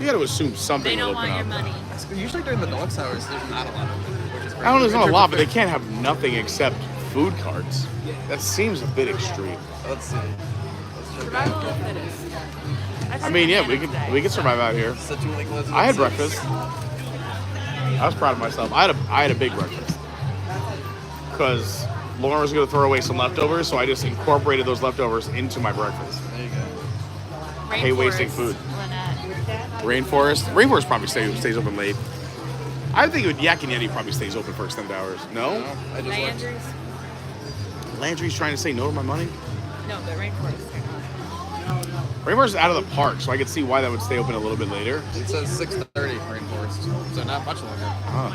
You gotta assume something They don't will open want your up. money. Usually during the deluxe hours, there's not a lot of it, which is great. I don't know, there's not a In lot, terms but they can't have nothing except food carts. That seems a bit extreme. of- Let's see. Survival of the fittest. I mean, yeah, we could survive out here. Satuli closes I had at 6. breakfast. I was proud of myself. I had a big breakfast because Lauren was going to throw away some leftovers, so I just incorporated those leftovers into my breakfast. There you go. I hate wasting food. Lynette. Rainforest probably stays open late. I think Yak and Yeti probably stays open for extended hours. No? I just watched. Landry's. Landry's trying to say no to my money? No, but Rainforest. Rainforest is out of the park, so I could see why that would stay open a little bit later. It says 6:30 Rainforest, so not much longer. Huh.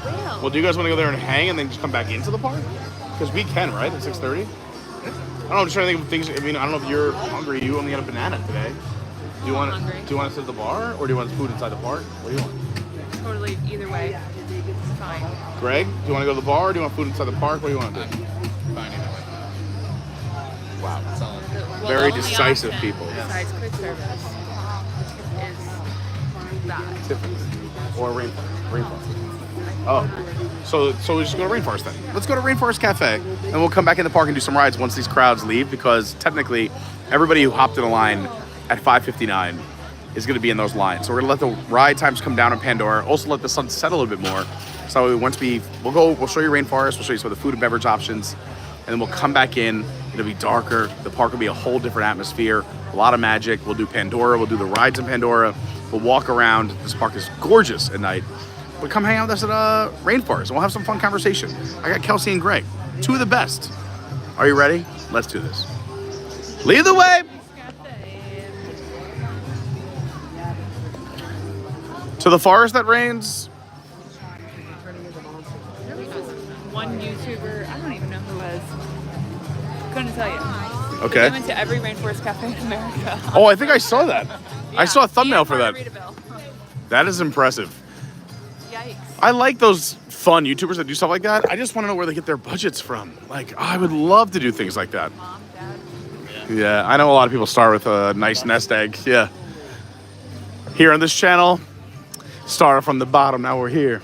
Well, Well, do you guys want to go there and hang and then just come back into the park? Because we can, right? At 6:30? I don't know, I'm just trying to think of things. I mean, I don't know if you're hungry. You only got a banana today. Do you want to sit at the bar, or do you want food inside the park? What do you want? totally either way. It's fine. Greg, do you want to go to the bar, or do you want food inside the park? What do you want to do? Fine either way. Wow. Solid. Well, Very the only decisive option people. Besides quick service is that. Tiffany's or Rainforest. Oh, so we just go to Rainforest then. Let's go to Rainforest Cafe, and we'll come back in the park and do some rides once these crowds leave, because technically everybody who hopped in a line at 5:59 is going to be in those lines. So we're going to let the ride times come down in Pandora. Also let the sun set a little bit more. So we'll show you Rainforest, we'll show you some of the food and beverage options, and then we'll come back in. It'll be darker. The park will be a whole different atmosphere, a lot of magic. We'll do Pandora, we'll do the rides in Pandora. We'll walk around. This park is gorgeous at night. But come hang out with us at Rainforest, and we'll have some fun conversation. I got Kelsey and Greg, two of the best. Are you ready? Let's do this. Lead the way. To the forest that rains. One YouTuber, I don't even know who it was. Couldn't tell you. Okay. They went to every Rainforest Cafe in America. Oh, I think I saw that. Yeah. I saw a thumbnail for that. Margaritaville. That is impressive. Yikes. I like those fun YouTubers that do stuff like that. I just want to know where they get their budgets from. Like, I would love to do things like that. Mom, Dad. Yeah, I know a lot of people start with a nice nest egg. Yeah. Here on this channel, started from the bottom, now we're here.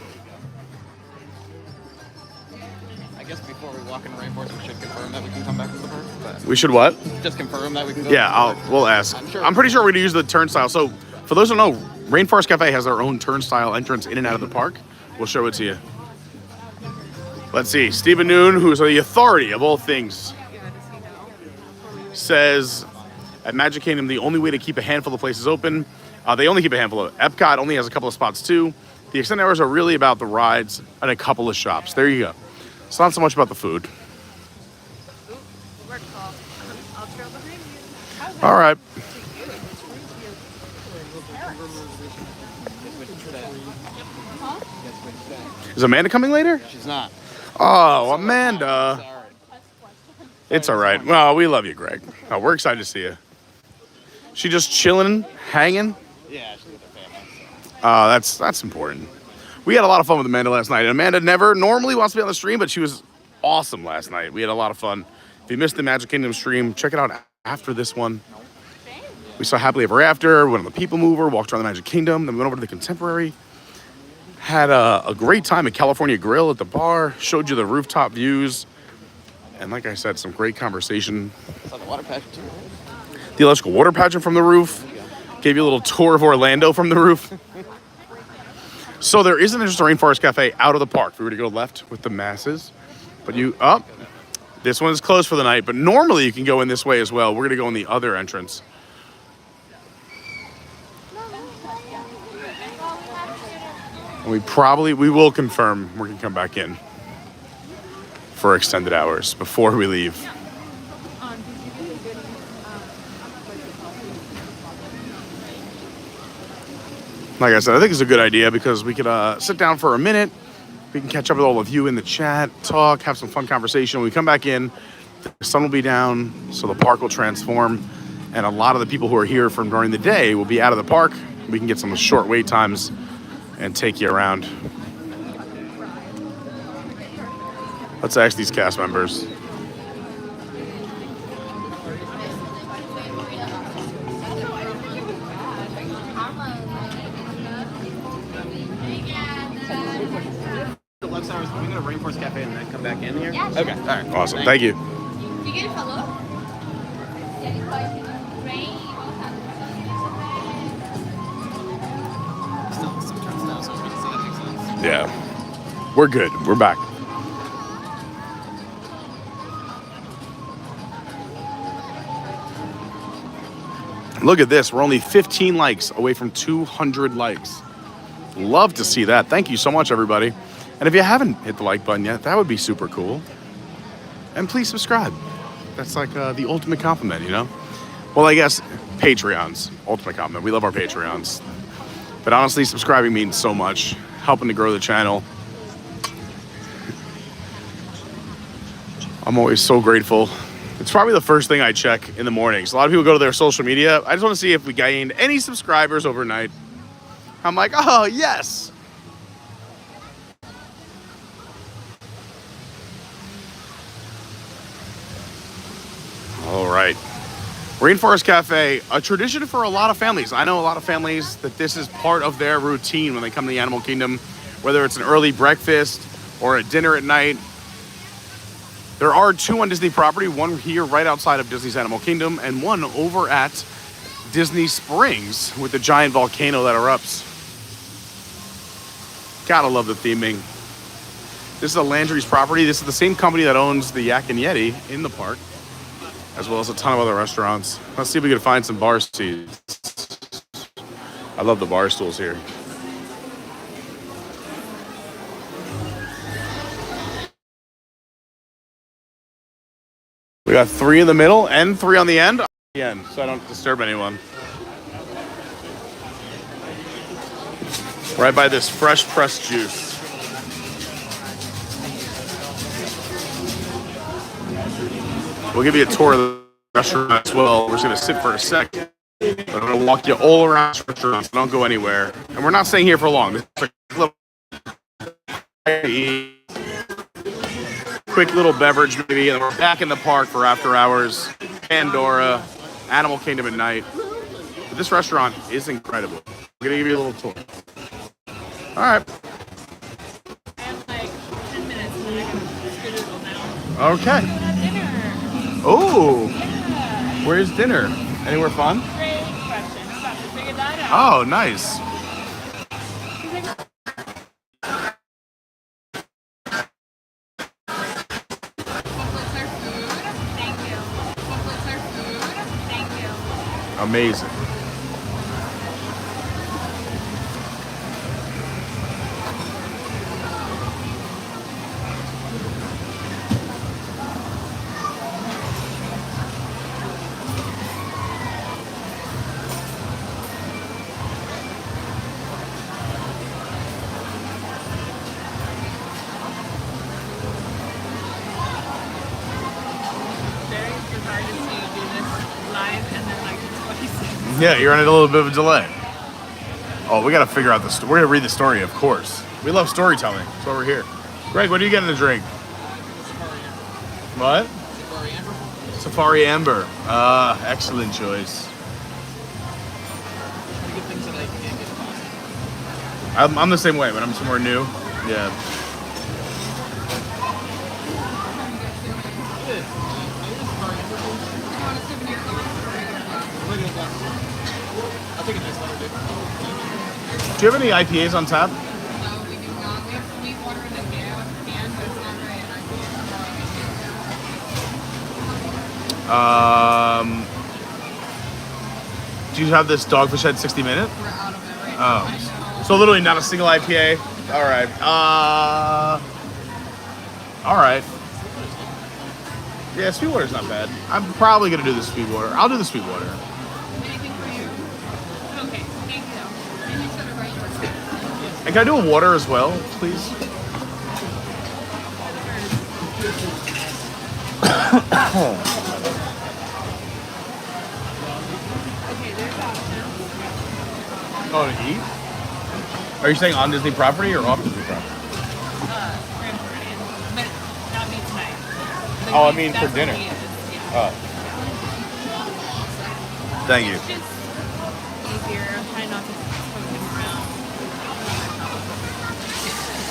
I guess before we walk in Rainforest, we should confirm that we can come back to the park. But We should what? just confirm that we can go. Yeah, we'll ask. I'm pretty sure we're gonna use the turnstile. So for those who don't know, Rainforest Cafe has their own turnstile entrance in and out of the park. We'll show it to you. Let's see, Stephen Noon, who's the authority of all things, says at Magic Kingdom, the only way to keep a handful of places open, they only keep a handful of, Epcot only has a couple of spots too. The extended hours are really about the rides and a couple of shops. There you go. It's not so much about the food. All right. Is Amanda coming later? She's not. Oh, Amanda. It's all right. Well, we love you, Greg. Oh, we're excited to see you. She just chilling, hanging? Yeah, she's with her family. So. That's important. We had a lot of fun with Amanda last night. And Amanda never normally wants to be on the stream, but she was awesome last night. We had a lot of fun. If you missed the Magic Kingdom stream, check it out after this one. We saw Happily Ever After, went on the People Mover, walked around the Magic Kingdom, then we went over to the Contemporary. Had a great time at California Grill at the bar, showed you the rooftop views, and like I said, some great conversation. Saw the water pageant too. The electrical water pageant from the roof. Gave you a little tour of Orlando from the roof. So there is an interesting Rainforest Cafe out of the park. If we were to go left with the masses, but this one is closed for the night, but normally you can go in this way as well. We're gonna go in the other entrance. And we will confirm we can come back in for extended hours before we leave. Like I said, I think it's a good idea because we could sit down for a minute. We can catch up with all of you in the chat, talk, have some fun conversation. When we come back in, the sun will be down, so the park will transform. And a lot of the people who are here from during the day will be out of the park. We can get some short wait times and take you around. Let's ask these cast members. The left hours, can we go to Rainforest Cafe and then come back in here? Yeah, sure. Okay, all right. Awesome, thank you. You get a follow? Yeah, we're good. We're back. Look at this. We're only 15 likes away from 200 likes. Love to see that. Thank you so much, everybody. And if you haven't hit the like button yet, that would be super cool. And please subscribe. That's like the ultimate compliment, you know? Well, I guess Patreons, ultimate compliment. We love our Patreons. But honestly, subscribing means so much. Helping to grow the channel. I'm always so grateful. It's probably the first thing I check in the mornings. A lot of people go to their social media. I just want to see if we gained any subscribers overnight. I'm like, oh, yes. All right. Rainforest Cafe, a tradition for a lot of families. I know a lot of families that this is part of their routine when they come to the Animal Kingdom, whether it's an early breakfast or a dinner at night. There are two on Disney property, one here right outside of Disney's Animal Kingdom and one over at Disney Springs with the giant volcano that erupts. Gotta love the theming. This is a Landry's property. This is the same company that owns the Yak and Yeti in the park, as well as a ton of other restaurants. Let's see if we can find some bar seats. I love the bar stools here. We got 3 in the middle and 3 on the end. So I don't disturb anyone. Right by this fresh pressed juice. We'll give you a tour of the restaurant as well. We're just gonna sit for a second. But I'm gonna walk you all around the restaurant, so don't go anywhere. And we're not staying here for long. This is a quick little beverage maybe, and then we're back in the park for after hours. Pandora, Animal Kingdom at night. But this restaurant is incredible. I'm gonna give you a little tour. All right. I have like 10 minutes and then I gotta skedaddle now. Okay. Dinner. Oh, Yeah. where's dinner? Anywhere fun? Great question. I'm about to figure that out. Oh, nice. Amazing. Yeah, you're on a little bit of a delay. Oh, we got to figure out this. We're going to read the story, of course. We love storytelling. That's why we're here. Greg, what are you getting to drink? What? Safari Amber. Excellent choice. I'm the same way when I'm somewhere new. Yeah. Do you have any IPAs on tap? No, we do not. We have sweet water in a can, but it's not very an Do you have this Dogfish Head 60 minute? We're out of it right now. Oh. So literally not a single IPA? All right. All right. Yeah, Sweetwater's not bad. I'm probably going to do the Sweetwater. I'll do the Sweetwater. Anything for you? Okay, thank you. And you said it right yours. And can I do a water as well, please? Okay, there's options. Oh, to eat? Are you saying on Disney property or off Disney property? But not me tonight. But Oh, I mean for that's dinner. what he is, yeah. Oh. Thank you. It's just easier. I'm trying not to poke him around.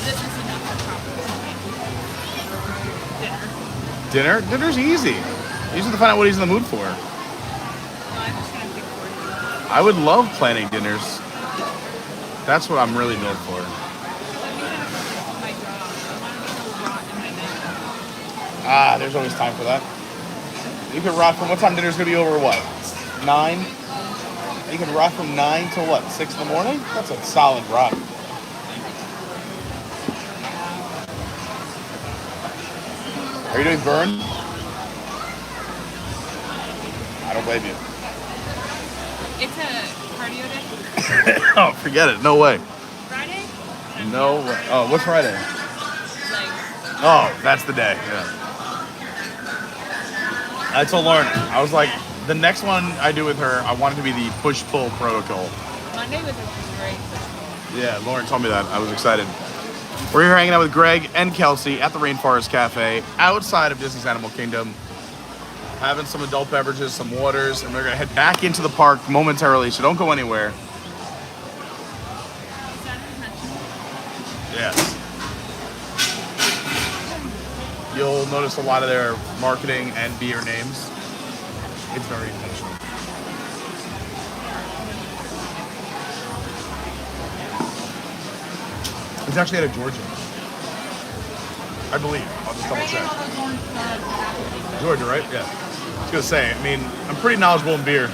This is enough for proper dinner. Dinner's easy. Easy to find out what he's in the mood for. No, I'm just gonna pick for you. I would love planning dinners. That's what I'm really known for. My job. I want to be so rot in my neck. There's always time for that. You can rock from what time dinner's gonna be over? What? 9? You can rock from 9 to what? 6 in the morning? That's a solid rock. Are you doing burn? I don't blame you. It's a cardio day. Oh, forget it. No way. Friday? No way. Oh, what's Friday? Legs. Oh, that's the day. Yeah. I told Lauren, I was like, the next one I do with her, I want it to be the push-pull protocol. Monday was a great push. Yeah, Lauren told me that. I was excited. We're here hanging out with Greg and Kelsey at the Rainforest Cafe outside of Disney's Animal Kingdom, having some adult beverages, some waters, and we're going to head back into the park momentarily, so don't go anywhere. Yes. You'll notice a lot of their marketing and beer names. It's very intentional. It's actually out of Georgia. I believe. I'll just double check. Georgia, right? Yeah. I was gonna say, I mean, I'm pretty knowledgeable in beer.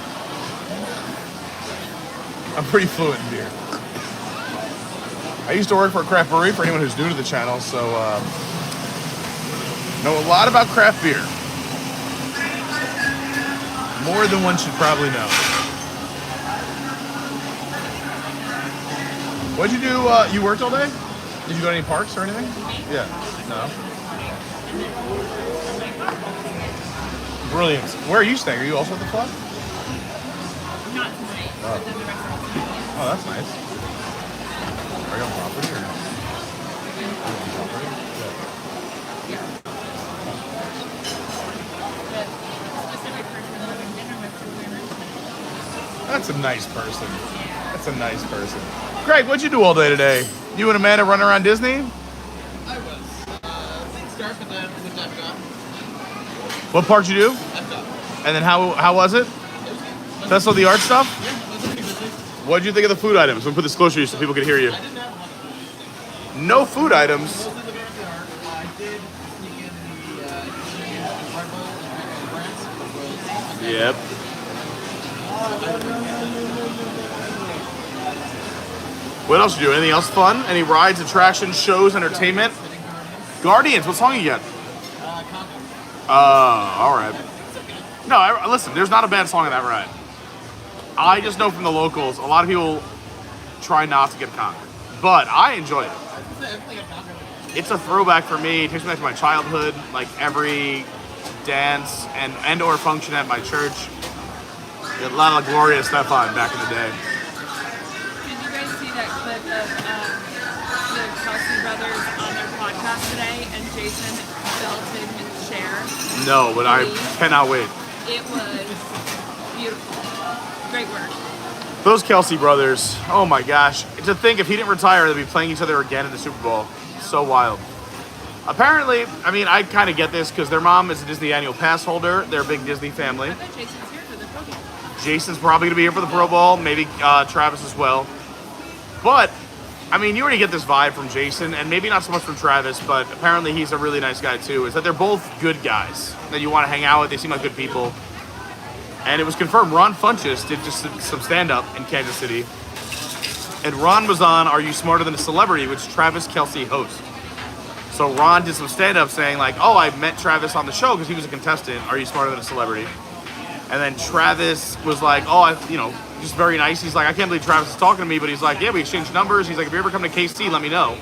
I'm pretty fluent in beer. I used to work for a craft brewery, for anyone who's new to the channel, so know a lot about craft beer. More than one should probably know. What'd you do? You worked all day? Did you go to any parks or anything? Yeah. No. Brilliant. Where are you staying? Are you also at the club? Not tonight, but then the rest of the time. Oh, that's nice. Are you on property or no? That's a nice person. That's a nice person. Greg, what'd you do all day today? You and Amanda running around Disney? I was. Things start, but then with Epcot. What part you do? Epcot. And then how was it? Festival of the Art stuff? Yeah, that's pretty good. What did you think of the food items? We'll put this closer to you so people can hear you. I didn't have one. No food items. Mostly the backyard. I did sneak in the Red Bull and brands. Yep. What else did you do? Anything else fun? Any rides, attractions, shows, entertainment? Guardians, what song you get? All right. No, listen, there's not a bad song on that ride. I just know from the locals, a lot of people try not to get Conquer. But I enjoy it. It's a throwback for me. It takes me back to my childhood, like every dance and or function at my church. A lot of Gloria Stefan back in the day. Did you guys see that clip of the Kelsey brothers on their podcast today and Jason belted his chair? No, but I cannot wait. It was beautiful. Great work. Those Kelsey brothers, oh my gosh. To think if he didn't retire, they'd be playing each other again in the Super Bowl. So wild. Apparently, I mean, I kind of get this because their mom is a Disney annual pass holder. They're a big Disney family. I bet Jason's here for the Pro Bowl. Jason's probably going to be here for the Pro Bowl, maybe Travis as well. But, I mean, you already get this vibe from Jason, and maybe not so much from Travis, but apparently he's a really nice guy too, is that they're both good guys that you want to hang out with. They seem like good people. And it was confirmed Ron Funches did just some stand-up in Kansas City. And Ron was on Are You Smarter Than a Celebrity, which Travis Kelce hosts. So Ron did some stand-up saying like, oh, I met Travis on the show because he was a contestant. Are You Smarter Than a Celebrity? And then Travis was like, oh, just very nice. He's like, I can't believe Travis is talking to me, but he's like, yeah, we exchanged numbers. He's like, if you ever come to KC, let me know.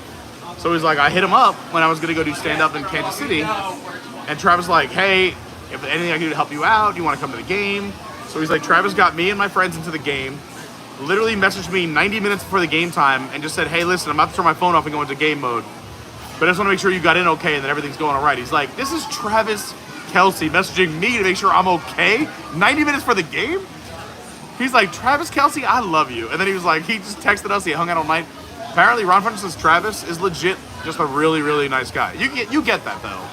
So he's like, I hit him up when I was going to go do stand-up in Kansas City. And Travis was like, hey, if anything I can do to help you out, do you want to come to the game? So he's like, Travis got me and my friends into the game, literally messaged me 90 minutes before the game time and just said, hey, listen, I'm about to turn my phone off and go into game mode. But I just want to make sure you got in okay and that everything's going all right. He's like, this is Travis Kelce messaging me to make sure I'm okay 90 minutes for the game? He's like, Travis Kelce, I love you. And then he was like, he just texted us, he hung out all night. Apparently, Ron Funches says Travis is legit just a really, really nice guy. You get that, though.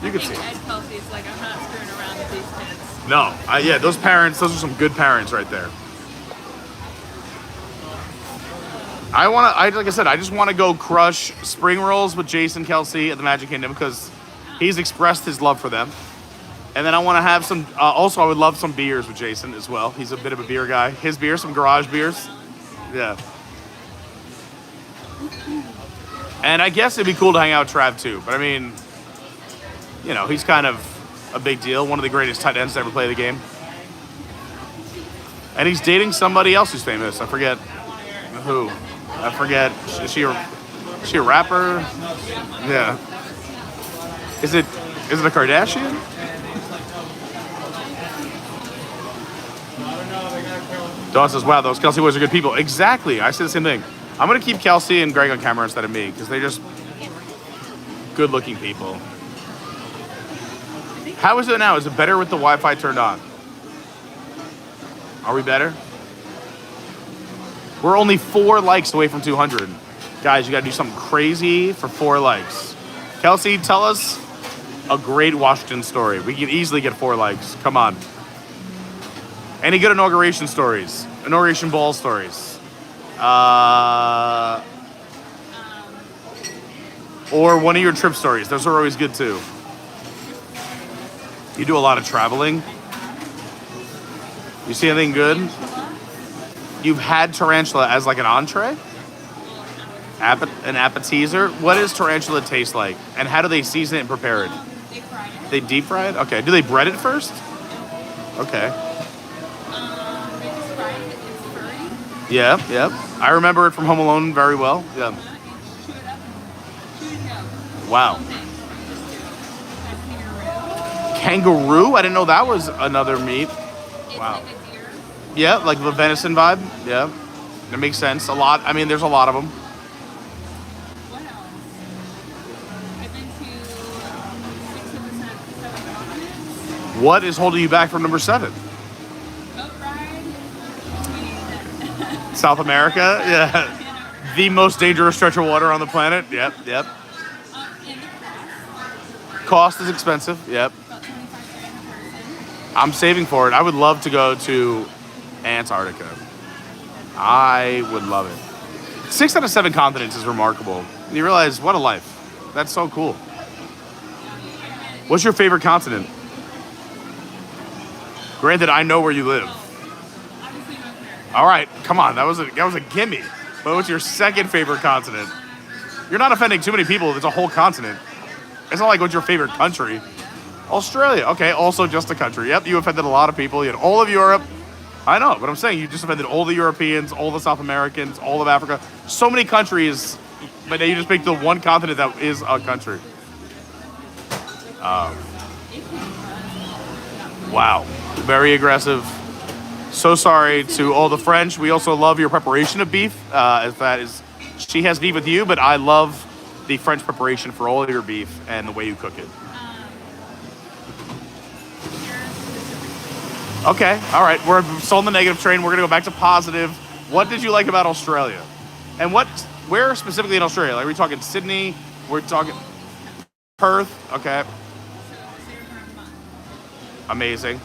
You can see it. Ed Kelsey's like, I'm not screwing around with these kids. No, yeah, those parents, those are some good parents right there. Like I said, I just want to go crush spring rolls with Jason Kelce at the Magic Kingdom because he's expressed his love for them. And then I want to have some, also I would love some beers with Jason as well. He's a bit of a beer guy. His beer, some garage beers. Yeah. And I guess it'd be cool to hang out with Trav too. But I mean, you know, he's kind of a big deal. One of the greatest tight ends to ever play the game. And he's dating somebody else who's famous. I forget who. I forget. Is she a rapper? Yeah. Is it a Kardashian? Dawn says, wow, those Kelsey boys are good people. Exactly. I say the same thing. I'm going to keep Kelsey and Greg on camera instead of me because they're just good-looking people. How is it now? Is it better with the Wi-Fi turned on? Are we better? We're only 4 likes away from 200. Guys, you got to do something crazy for 4 likes. Kelsey, tell us a great Washington story. We can easily get 4 likes. Come on. Any good inauguration stories? Inauguration ball stories. Or one of your trip stories. Those are always good too. You do a lot of traveling. You see anything good? You've had tarantula as like an entree? An appetizer? What does tarantula taste like? And how do they season it and prepare it? They deep fry it? Okay. Do they bread it first? Okay. Yeah, yeah. I remember it from Home Alone very well. Yeah. Wow. Kangaroo? I didn't know that was another meat. Wow. Yeah, like the venison vibe. Yeah. That makes sense. A lot. I mean, there's a lot of them. What is holding you back from number 7? South America? Yeah. The most dangerous stretch of water on the planet? Yep, yep. Cost is expensive. Yep. I'm saving for it. I would love to go to Antarctica. I would love it. 6 out of 7 continents is remarkable. You realize, what a life. That's so cool. What's your favorite continent? Granted, I know where you live. All right, come on. That was a gimme. But what's your second favorite continent? You're not offending too many people. It's a whole continent. It's not like what's your favorite country. Australia. Okay, also just a country. Yep, you offended a lot of people. You had all of Europe. I know, but I'm saying you just offended all the Europeans, all the South Americans, all of Africa. So many countries, but you just picked the one continent that is a country. Wow. Very aggressive. So sorry to all the French. We also love your preparation of beef. If that is, she has beef with you, but I love the French preparation for all of your beef and the way you cook it. Okay, all right. We're still on the negative train. We're gonna go back to positive. What did you like about Australia? And where specifically in Australia? Like, are we talking Sydney? We're talking Perth? Okay. Amazing.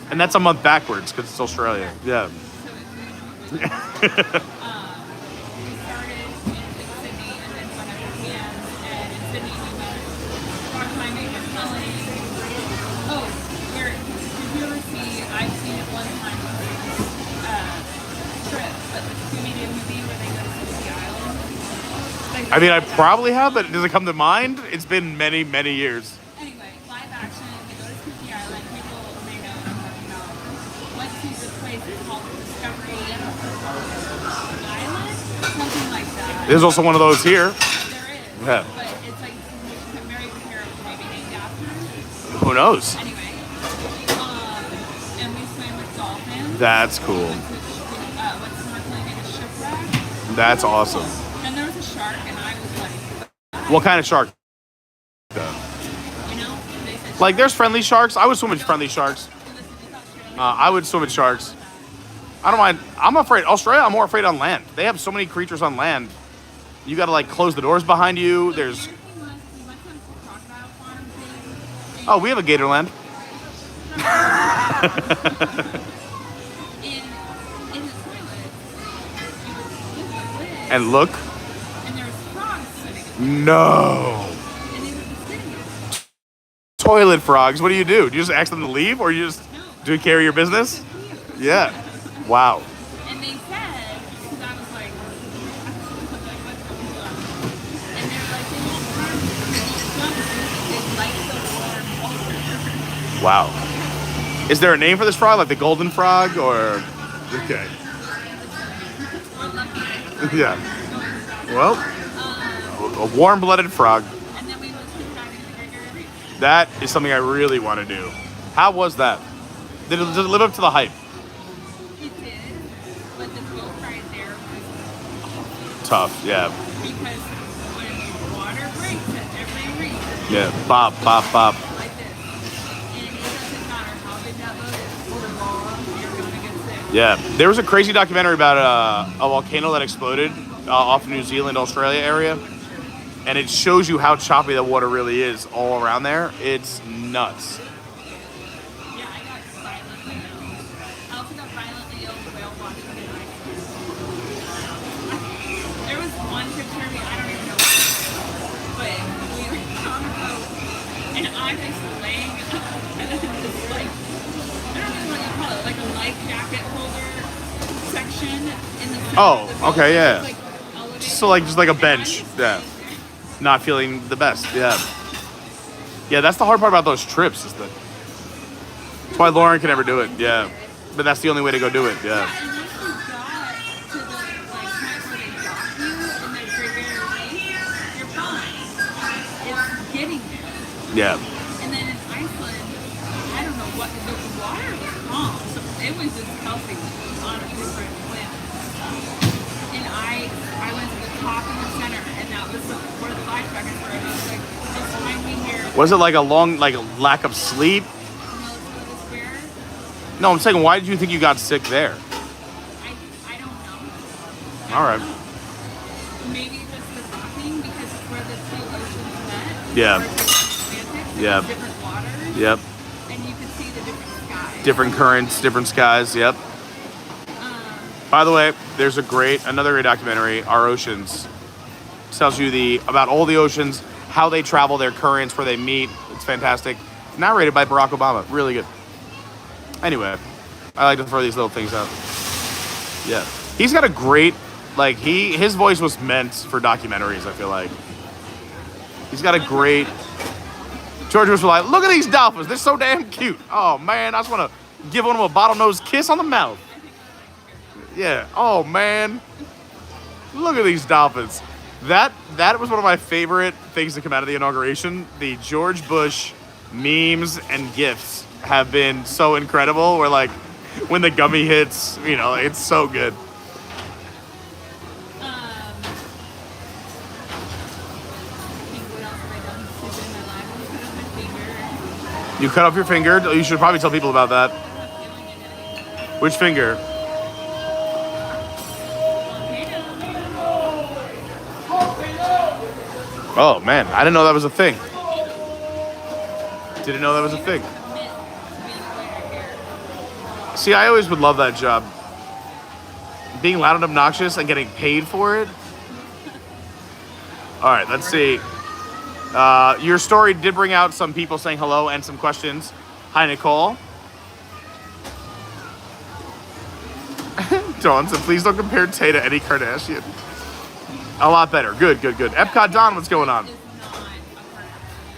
And that's a month backwards because it's Australia. Yeah. I mean, I probably have, but does it come to mind? It's been many, many years. Anyway, live action, they go to Spooky Island. People may know what I'm talking about. Went to this place called Discovery Island, something like that. There's also one of those here. There is, yeah. But it's like very comparable, maybe named after. Who knows? Anyway, and we swam with dolphins. That's cool. Went snorkeling in a shipwreck. That's awesome. And there was a shark, and I was like, what kind of shark? Like, there's friendly sharks. I would swim with friendly sharks. I would swim with sharks. I don't mind. I'm afraid. Australia, I'm more afraid on land. They have so many creatures on land. You got to, like, close the doors behind you. There's... Oh, we have a Gatorland. And look. No. Toilet frogs. What do? Do you just ask them to leave, or you just do care of your business? Yeah. Wow. And they said, because I was like, and they're like, they won't harm you. They like the warm water. Wow. Is there a name for this frog, like the golden frog, or? Okay. Yeah. Well. A warm-blooded frog. And then we went scuba diving in the Gagliardi. That is something I really want to do. How was that? Did it live up to the hype? It did, but the boat ride there was tough, yeah. Because when water breaks at every reef, yeah, bop, bop, bop. Like this, and it doesn't matter how big that boat is, or long, you're gonna get sick. Yeah, there was a crazy documentary about a volcano that exploded off New Zealand, Australia area. And it shows you how choppy the water really is all around there. It's nuts. Yeah, I got violently ill. I also got violently seal whale watching in Iceland. There was one picture of me, I don't even know what it was, but we were on a boat, and I was laying in this, like, I don't know what you call it, like a life jacket holder section in the center of the boat. Okay, yeah. Like, elevated. So like just like a bench, yeah. Not feeling the best, yeah. Yeah, that's the hard part about those trips is that's why Lauren can never do it, yeah. But that's the only way to go do it, yeah. And once you got to the like point where they dock you in the Great Barrier Reef, you're fine. It's getting there. Yeah. And then in Iceland, I don't know what the water was calm, so it was just Kelsey on a different planet. And I went to the top and the center, and that was where the life jackets were. And I was like, just find me here. Was it like a lack of sleep? No, I'm saying, why did you think you got sick there? I don't know. All right. Maybe just the docking because it's where the two oceans met. Yeah. Or Atlantic, so Yeah. different waters. Yep. And you can see the different skies. Different currents, different skies, yep. By the way, there's another great documentary, Our Oceans. It tells you about all the oceans, how they travel, their currents, where they meet. It's fantastic. Narrated by Barack Obama. Really good. Anyway, I like to throw these little things out. Yeah. He's got a great, his voice was meant for documentaries, I feel like. He's got a great... George was like, look at these dolphins. They're so damn cute. Oh, man, I just want to give one of them a bottlenose kiss on the mouth. Yeah. Oh, man. Look at these dolphins. That was one of my favorite things to come out of the inauguration. The George Bush memes and GIFs have been so incredible. Where, like, when the gummy hits, it's so good. You cut off your finger? You should probably tell people about that. Which finger? Oh, man. I didn't know that was a thing. Didn't know that was a thing. See, I always would love that job. Being loud and obnoxious and getting paid for it. All right, let's see. Your story did bring out some people saying hello and some questions. Hi, Nicole. Dawn said, please don't compare Tay to any Kardashian. A lot better. Good. Epcot Don, what's going on?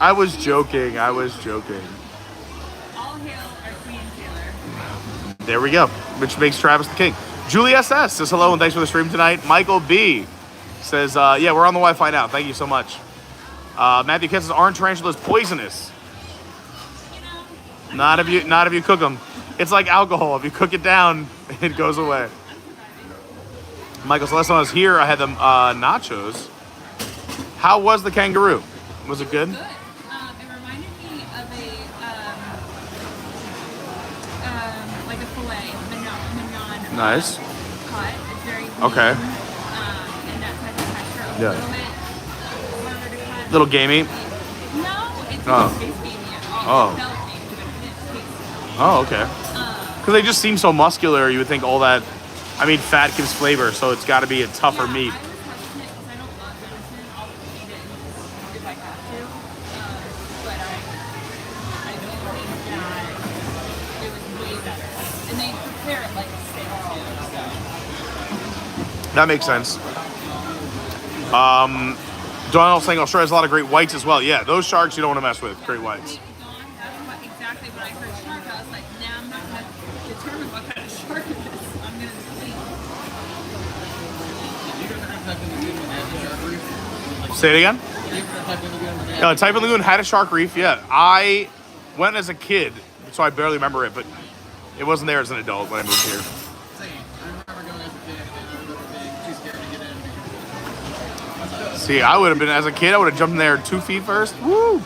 I was joking. All hail our Queen Taylor. There we go. Which makes Travis the king. Julie SS says hello and thanks for the stream tonight. Michael B says, yeah, we're on the Wi-Fi now. Thank you so much. Matthew Kent says, aren't tarantulas poisonous? Not if you cook them. It's like alcohol. If you cook it down, it goes away. Michael, so last time I was here, I had the nachos. How was the kangaroo? Was it good? Good. It reminded me of a filet, mignon Nice. cut. It's very lean, Okay. and that type of texture. Yeah. A little bit harder to cut. Little gamey? No, it Oh. didn't taste gamey at all. Oh. It felt gamey, but it didn't taste. Oh, okay. Because they just seem so muscular, you would think all that... I mean, fat gives flavor, so it's got to be a tougher meat. I was hesitant because I don't love venison. I'll eat it if I have to. But I do think that it was way better. And they prepare it like a steak too, so. That makes sense. Donald saying Australia has a lot of great whites as well. Yeah, those sharks you don't want to mess with. Great whites. That's exactly when I heard shark. I was like, nah, I'm not going to determine what kind of shark it is. I'm going to sleep. Say it again? No, Typhoon Lagoon had a shark reef, yeah. I went as a kid, so I barely remember it, but it wasn't there as an adult when I moved here. See, I would have been, as a kid, I would have jumped in there 2 feet first. Woo!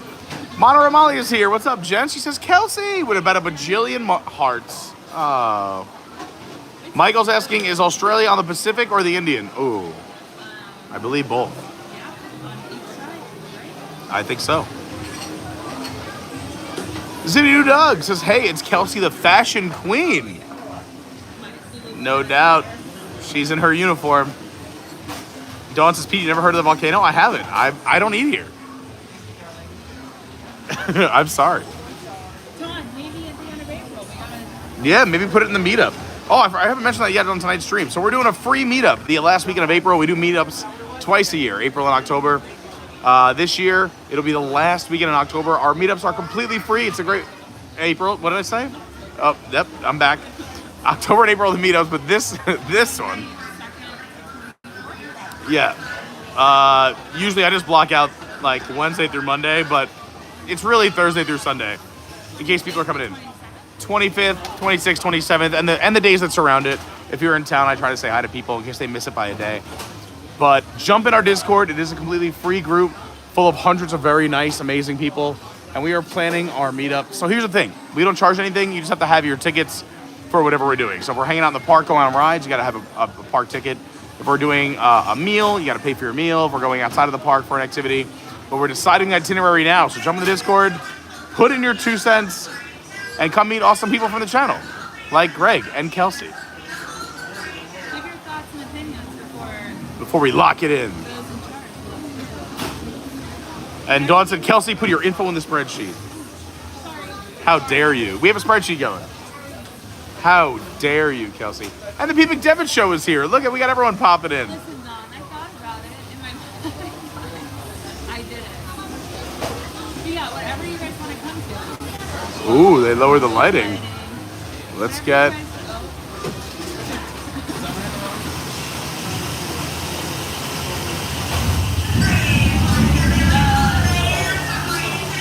Mono Ramali is here. What's up, Jen? She says, Kelsey! Would have bet a bajillion hearts. Oh. Michael's asking, is Australia on the Pacific or the Indian? Ooh. I believe both. I think so. Zibby Doug says, hey, it's Kelsey the fashion queen. No doubt. She's in her uniform. Dawn says, Pete, you never heard of the volcano? I haven't. I don't eat here. I'm sorry. John, maybe at the end of April, we gotta... Yeah, maybe put it in the meetup. Oh, I haven't mentioned that yet on tonight's stream. So we're doing a free meetup the last weekend of April. We do meetups twice a year, April and October. This year, it'll be the last weekend in October. Our meetups are completely free. It's a great... April, what did I say? Oh, yep, I'm back. October and April are the meetups, but this one... Yeah. Usually I just block out like Wednesday through Monday, but it's really Thursday through Sunday in case people are coming in. 25th, 26th, 27th, and the days that surround it. If you're in town, I try to say hi to people in case they miss it by a day. But jump in our Discord. It is a completely free group full of hundreds of very nice, amazing people, and we are planning our meetup. So here's the thing. We don't charge anything. You just have to have your tickets for whatever we're doing. So if we're hanging out in the park going on rides, you got to have a park ticket. If we're doing a meal, you got to pay for your meal. If we're going outside of the park for an activity. But we're deciding the itinerary now. So jump in the Discord, put in your 2 cents, and come meet awesome people from the channel, like Greg and Kelsey. Give your thoughts and opinions Before we lock it in. And Dawn said, Kelsey, put your info in the spreadsheet. How dare you? We have a spreadsheet going. How dare you, Kelsey? And the Pete McDevitt show is here. Look, we got everyone popping in. Listen, Don, I thought about it in my mind. I did it. But yeah, whatever you guys want to come to. Ooh, they lowered the lighting. Let's get...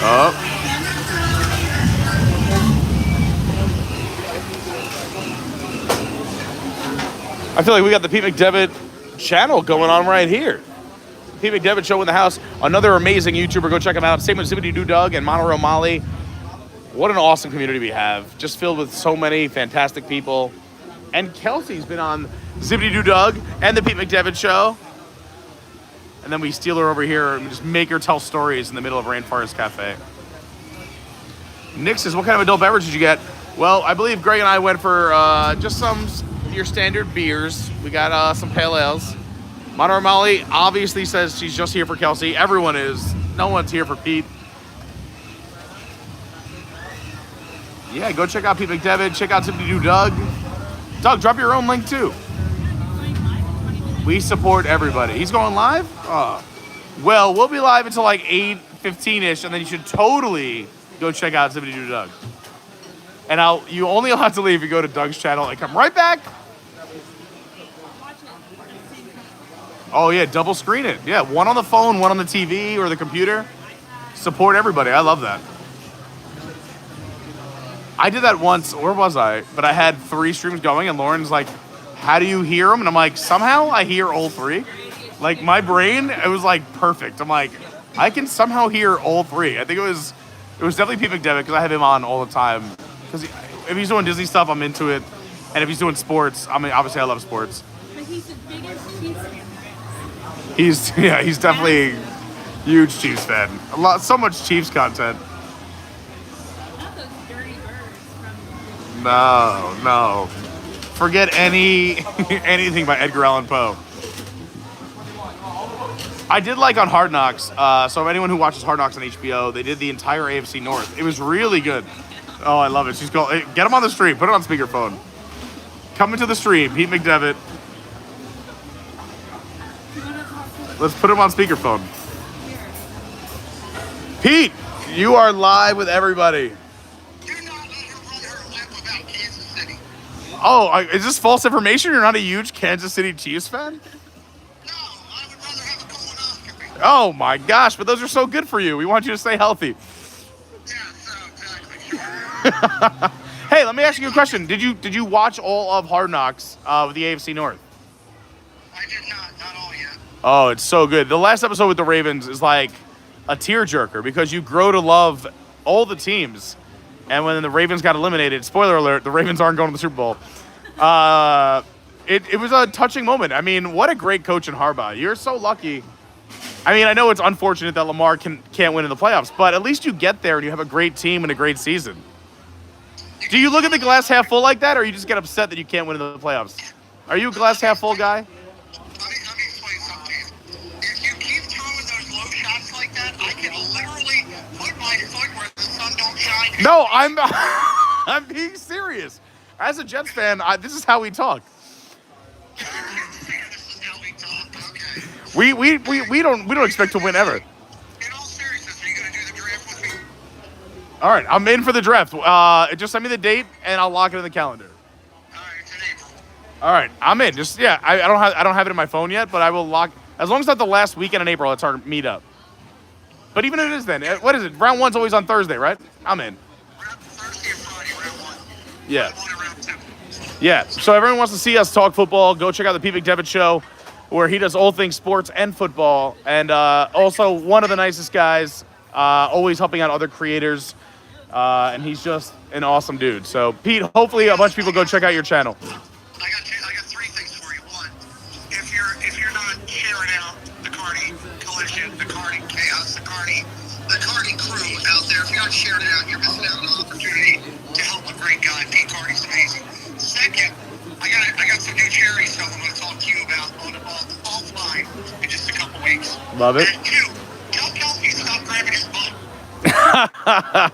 Oh. I feel like we got the Pete McDevitt channel going on right here. Pete McDevitt show in the house. Another amazing YouTuber. Go check him out. Same with Zippity Doo Doug and Monorail Molly. What an awesome community we have. Just filled with so many fantastic people. And Kelsey's been on Zippity Doo Doug and the Pete McDevitt show. And then we steal her over here and just make her tell stories in the middle of Rainforest Cafe. Nick says, what kind of adult beverage did you get? Well, I believe Greg and I went for just some your standard beers. We got some pale ales. Monorail Molly obviously says she's just here for Kelsey. Everyone is. No one's here for Pete. Yeah, go check out Pete McDevitt. Check out Zippity Doo Doug. Doug, drop your own link too. We support everybody. He's going live? Oh. Well, we'll be live until like 8:15ish, and then you should totally go check out Zippity Doo Doug. And you only have to leave if you go to Doug's channel and come right back. Oh yeah, double screen it. Yeah, one on the phone, one on the TV or the computer. Support everybody. I love that. I did that once. Where was I? But I had 3 streams going, and Lauren's like, how do you hear them? And I'm like, somehow I hear all 3. Like, my brain, it was like perfect. I'm like, I can somehow hear all 3. I think it was definitely Pete McDevitt because I have him on all the time. Because if he's doing Disney stuff, I'm into it. And if he's doing sports, I mean, obviously I love sports. But he's the biggest Chiefs fan. He's definitely a huge Chiefs fan. So much Chiefs content. Not those dirty birds from... No. Forget anything by Edgar Allan Poe. I did like on Hard Knocks. So anyone who watches Hard Knocks on HBO, they did the entire AFC North. It was really good. Oh, I love it. She's called. Hey, get him on the stream. Put it on speakerphone. Come into the stream, Pete McDevitt. Let's put him on speakerphone. Pete, you are live with everybody. Oh, is this false information? You're not a huge Kansas City Chiefs fan? No, I would rather have a colonoscopy. Oh my gosh, but those are so good for you. We want you to stay healthy. Yeah, so exactly. Hey, let me ask you a question. Did you watch all of Hard Knocks with the AFC North? I did not all yet. Oh, it's so good. The last episode with the Ravens is like a tearjerker because you grow to love all the teams. And when the Ravens got eliminated, spoiler alert, the Ravens aren't going to the Super Bowl. It was a touching moment. I mean, what a great coach in Harbaugh. You're so lucky. I mean, I know it's unfortunate that Lamar can't win in the playoffs, but at least you get there and you have a great team and a great season. Yeah, Do you look at the glass half full like that, or you just get upset that you can't win in the playoffs? Are you a glass half full guy? Let me explain something to you. If you keep throwing those low shots like that, I can literally put my foot where the sun don't shine. No, I'm being serious. As a Jets fan, this is how we talk. This is how we talk. Okay. We don't expect to win ever. In all seriousness, are you going to do the draft with me? All right, I'm in for the draft. Just send me the date and I'll lock it in the calendar. All right, it's in April. All right, I'm in. Just I don't have it in my phone yet, but I will lock. As long as it's not the last weekend in April, it's our meetup. But even if it is then, what is it? Round 1's always on Thursday, right? I'm in. Thursday and Friday, round 1. Yeah. Round 1 and round 2. Yeah. So everyone wants to see us talk football. Go check out the Pete McDevitt Show, where he does all things sports and football, and also one of the nicest guys, always helping out other creators, and he's just an awesome dude. So Pete, hopefully a bunch of people go check out your channel. I got 3 things for you. One, if you're not sharing out the Carney collision, the Carney chaos, the Carney crew out there, if you're not sharing it out, you're missing out on an opportunity to help a great guy. Pete Carney's amazing. Second, I got some new charity stuff I'm going to talk to you about offline in just a couple weeks. Love it. And 2, tell Kelsey to stop grabbing his butt.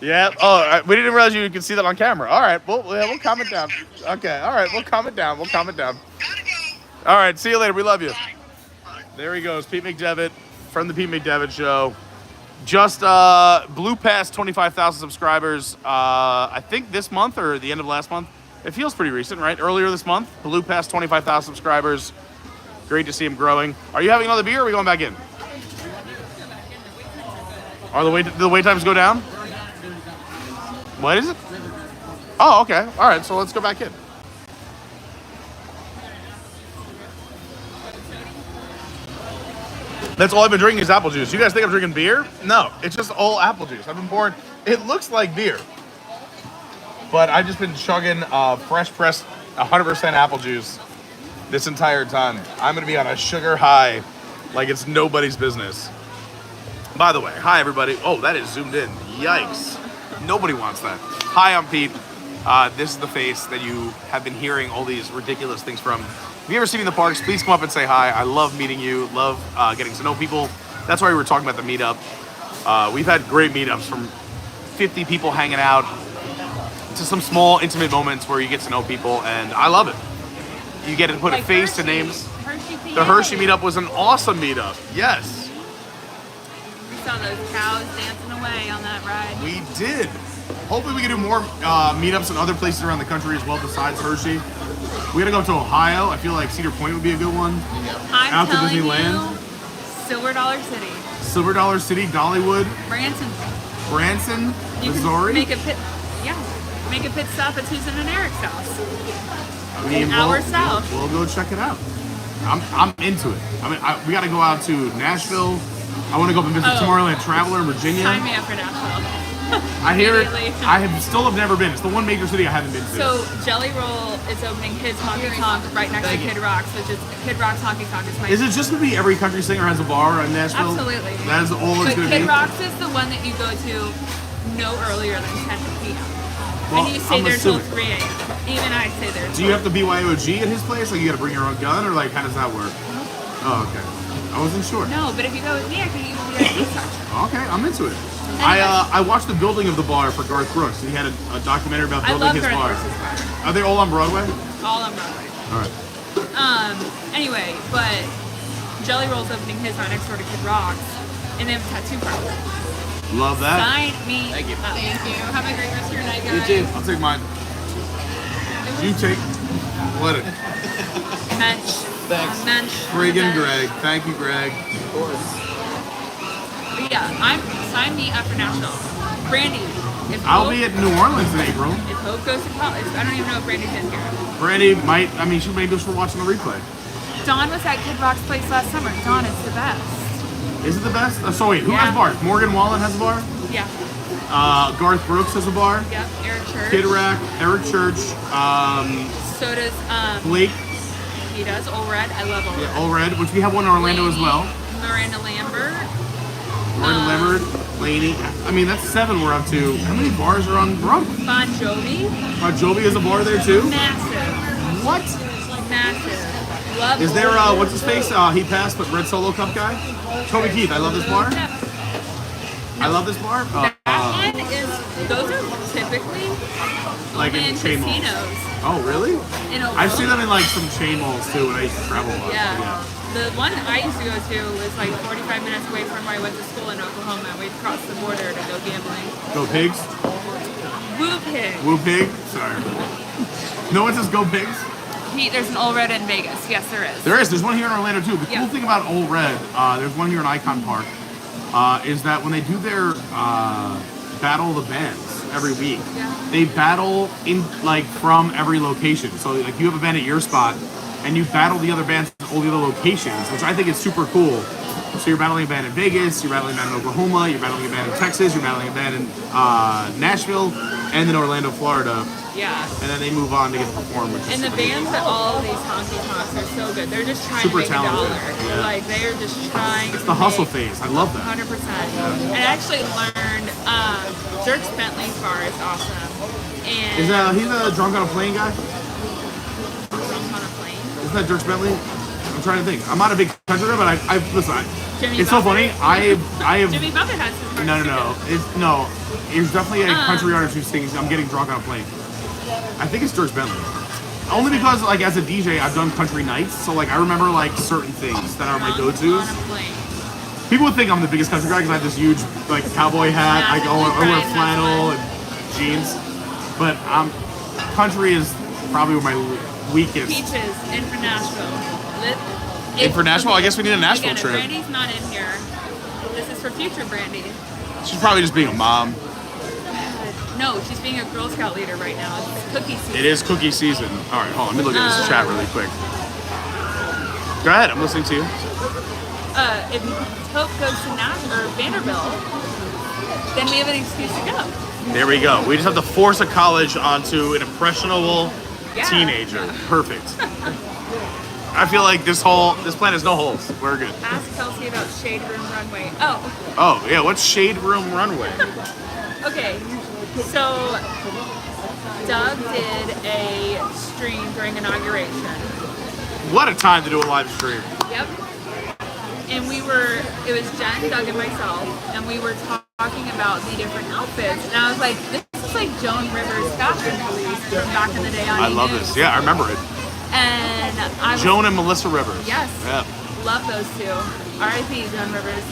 Yeah. Oh, we didn't realize you could see that on camera. All right. We'll calm it down. Okay. All right. We'll calm it down. Gotta go. All right. See you later. We love you. Bye. There he goes, Pete McDevitt from the Pete McDevitt Show. Just blew past 25,000 subscribers. I think this month or the end of last month. It feels pretty recent, right? Earlier this month, blew past 25,000 subscribers. Great to see him growing. Are you having another beer or are we going back in? Are the wait times go down? What is it? Oh, okay. All right, so let's go back in. That's all I've been drinking is apple juice. You guys think I'm drinking beer? No, it's just all apple juice. I've been pouring. It looks like beer, but I've just been chugging fresh pressed 100% apple juice this entire time. I'm gonna be on a sugar high like it's nobody's business. By the way, hi everybody. Oh, that is zoomed in. Yikes. Nobody wants that. Hi, I'm Pete. This is the face that you have been hearing all these ridiculous things from. If you ever see me in the parks, please come up and say hi. I love meeting you, love getting to know people. That's why we were talking about the meetup. We've had great meetups from 50 people hanging out to some small, intimate moments where you get to know people, and I love it. You get to put a face to names. The Hershey meetup was an awesome meetup. Yes. We saw those cows dancing away on that ride. We did. Hopefully we can do more meetups in other places around the country as well besides Hershey. We gotta go to Ohio. I feel like Cedar Point would be a good one. I'm out to telling Disneyland. you, Silver Dollar City. Silver Dollar City, Dollywood, Branson, You Missouri. can make a pit stop at Susan and Eric's house. I mean, an hour south. We'll go check it out. I'm into it. I mean, we gotta go out to Nashville. I want to go up and visit Tomorrowland Traveler in Virginia. Sign me up for Nashville. I hear it. I have never been. It's the one major city I haven't been to. So Jelly Roll is opening his honky tonk right next to Kid Rock's, which is Kid Rock's honky tonk. Is it just gonna be every country singer has a bar in Nashville? Absolutely. That is all it's gonna be. Kid Rock's is the one that you go to no earlier than 10 p.m. Well, and you stay I'm there till assuming. 3 a.m. Even I stay there. Do you have to BYOG at his place? Like you gotta bring your own gun, or like how does that work? Oh, okay. I wasn't sure. No, but if you go with me, I can use the VIP section. Okay, I'm into it. Anyway. I watched the building of the bar for Garth Brooks. He had a documentary about building his bar. Brooks' bar. Are they all on Broadway? All on Broadway. All right. Anyway, but Jelly Roll's opening his right next door to Kid Rock's, and they have a tattoo parlor. Love that. Sign me Thank you. up. Thank you. Have a great rest of your night, You guys. too. I'll take mine. You take. Let it. Mensch. Thanks. Mensch. Friggin' Mensch. Greg. Thank you, Greg. Of course. But yeah, sign me up for Nashville. Brandy. I'll be at New Orleans in April. If Hope goes to college, I don't even know if Brandy's in here. Brandy might. I mean, maybe she'll watch on the replay. Dawn was at Kid Rock's place last summer. Dawn is the best. Is it the best? So wait, who has bars? Morgan Wallen has a bar. Yeah. Garth Brooks has a bar. Yep. Eric Church. Kid Rock, Eric Church. So does Blake. He does. All Red. I love All Red. Yeah, All Red, which we have one in Orlando as well. Miranda Lambert. Miranda Lambert. Laney. I mean, that's 7 we're up to. How many bars are on Brunk? Bon Jovi. Bon Jovi is a bar there too? Massive. What? Massive. Love Is there, what's his face? He passed, but Red Solo Cup guy? Toby Keith, I love this bar. I love this bar. That one is, those are typically like only in chain casinos. malls. Oh, really? I've seen them in like some chain malls too when I used to travel a lot. Yeah. The one I used to go to was like 45 minutes away from where I went to school in Oklahoma. We'd cross the border to go gambling. Go Pigs? Woo Pig. Woo Pig? Sorry. No one says Go Pigs? There's an Old Red in Vegas. Yes, there is. There is. There's one here in Orlando too. The cool thing about Old Red, there's one here in Icon Park, is that when they do their Battle of the Bands every week, they battle in like from every location. So like you have a band at your spot, and you battle the other bands at all the other locations, which I think is super cool. So you're battling a band in Vegas, you're battling a band in Oklahoma, you're battling a band in Texas, you're battling a band in Nashville, and then Orlando, Florida. Yeah. And then they move on to get to perform. Which And the bands at all these honky tonks are so good. They're just trying super to make talented. a dollar. Yeah. Like they are just trying. It's the hustle phase. I love that. 100%. And I actually learned Dirk Bentley's bar is awesome. And Is he's a drunk on a plane guy? Drunk on a Plane? Isn't that Dirk Bentley? I'm trying to think. I'm not a big country guy, but I listen. Jimmy It's so Buffett? funny. I have. Jimmy Buffett has his bars No. He's definitely a country artist who sings "I'm Getting Drunk on a Plane." I think it's Dirk Bentley. Only because, like, as a DJ, I've done country nights, so like I remember like certain things that are my go-tos. People would think I'm the biggest country guy because I have this huge like cowboy hat. I wear flannel and jeans, but country is probably my weakest. Peaches in for Nashville. In for Nashville? I guess we need a Nashville Again, trip. Brandy's not in here. This is for future Brandy. She's probably just being a mom. No, she's being a Girl Scout leader right now. It's cookie season. It is cookie season. All right, hold on. Let me look at this chat really quick. Go ahead. I'm listening to you. If Hope goes to or Vanderbilt, then we have an excuse to go. There we go. We just have to force a college onto an impressionable teenager. Perfect. I feel like this plan has no holes. We're good. Ask Kelsey about Shade Room Runway. Oh. Oh, yeah. What's Shade Room Runway? Okay. So Doug did a stream during inauguration. What a time to do a live stream. Yep. And it was Jen, Doug, and myself, and we were talking about the different outfits. And I was like, this is like Joan Rivers' fashion police from back in the day on I love E! News. this. Yeah, I remember it. And I was, Joan and Melissa Rivers. Yes. Yeah. Love those two. R.I.P. Joan Rivers.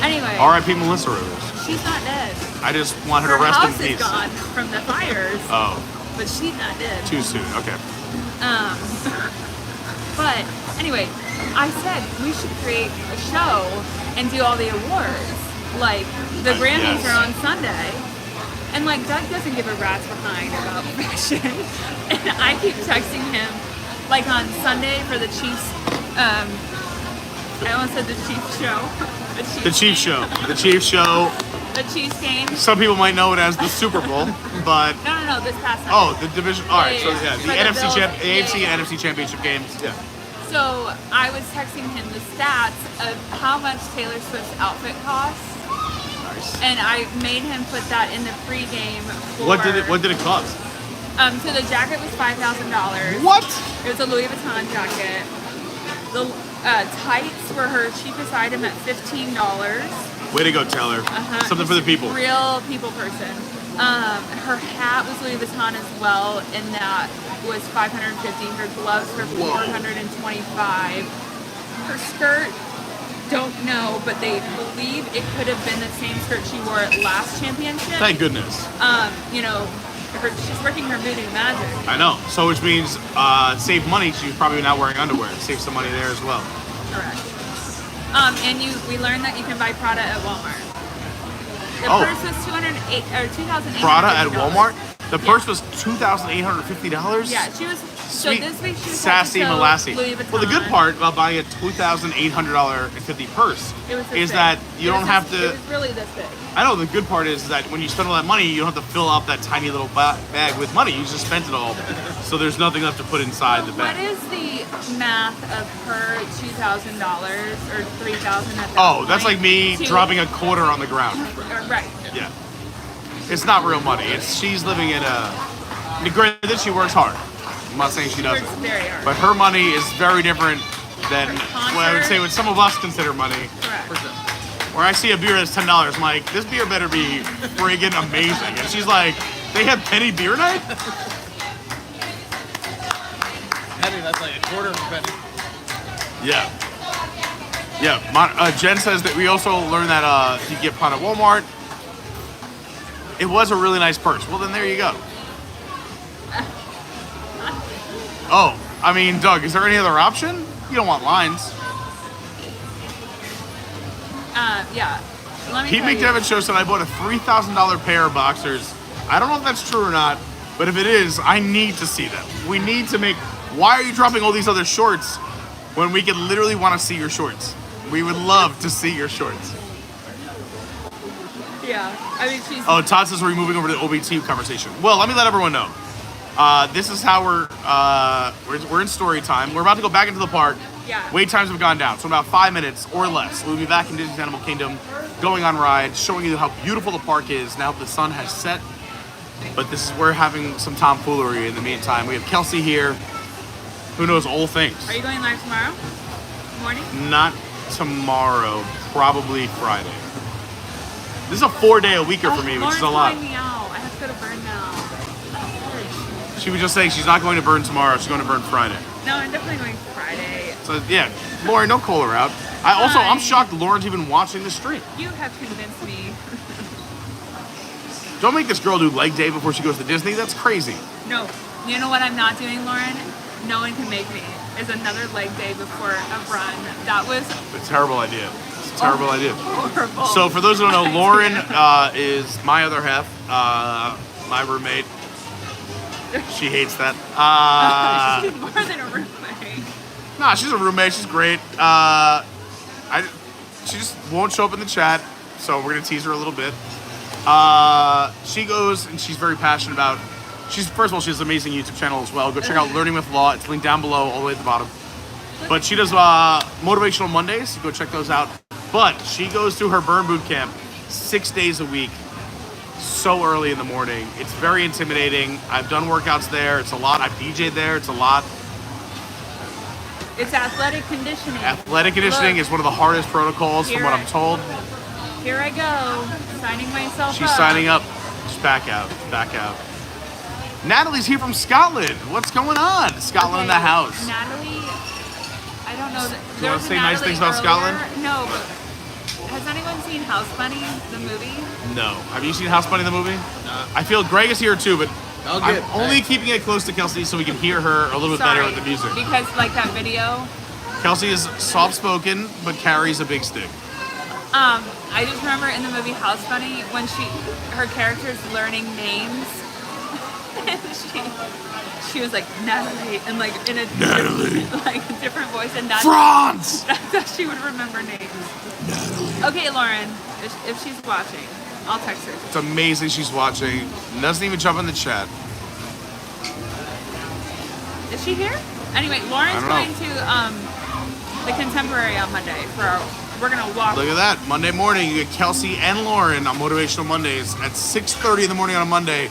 Anyway. R.I.P. Melissa Rivers. She's not dead. I just want her to rest in house peace. is gone from the fires. Oh. But she's not dead. Too soon. Okay. But anyway, I said we should create a show and do all the awards. Like the Grammys are on Sunday. And like Doug doesn't give a rat's behind about fashion. And I keep texting him like on Sunday for the Chiefs I almost said the Chiefs show. The Chiefs show. The Chiefs show. The Chiefs game. Some people might know it as the Super Bowl, but No, this past Sunday. oh, the division. All right, so yeah, For the NFC Bills. AFC and NFC championship games. Yeah. So I was texting him the stats of how much Taylor Swift's outfit costs. Nice. And I made him put that in the pregame. What did it cost? So the jacket was $5,000. What? It was a Louis Vuitton jacket. The tights were her cheapest item at $15. Way to go, Taylor. Something for the people. Real people person. Her hat was Louis Vuitton as well, and that was $550. Her gloves were $425. Her skirt, don't know, but they believe it could have been the same skirt she wore at last championship. Thank goodness. She's working her voodoo magic. I know. So which means save money. She's probably not wearing underwear. Save some money there as well. Correct. And we learned that you can buy Prada at Walmart. The purse was $2,850. Prada at Walmart? The purse was $2,850? Yeah, she was So sweet, this week she was sassy happy, so Molassy. Louis Well, the good Vuitton. part about buying a $2,800.50 purse It was this is big. that you It don't was have this- to. It was really this big. I know the good part is that when you spend all that money, you don't have to fill out that tiny little bag with money. You just spent it all, so there's nothing left to put inside the What bag. is the math of her $2,000 or $3,000 at that Oh, that's point like me to- dropping a quarter on the ground. Right. Yeah, it's not real money. She's living in a. Granted, she works hard. I'm not saying she doesn't, Works very hard. but her money is very different than what I would say what some of us consider money. Correct. Where I see a beer that's $10, I'm like, this beer better be friggin' amazing. And she's like, they have penny beer night? Penny, that's like a quarter of a penny. Yeah. Yeah. Jen says that we also learned that you get Prada at Walmart. It was a really nice purse. Well, then there you go. Oh, I mean, Doug, is there any other option? You don't want lines. Yeah. Let me Pete tell you. McDevitt show said I bought a $3,000 pair of boxers. I don't know if that's true or not, but if it is, I need to see them. We need to make. Why are you dropping all these other shorts when we could literally want to see your shorts? We would love to see your shorts. Yeah. I mean, she's. Oh, Todd says we're moving over to the OBT conversation. Well, let me let everyone know. This is how we're in story time. We're about to go back into the park. Yeah. Wait times have gone down, so in about 5 minutes or less, we'll be back in Disney's Animal Kingdom, going on rides, showing you how beautiful the park is now that the sun has set. But we're having some tomfoolery in the meantime. We have Kelsey here, who knows all things. Are you going live tomorrow morning? Not tomorrow, probably Friday. This is a 4-day-a-weeker for me, which is a lot. Lauren's calling me out. I have to go to Burn now. She was just saying she's not going to Burn tomorrow, she's going to Burn Friday. No, I'm definitely going Friday. So yeah, Lauren, don't call her out. I'm shocked Lauren's even watching the stream. You have convinced me. Don't make this girl do leg day before she goes to Disney. That's crazy. No, you know what I'm not doing, Lauren? No one can make me. Is another leg day before a run. That was It's a terrible idea. It's a terrible idea. horrible. So for those who don't know, Lauren is my other half, my roommate. She hates that. She's more than a roommate. Nah, she's a roommate. She's great. She just won't show up in the chat, so we're gonna tease her a little bit. She goes and she's very passionate about. First of all, she has an amazing YouTube channel as well. Go check out Learning with Law. It's linked down below, all the way at the bottom. But she does motivational Mondays. Go check those out. But she goes to her burn boot camp 6 days a week, so early in the morning. It's very intimidating. I've done workouts there. It's a lot. I've DJ'd there. It's a lot. It's athletic conditioning. Athletic conditioning is one of the hardest protocols from what I'm told. Here I go, signing myself up. She's signing up. Just back out. Back out. Natalie's here from Scotland. What's going on? Scotland in the house. Natalie, I don't know. Do you want to say nice things about Scotland? No, but has anyone seen House Bunny, the movie? No. Have you seen House Bunny the movie? No. I feel Greg is here too, but I'm only keeping it close to Kelsey so we can hear her a little bit better with the music. Because like that video. Kelsey is soft-spoken, but carries a big stick. I just remember in the movie House Bunny when her character's learning names, and she was like Natalie, and like in a different voice, and that's Franz! That's how she would remember names. Natalie. Okay, Lauren, if she's watching, I'll text her. It's amazing she's watching. Doesn't even jump in the chat. Is she here? Anyway, Lauren's going to the Contemporary on Monday we're gonna walk. Look at that. Monday morning, you get Kelsey and Lauren on Motivational Mondays at 6:30 in the morning on a Monday.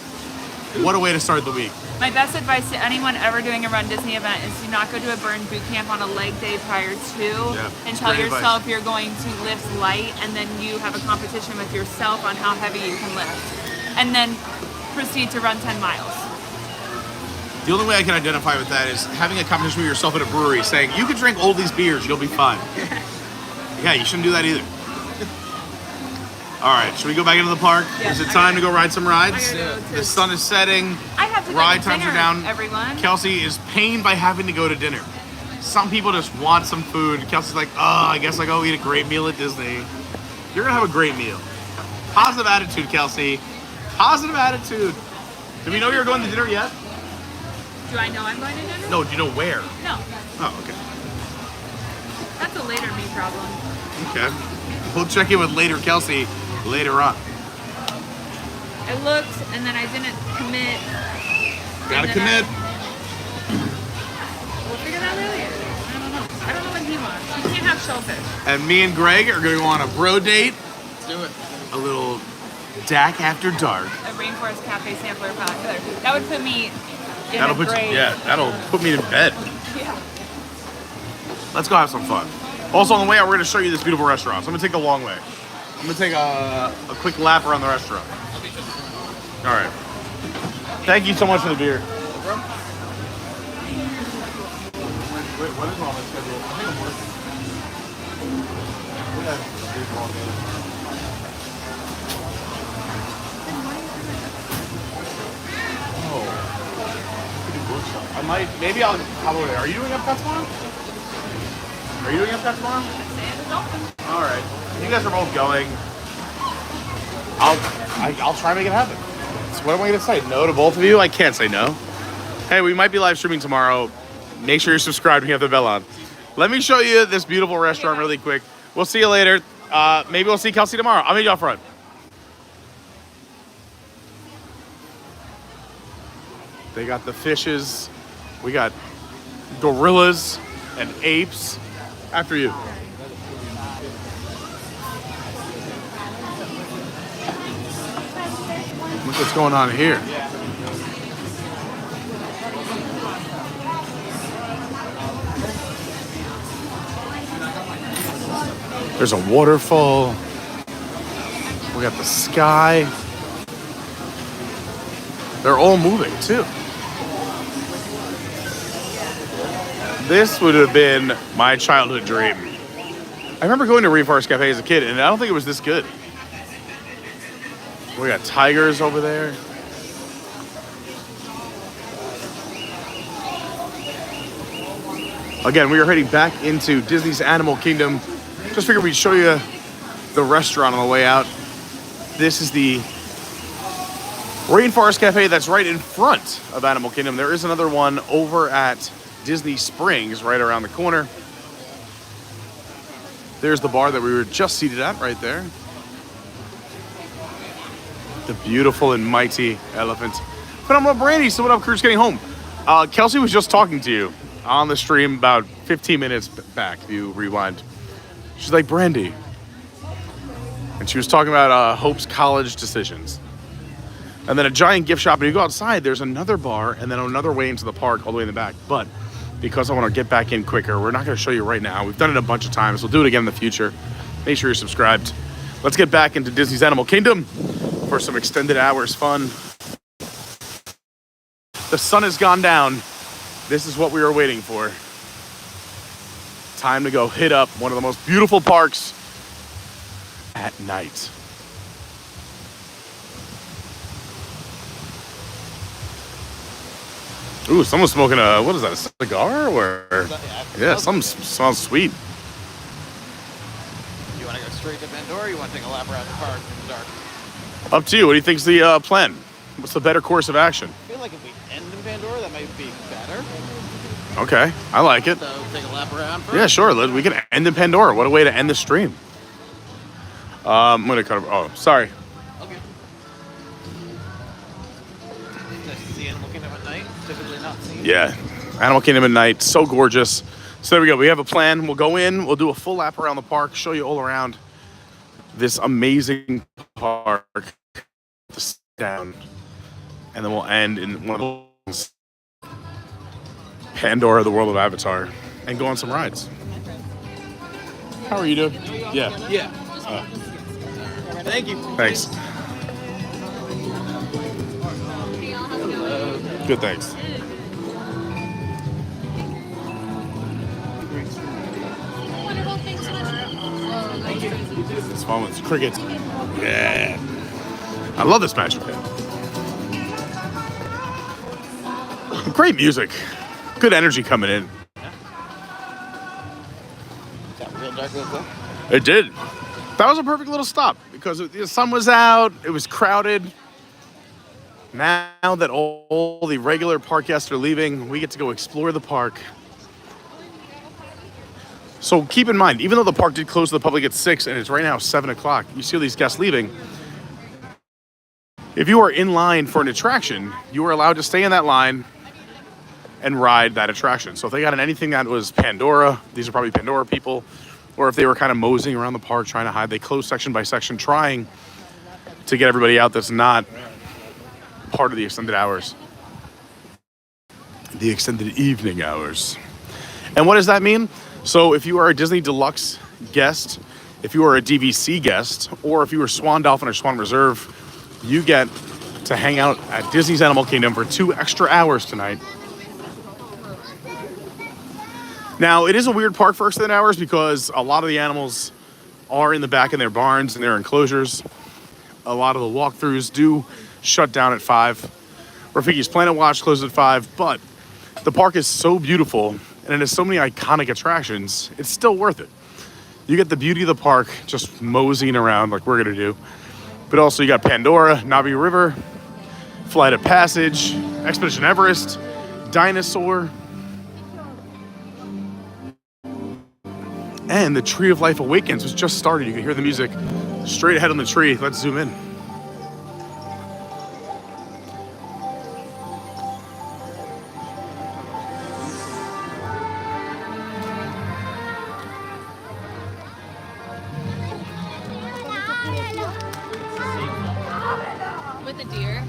What a way to start the week. My best advice to anyone ever doing a Run Disney event is to not go to a burn boot camp on a leg day prior to, and tell yourself you're going to lift light, and then you have a competition with yourself on how heavy you can lift, and then proceed to run 10 miles. The only way I can identify with that is having a competition with yourself at a brewery saying, you can drink all these beers, you'll be fine. Yeah, you shouldn't do that either. All right, should we go back into the park? Yes, is it time to go ride some rides? go The sun is setting. I have to Ride go to times dinner, are down. everyone. Kelsey is pained by having to go to dinner. Some people just want some food. Kelsey's like, oh, I guess I go eat a great meal at Disney. You're gonna have a great meal. Positive attitude, Kelsey. Positive attitude. Do we know you're going to dinner yet? Do I know I'm going to dinner? No, do you know where? No. Oh, okay. That's a later me problem. Okay. We'll check in with later Kelsey later on. I looked and then I didn't commit. Gotta commit. We'll figure that out later. I don't know. I don't know what he wants. He can't have shellfish. And me and Greg are going to go on a bro date. Let's do it. A little DAC after dark. A Rainforest Cafe sampler popular. That would put me in That'll a put great... that'll put me in bed. Yeah. Let's go have some fun. Also on the way out, we're going to show you this beautiful restaurant. So I'm going to take the long way. I'm going to take a quick lap around the restaurant. All right. Thank you so much for the beer. Wait, what is on my schedule? I think I'm working. Oh. I might, maybe I'll, how about it? Are you doing Epcot tomorrow? Are you doing Epcot tomorrow? All right. You guys are both going. I'll try to make it happen. So what am I going to say? No to both of you? I can't say no. Hey, we might be live streaming tomorrow. Make sure you're subscribed and you have the bell on. Let me show you this beautiful restaurant really quick. We'll see you later. Maybe we'll see Kelsey tomorrow. I'll meet you out front. They got the fishes. We got gorillas and apes. After you. Look what's going on here. There's a waterfall. We got the sky. They're all moving too. This would have been my childhood dream. I remember going to Rainforest Cafe as a kid, and I don't think it was this good. We got tigers over there. Again, we are heading back into Disney's Animal Kingdom. Just figured we'd show you the restaurant on the way out. This is the Rainforest Cafe that's right in front of Animal Kingdom. There is another one over at Disney Springs right around the corner. There's the bar that we were just seated at right there. The beautiful and mighty elephant. Phenomenal Brandy, so what up, crew's getting home? Kelsey was just talking to you on the stream about 15 minutes back, if you rewind. She's like, Brandy. And she was talking about Hope's college decisions. And then a giant gift shop, and you go outside, there's another bar, and then another way into the park, all the way in the back. But because I want to get back in quicker, we're not going to show you right now. We've done it a bunch of times. We'll do it again in the future. Make sure you're subscribed. Let's get back into Disney's Animal Kingdom for some extended hours fun. The sun has gone down. This is what we were waiting for. Time to go hit up one of the most beautiful parks at night. Ooh, someone's smoking a, what is that, a cigar? Or yeah, something smells sweet. You want to go straight to Pandora, or you want to take a lap around the park in the dark? Up to you. What do you think's the plan? What's the better course of action? I feel like if we end in Pandora, that might be better. Okay, I like it. So take a lap around first. Yeah, sure. We can end in Pandora. What a way to end the stream. I'm gonna cut. Oh, sorry. Okay. Nice to see Animal Kingdom at night. Typically not seen. Yeah, Animal Kingdom at night, so gorgeous. So there we go. We have a plan. We'll go in. We'll do a full lap around the park. Show you all around this amazing park. Sit down, and then we'll end in one of those Pandora, the world of Avatar, and go on some rides. How are you doing? Yeah. Yeah. Thank you. Thanks. Good, thanks. This one was crickets. Yeah. I love this Magic Band. Great music. Good energy coming in. Got real dark real quick. It did. That was a perfect little stop because the sun was out. It was crowded. Now that all the regular park guests are leaving, we get to go explore the park. So keep in mind, even though the park did close to the public at 6 and it's right now 7 o'clock, you see all these guests leaving. If you are in line for an attraction, you are allowed to stay in that line and ride that attraction. So if they got in anything that was Pandora, these are probably Pandora people, or if they were kind of moseying around the park trying to hide, they closed section by section trying to get everybody out that's not part of the extended hours. The extended evening hours. And what does that mean? So if you are a Disney Deluxe guest, if you are a DVC guest, or if you are Swan Dolphin or Swan Reserve, you get to hang out at Disney's Animal Kingdom for 2 extra hours tonight. Now, it is a weird park for extended hours because a lot of the animals are in the back in their barns and their enclosures. A lot of the walkthroughs do shut down at 5. Rafiki's Planet Watch closes at 5, but the park is so beautiful and it has so many iconic attractions, it's still worth it. You get the beauty of the park just moseying around like we're gonna do. But also you got Pandora, Navi River, Flight of Passage, Expedition Everest, Dinosaur, and the Tree of Life Awakens was just started. You can hear the music straight ahead on the tree. Let's zoom in. With the deer.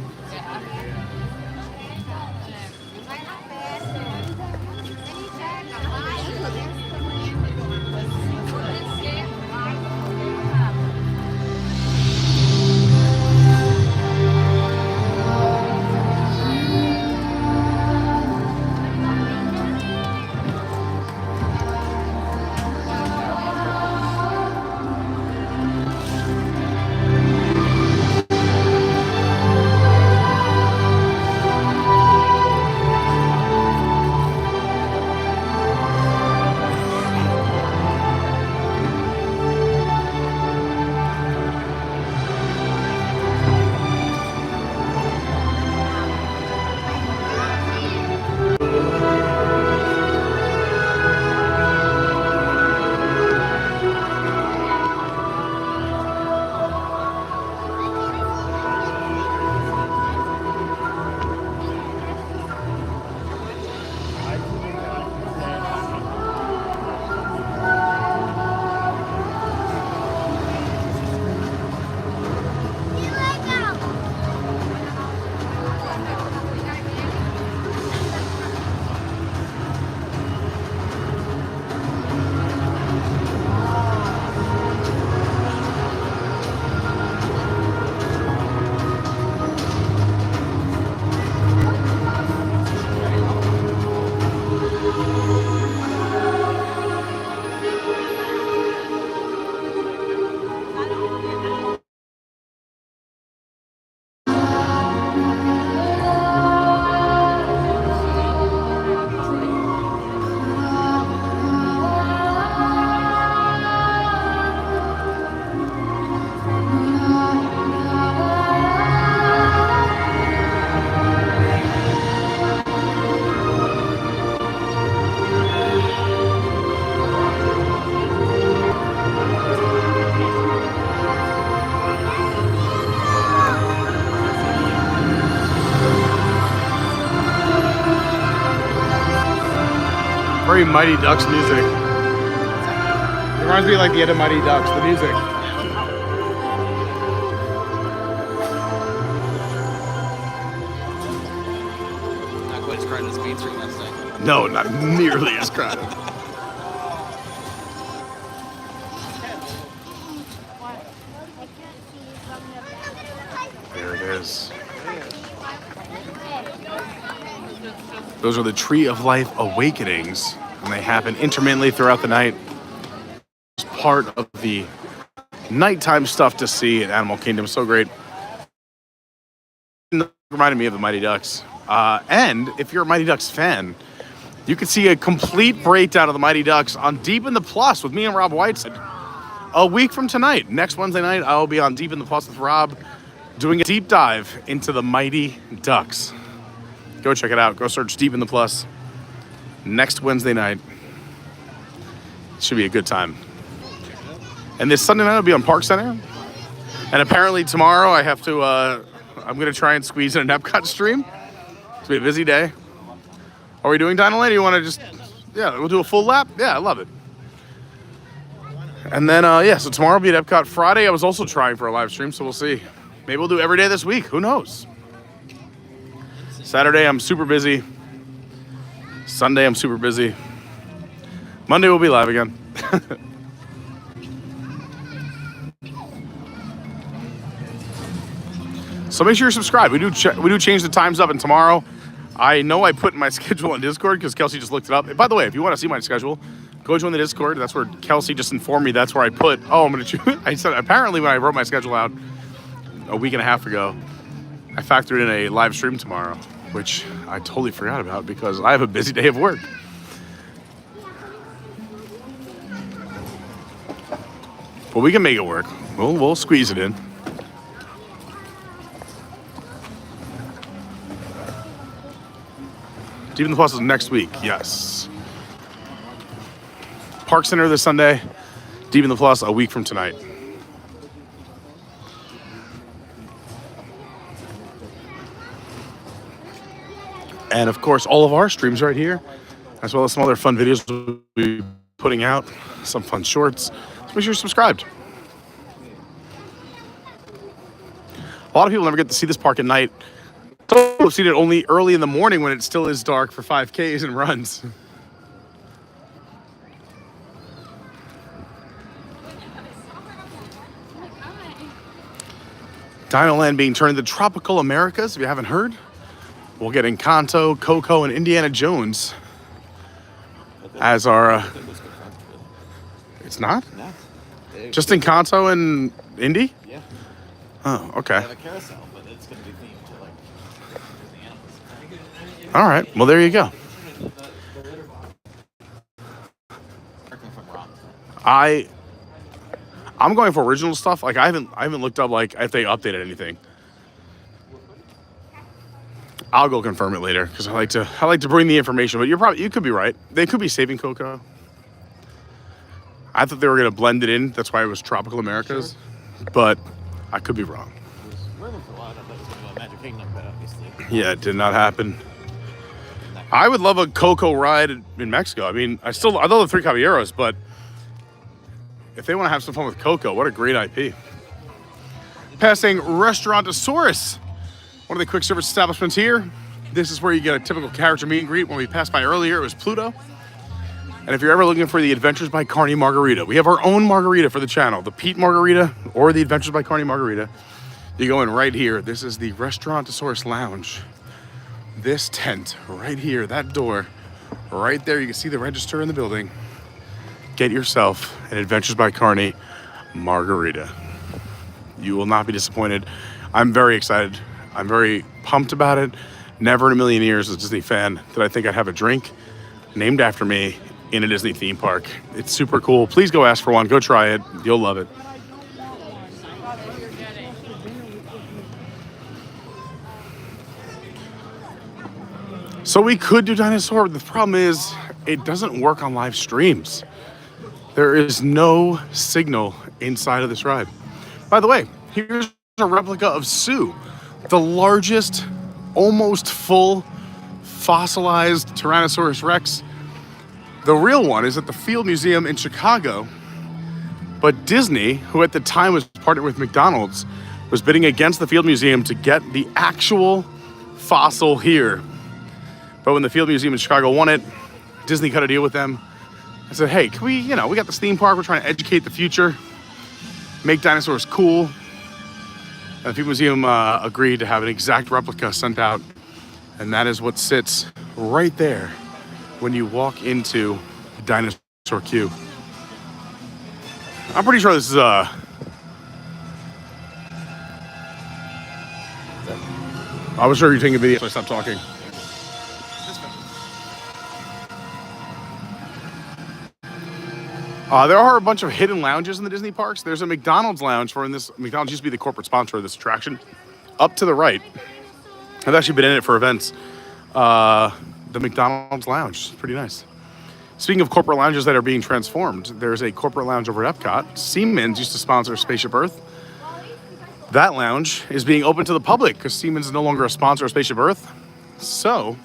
Very Mighty Ducks music. It reminds me of like the end of Mighty Ducks, the music. Not quite as crowded as Main Street last night. No, not nearly as crowded. There it is. Those are the Tree of Life Awakenings, and they happen intermittently throughout the night. It's part of the nighttime stuff to see at Animal Kingdom. So great. It reminded me of the Mighty Ducks. And if you're a Mighty Ducks fan, you can see a complete breakdown of the Mighty Ducks on Deep in the Plus with me and Rob Whiteside a week from tonight. Next Wednesday night, I'll be on Deep in the Plus with Rob, doing a deep dive into the mighty Ducks. Go check it out. Go search Deep in the Plus next Wednesday night. Should be a good time. And this Sunday night will be on Park Center. And apparently tomorrow I have to, I'm going to try and squeeze in an Epcot stream. It's going to be a busy day. Are we doing DinoLand? You want to just, yeah, we'll do a full lap? Yeah, I love it. And then, yeah, so tomorrow will be at Epcot. Friday, I was also trying for a live stream, so we'll see. Maybe we'll do every day this week. Who knows? Saturday, I'm super busy. Sunday, I'm super busy. Monday, we'll be live again. So make sure you're subscribed. We do change the times up, and tomorrow, I know I put my schedule on Discord because Kelsey just looked it up. And by the way, if you want to see my schedule, go join the Discord. That's where Kelsey just informed me. That's where I put. Oh, I'm gonna choose. I said apparently when I wrote my schedule out a week and a half ago, I factored in a live stream tomorrow, which I totally forgot about because I have a busy day of work. But we can make it work. We'll squeeze it in. Deep in the Plus is next week, yes. Park Center this Sunday. Deep in the Plus a week from tonight. And of course, all of our streams right here, as well as some other fun videos we'll be putting out, some fun shorts. So make sure you're subscribed. A lot of people never get to see this park at night. I've seen it only early in the morning when it still is dark for 5Ks and runs. DinoLand being turned into Tropical Americas, if you haven't heard. We'll get Encanto, Coco, and Indiana Jones as our... It's not? No. Just Encanto and Indy? Yeah. Oh, okay. They have a carousel, but it's going to be themed to like the animals. All right. Well, there you go. Correct me if I'm wrong. I'm going for original stuff. Like I haven't looked up like if they updated anything. I'll go confirm it later because I like to bring the information. But you could be right. They could be saving Coco. I thought they were gonna blend it in. That's why it was Tropical Americas. Sure. But I could be wrong. For a while, I thought it was going to be Magic Kingdom, but obviously. Yeah, it did not happen. I would love a Coco ride in Mexico. I mean, I love the Three Caballeros, but if they want to have some fun with Coco, what a great IP. Passing Restaurantosaurus, one of the quick service establishments here. This is where you get a typical character meet and greet. When we passed by earlier, it was Pluto. And if you're ever looking for the Adventures by Carney margarita, we have our own margarita for the channel, the Pete margarita or the Adventures by Carney margarita. You go in right here. This is the Restaurantosaurus Lounge. This tent right here, that door right there. You can see the register in the building. Get yourself an Adventures by Carney margarita. You will not be disappointed. I'm very excited. I'm very pumped about it. Never in a million years as a Disney fan did I think I'd have a drink named after me in a Disney theme park. It's super cool. Please go ask for one. Go try it. You'll love it. So we could do Dinosaur. The problem is it doesn't work on live streams. There is no signal inside of this ride. By the way, here's a replica of Sue, the largest, almost full, fossilized Tyrannosaurus Rex. The real one is at the Field Museum in Chicago, but Disney, who at the time was partnered with McDonald's, was bidding against the Field Museum to get the actual fossil here. But when the Field Museum in Chicago won it, Disney cut a deal with them. I said, hey, can we, we got this theme park, we're trying to educate the future, make dinosaurs cool. And the Field Museum agreed to have an exact replica sent out. And that is what sits right there when you walk into the dinosaur queue. I'm pretty sure this is I was sure you were taking a video, so I stopped talking. There are a bunch of hidden lounges in the Disney parks. There's a McDonald's lounge McDonald's used to be the corporate sponsor of this attraction. up to the right, I've actually been in it for events. The McDonald's Lounge. It's pretty nice. Speaking of corporate lounges that are being transformed, there's a corporate lounge over at Epcot. Siemens used to sponsor Spaceship Earth. That lounge is being open to the public because Siemens is no longer a sponsor of Spaceship Earth. So,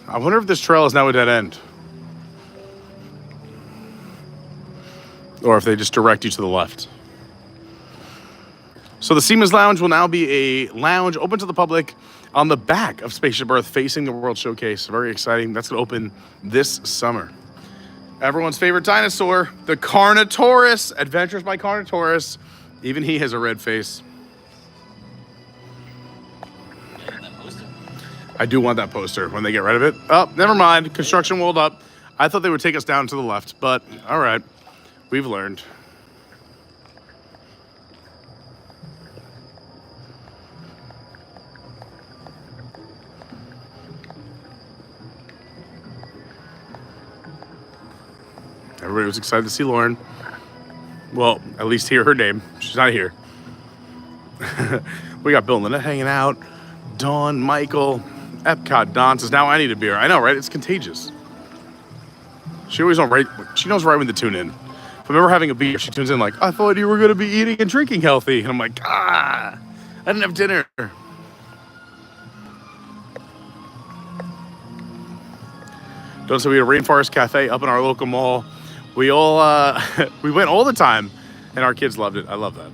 I wonder if this trail is now a dead end. Or if they just direct you to the left. So the Siemens Lounge will now be a lounge open to the public on the back of Spaceship Earth facing the World Showcase. Very exciting. That's going to open this summer. Everyone's favorite dinosaur, the Carnotaurus. Adventures by Carnotaurus. Even he has a red face. I do want that poster when they get rid of it. Oh, never mind. Construction walled up. I thought they would take us down to the left, but all right. We've learned. Everybody was excited to see Lauren. Well, at least hear her name. She's not here. We got Bill and Lynnette hanging out. Dawn, Michael, Epcot. Dawn says, now I need a beer. I know, right? It's contagious. She always she knows right when to tune in. If I'm ever having a beer, she tunes in like, I thought you were going to be eating and drinking healthy. And I'm like, I didn't have dinner. Don't say we had a Rainforest Cafe up in our local mall. We all, we went all the time, and our kids loved it. I love that.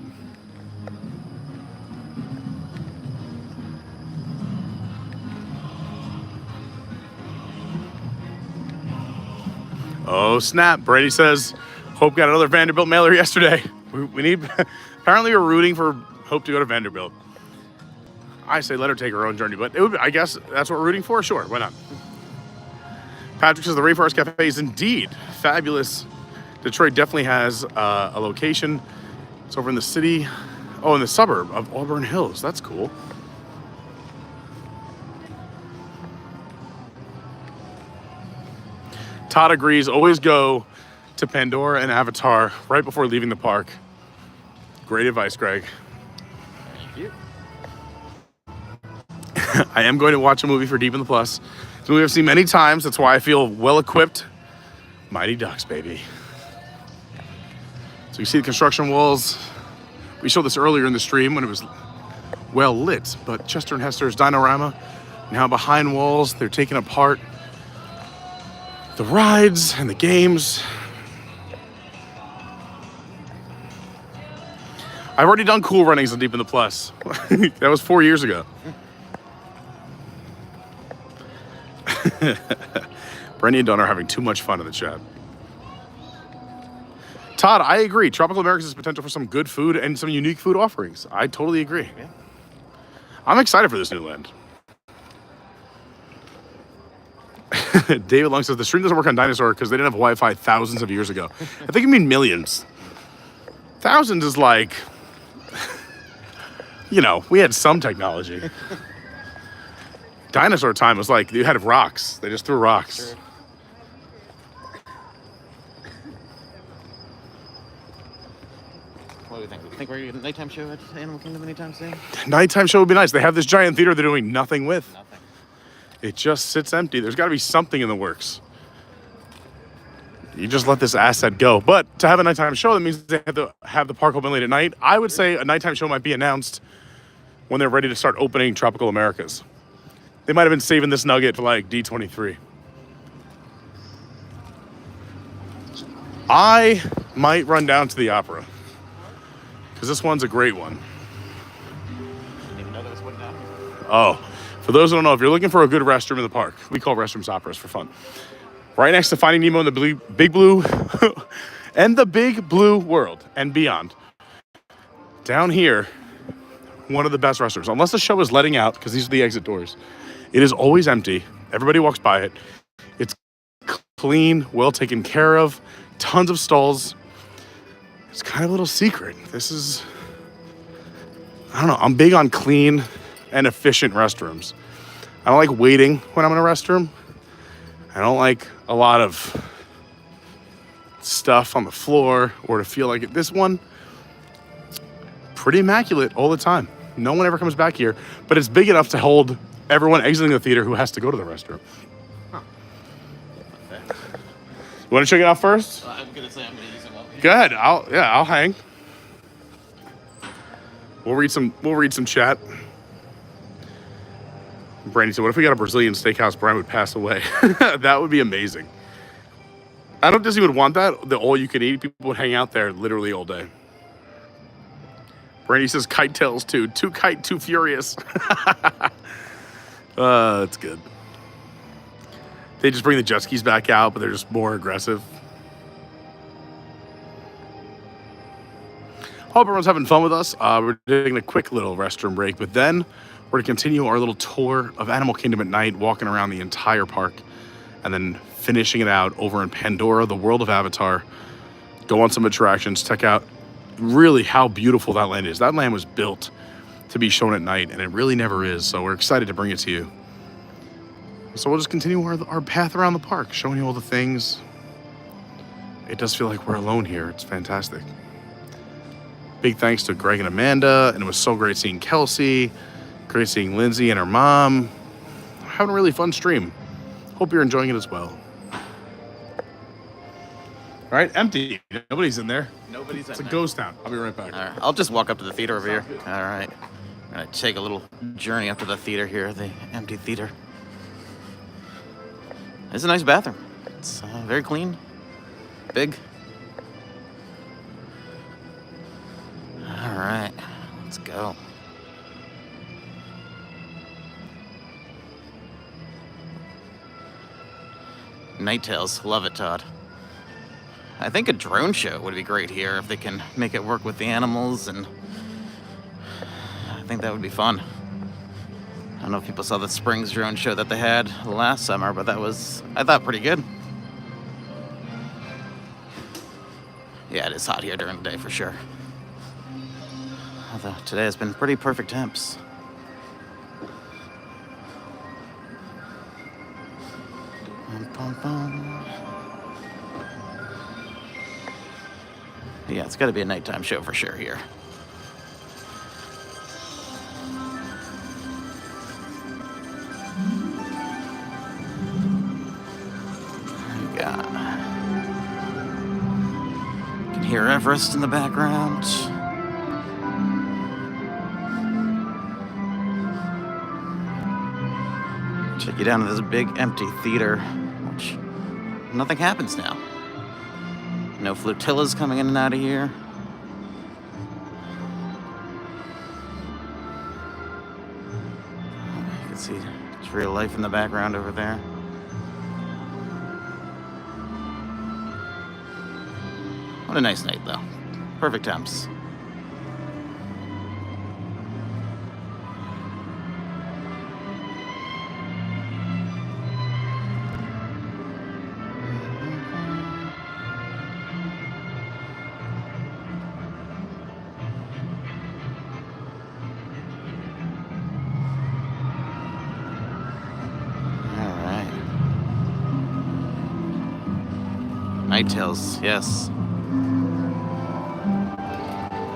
Oh, snap. Brady says, Hope got another Vanderbilt mailer yesterday. We need, apparently we're rooting for Hope to go to Vanderbilt. I say let her take her own journey, but it would, I guess that's what we're rooting for? Sure, why not? Patrick says the Rainforest Cafe is indeed fabulous. Detroit definitely has a location. It's over in the city. Oh, in the suburb of Auburn Hills. That's cool. Todd agrees. Always go to Pandora and Avatar right before leaving the park. Great advice, Greg. Thank you. I am going to watch a movie for Deep in the Plus. It's a movie I've seen many times. That's why I feel well equipped. Mighty Ducks, baby. So you see the construction walls. We showed this earlier in the stream when it was well lit, but Chester and Hester's Dinorama now behind walls. They're taking apart the rides and the games. I've already done cool runnings on Deep in the Plus. That was 4 years ago. Brandy and Don are having too much fun in the chat. Todd, I agree. Tropical Americas has potential for some good food and some unique food offerings. I totally agree. Yeah. I'm excited for this new land. David Long says the stream doesn't work on Dinosaur because they didn't have Wi-Fi thousands of years ago. I think you mean millions. Thousands is like, you know, we had some technology. Dinosaur time was like, you had rocks. They just threw rocks. Sure. What do you think? Do you think we're going to get a nighttime show at Animal Kingdom anytime soon? Nighttime show would be nice. They have this giant theater they're doing nothing with. Nothing. It just sits empty. There's got to be something in the works. You just let this asset go. But to have a nighttime show, that means they have to have the park open late at night. I would say a nighttime show might be announced when they're ready to start opening Tropical Americas. They might have been saving this nugget for like D23. I might run down to the opera because this one's a great one. Didn't even know there was one down here. Oh, for those who don't know, if you're looking for a good restroom in the park, we call restrooms operas for fun. Right next to Finding Nemo and the Big Blue and the Big Blue World and beyond. Down here, one of the best restrooms. Unless the show is letting out, because these are the exit doors. It is always empty. Everybody walks by it. It's clean, well taken care of, tons of stalls. It's kind of a little secret. This is, I don't know, I'm big on clean and efficient restrooms. I don't like waiting when I'm in a restroom. I don't like a lot of stuff on the floor or to feel like it. This one, pretty immaculate all the time. No one ever comes back here, but it's big enough to hold everyone exiting the theater who has to go to the restroom. Huh. You want to check it out first? I'm gonna say I'm gonna use it while we. Go ahead. I'll hang. We'll read some chat. Brandy said, "What if we got a Brazilian steakhouse? Brian would pass away." That would be amazing. I don't know if Disney would want that. The all you can eat, people would hang out there literally all day. Brandy says kite tails too. Too kite, too furious. That's good. They just bring the jet skis back out, but they're just more aggressive. Hope everyone's having fun with us. We're taking a quick little restroom break, but then we're going to continue our little tour of Animal Kingdom at night, walking around the entire park, and then finishing it out over in Pandora, the world of Avatar. Go on some attractions, check out really how beautiful that land is. That land was built to be shown at night, and it really never is, so we're excited to bring it to you. So we'll just continue our path around the park, showing you all the things. It does feel like we're alone here. It's fantastic. Big thanks to Greg and Amanda, and it was so great seeing Kelsey, great seeing Lindsay and her mom. Having a really fun stream. Hope you're enjoying it as well. All right, empty. Nobody's in there. Nobody's in there. It's a ghost town. I'll be right back. All right, I'll just walk up to the theater over here. All right. I'm gonna take a little journey up to the theater here, the empty theater. It's a nice bathroom. It's very clean, big. All right, let's go. Night Tales, love it, Todd. I think a drone show would be great here if they can make it work with the animals, and I think that would be fun. I don't know if people saw the Springs drone show that they had last summer, but that was, I thought, pretty good. Yeah, it is hot here during the day for sure. Although today has been pretty perfect temps. Yeah, it's got to be a nighttime show for sure here. You can hear Everest in the background. Take you down to this big empty theater, which nothing happens now. No flotillas coming in and out of here. You can see it's real life in the background over there. What a nice night, though. Perfect temps. Night Tales, yes.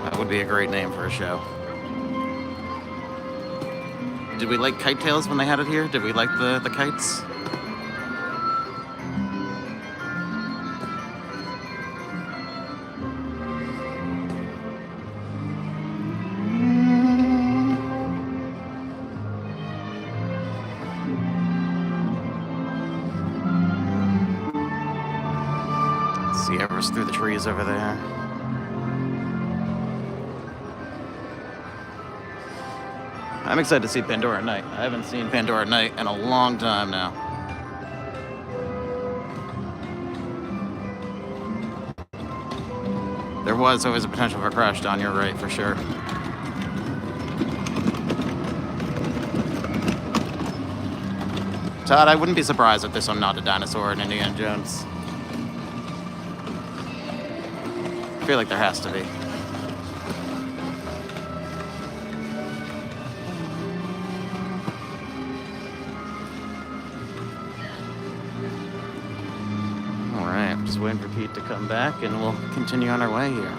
That would be a great name for a show. Did we like Kite Tales when they had it here? Did we like the kites? See Everest through the trees over there. I'm excited to see Pandora at night. I haven't seen Pandora at night in a long time now. There was always a potential for a crash down, you're right, for sure. Todd, I wouldn't be surprised if this one not a dinosaur in Indiana Jones. I feel like there has to be. All right, I'm just waiting for Pete to come back and we'll continue on our way here.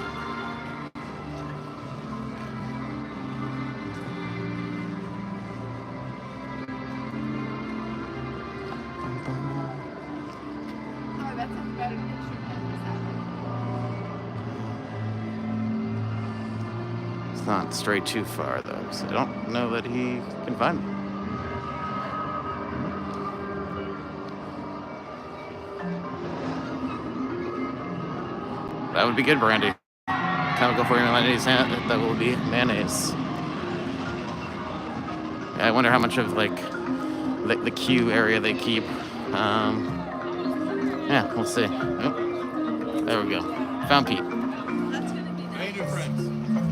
not stray too far, though, so I don't know that he can find me. That would be good, Brandy. Chemical for your mayonnaise, that will be mayonnaise. I wonder how much of, like, the queue area they keep. Yeah, we'll see. Oh, there we go. Found Pete.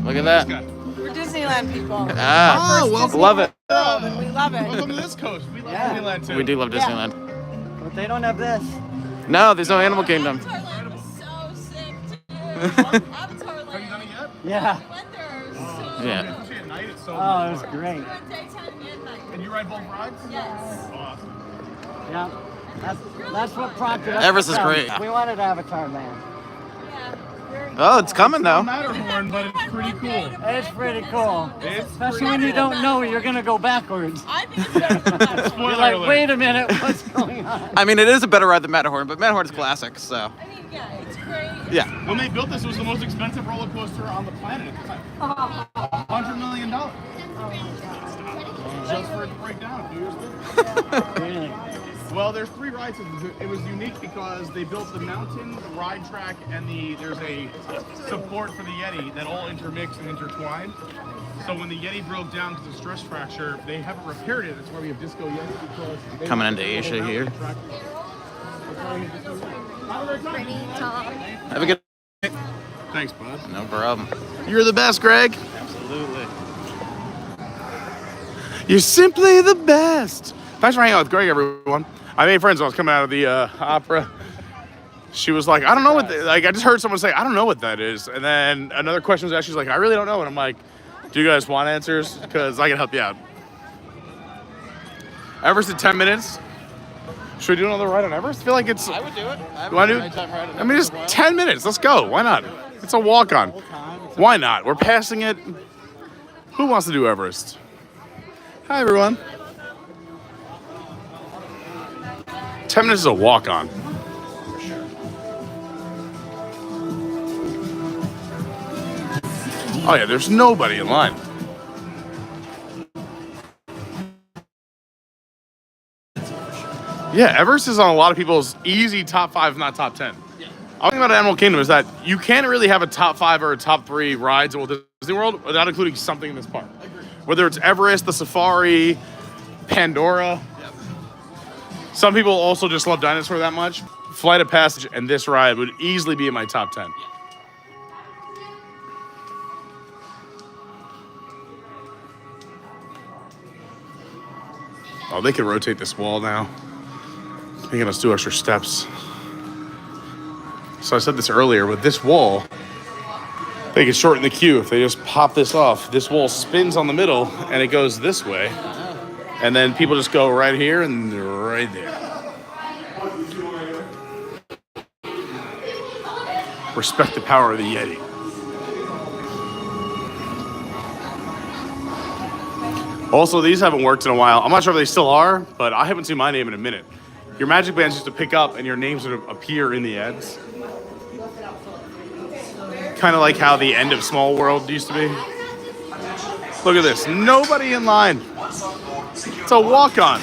Look at that. We're Disneyland people. Ah, welcome. Love it. We love it. Welcome to this coast. We love Disneyland too. We do love Disneyland. But they don't have this. No, there's no Animal Kingdom. Yeah. Yeah. Oh, it was great. And you ride both rides? Yes. Awesome. Yeah. That's what prompted us. Everest to is come. great. We wanted Avatar Land. Oh, it's coming though. Matterhorn, but it's pretty cool. It's pretty cool. It's Especially when you don't know you're going to go backwards. I think it's You're like, wait a minute, what's going on? I mean, it is a better ride than Matterhorn, but Matterhorn's classic, so. I mean, yeah, it's great. Yeah. When they built this, it was the most expensive roller coaster on the planet at the time. $100 million. Just for it to break down a few years later. Really? Well, there's 3 rides. It was unique because they built the mountain, the ride track, and there's a support for the Yeti that all intermix and intertwine. So when the Yeti broke down because of stress fracture, they haven't repaired it. That's why we have Disco Yeti. Because Coming into Asia here. Have a good night. Thanks, bud. No problem. You're the best, Greg. Absolutely. You're simply the best. Thanks for hanging out with Greg, everyone. I made friends when I was coming out of the opera. She was like, I don't know what, I just heard someone say, I don't know what that is. And then another question was asked, she's like, I really don't know. And I'm like, do you guys want answers? Because I can help you out. Everest in 10 minutes. Should we do another ride on Everest? I feel like it's... I would do it. I mean, just 10 minutes. Let's go. Why not? It's a walk-on. Why not? We're passing it. Who wants to do Everest? Hi, everyone. 10 minutes is a walk-on. Oh, yeah, there's nobody in line. Yeah, Everest is on a lot of people's easy top 5, if not top 10. The thing about Animal Kingdom is that you can't really have a top 5 or a top 3 rides at Walt Disney World without including something in this park. Whether it's Everest, the Safari, Pandora. Some people also just love dinosaur that much. Flight of Passage and this ride would easily be in my top 10. Oh, they can rotate this wall now, making us do extra steps. So I said this earlier, with this wall, they can shorten the queue. If they just pop this off, this wall spins on the middle and it goes this way. And then people just go right here and right there. Respect the power of the Yeti. Also, these haven't worked in a while. I'm not sure if they still are, but I haven't seen my name in a minute. Your magic bands used to pick up and your names would appear in the ads. Kind of like how the end of Small World used to be. Look at this, nobody in line. It's a walk-on.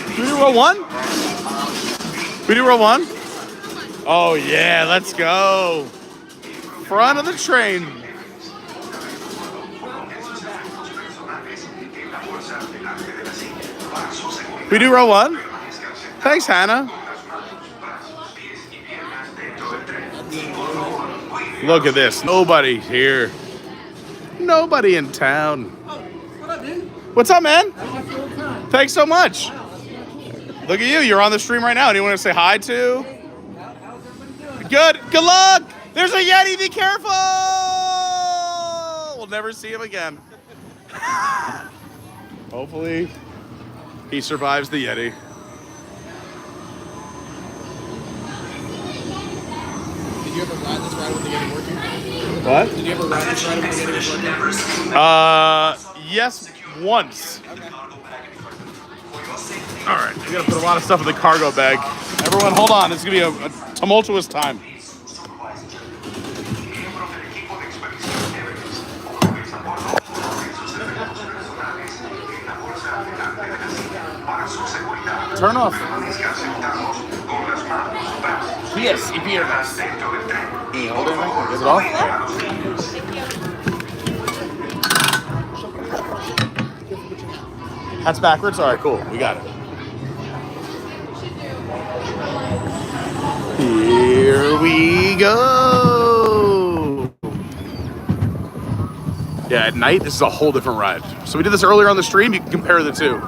We do row 1? We do row 1? Oh yeah, let's go. Front of the train. We do row 1? Thanks, Hannah. Look at this. Nobody here. Nobody in town. What's up, man? Thanks so much. Look at you. You're on the stream right now. Anyone want to say hi to? Good. Good luck. There's a Yeti. Be careful. We'll never see him again. Hopefully, he survives the Yeti. Did you ever ride this ride with the Yeti working? What? Did you ever ride this ride with the Yeti working? Yes, once. All right, we gotta put a lot of stuff in the cargo bag. Everyone, hold on. It's gonna be a tumultuous time. Turn off. Yes, y piernas. Hold it right. Is it off? That's backwards? All right, cool. We got it. Here we go. Yeah, at night, this is a whole different ride. So we did this earlier on the stream. You can compare the two.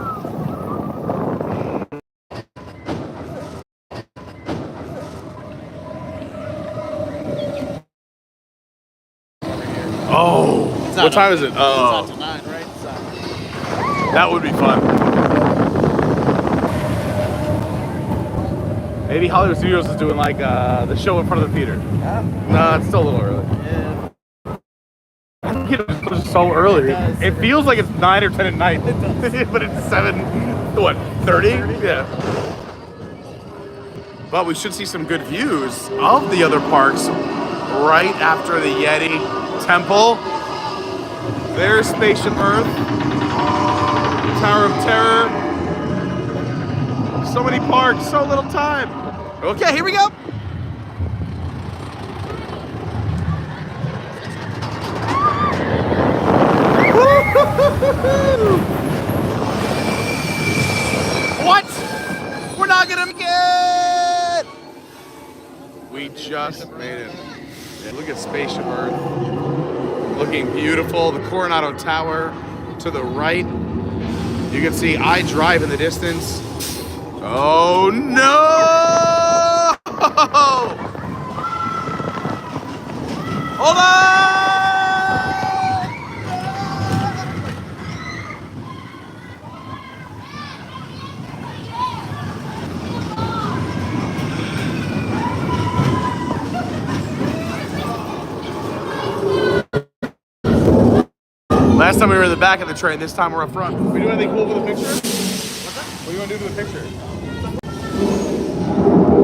Oh, what time is it? Oh, It's not till 9, right? So. that would be fun. Maybe Hollywood Studios is doing like the show in front of the theater. No, it's still a little early. Yeah. I think it was so early. It feels like it's 9 or 10 at night, but it's 7:30? Yeah. But we should see some good views of the other parks right after the Yeti Temple. There's Spaceship Earth, Tower of Terror. So many parks, so little time. Okay, here we go. What? We're not gonna make it! We just made it. Yeah, look at Spaceship Earth. Looking beautiful. The Coronado Tower to the right. You can see I Drive in the distance. Oh no! Hold on! Last time we were in the back of the train, this time we're up front. We do anything cool for the picture? What's that? What do you want to do for the picture?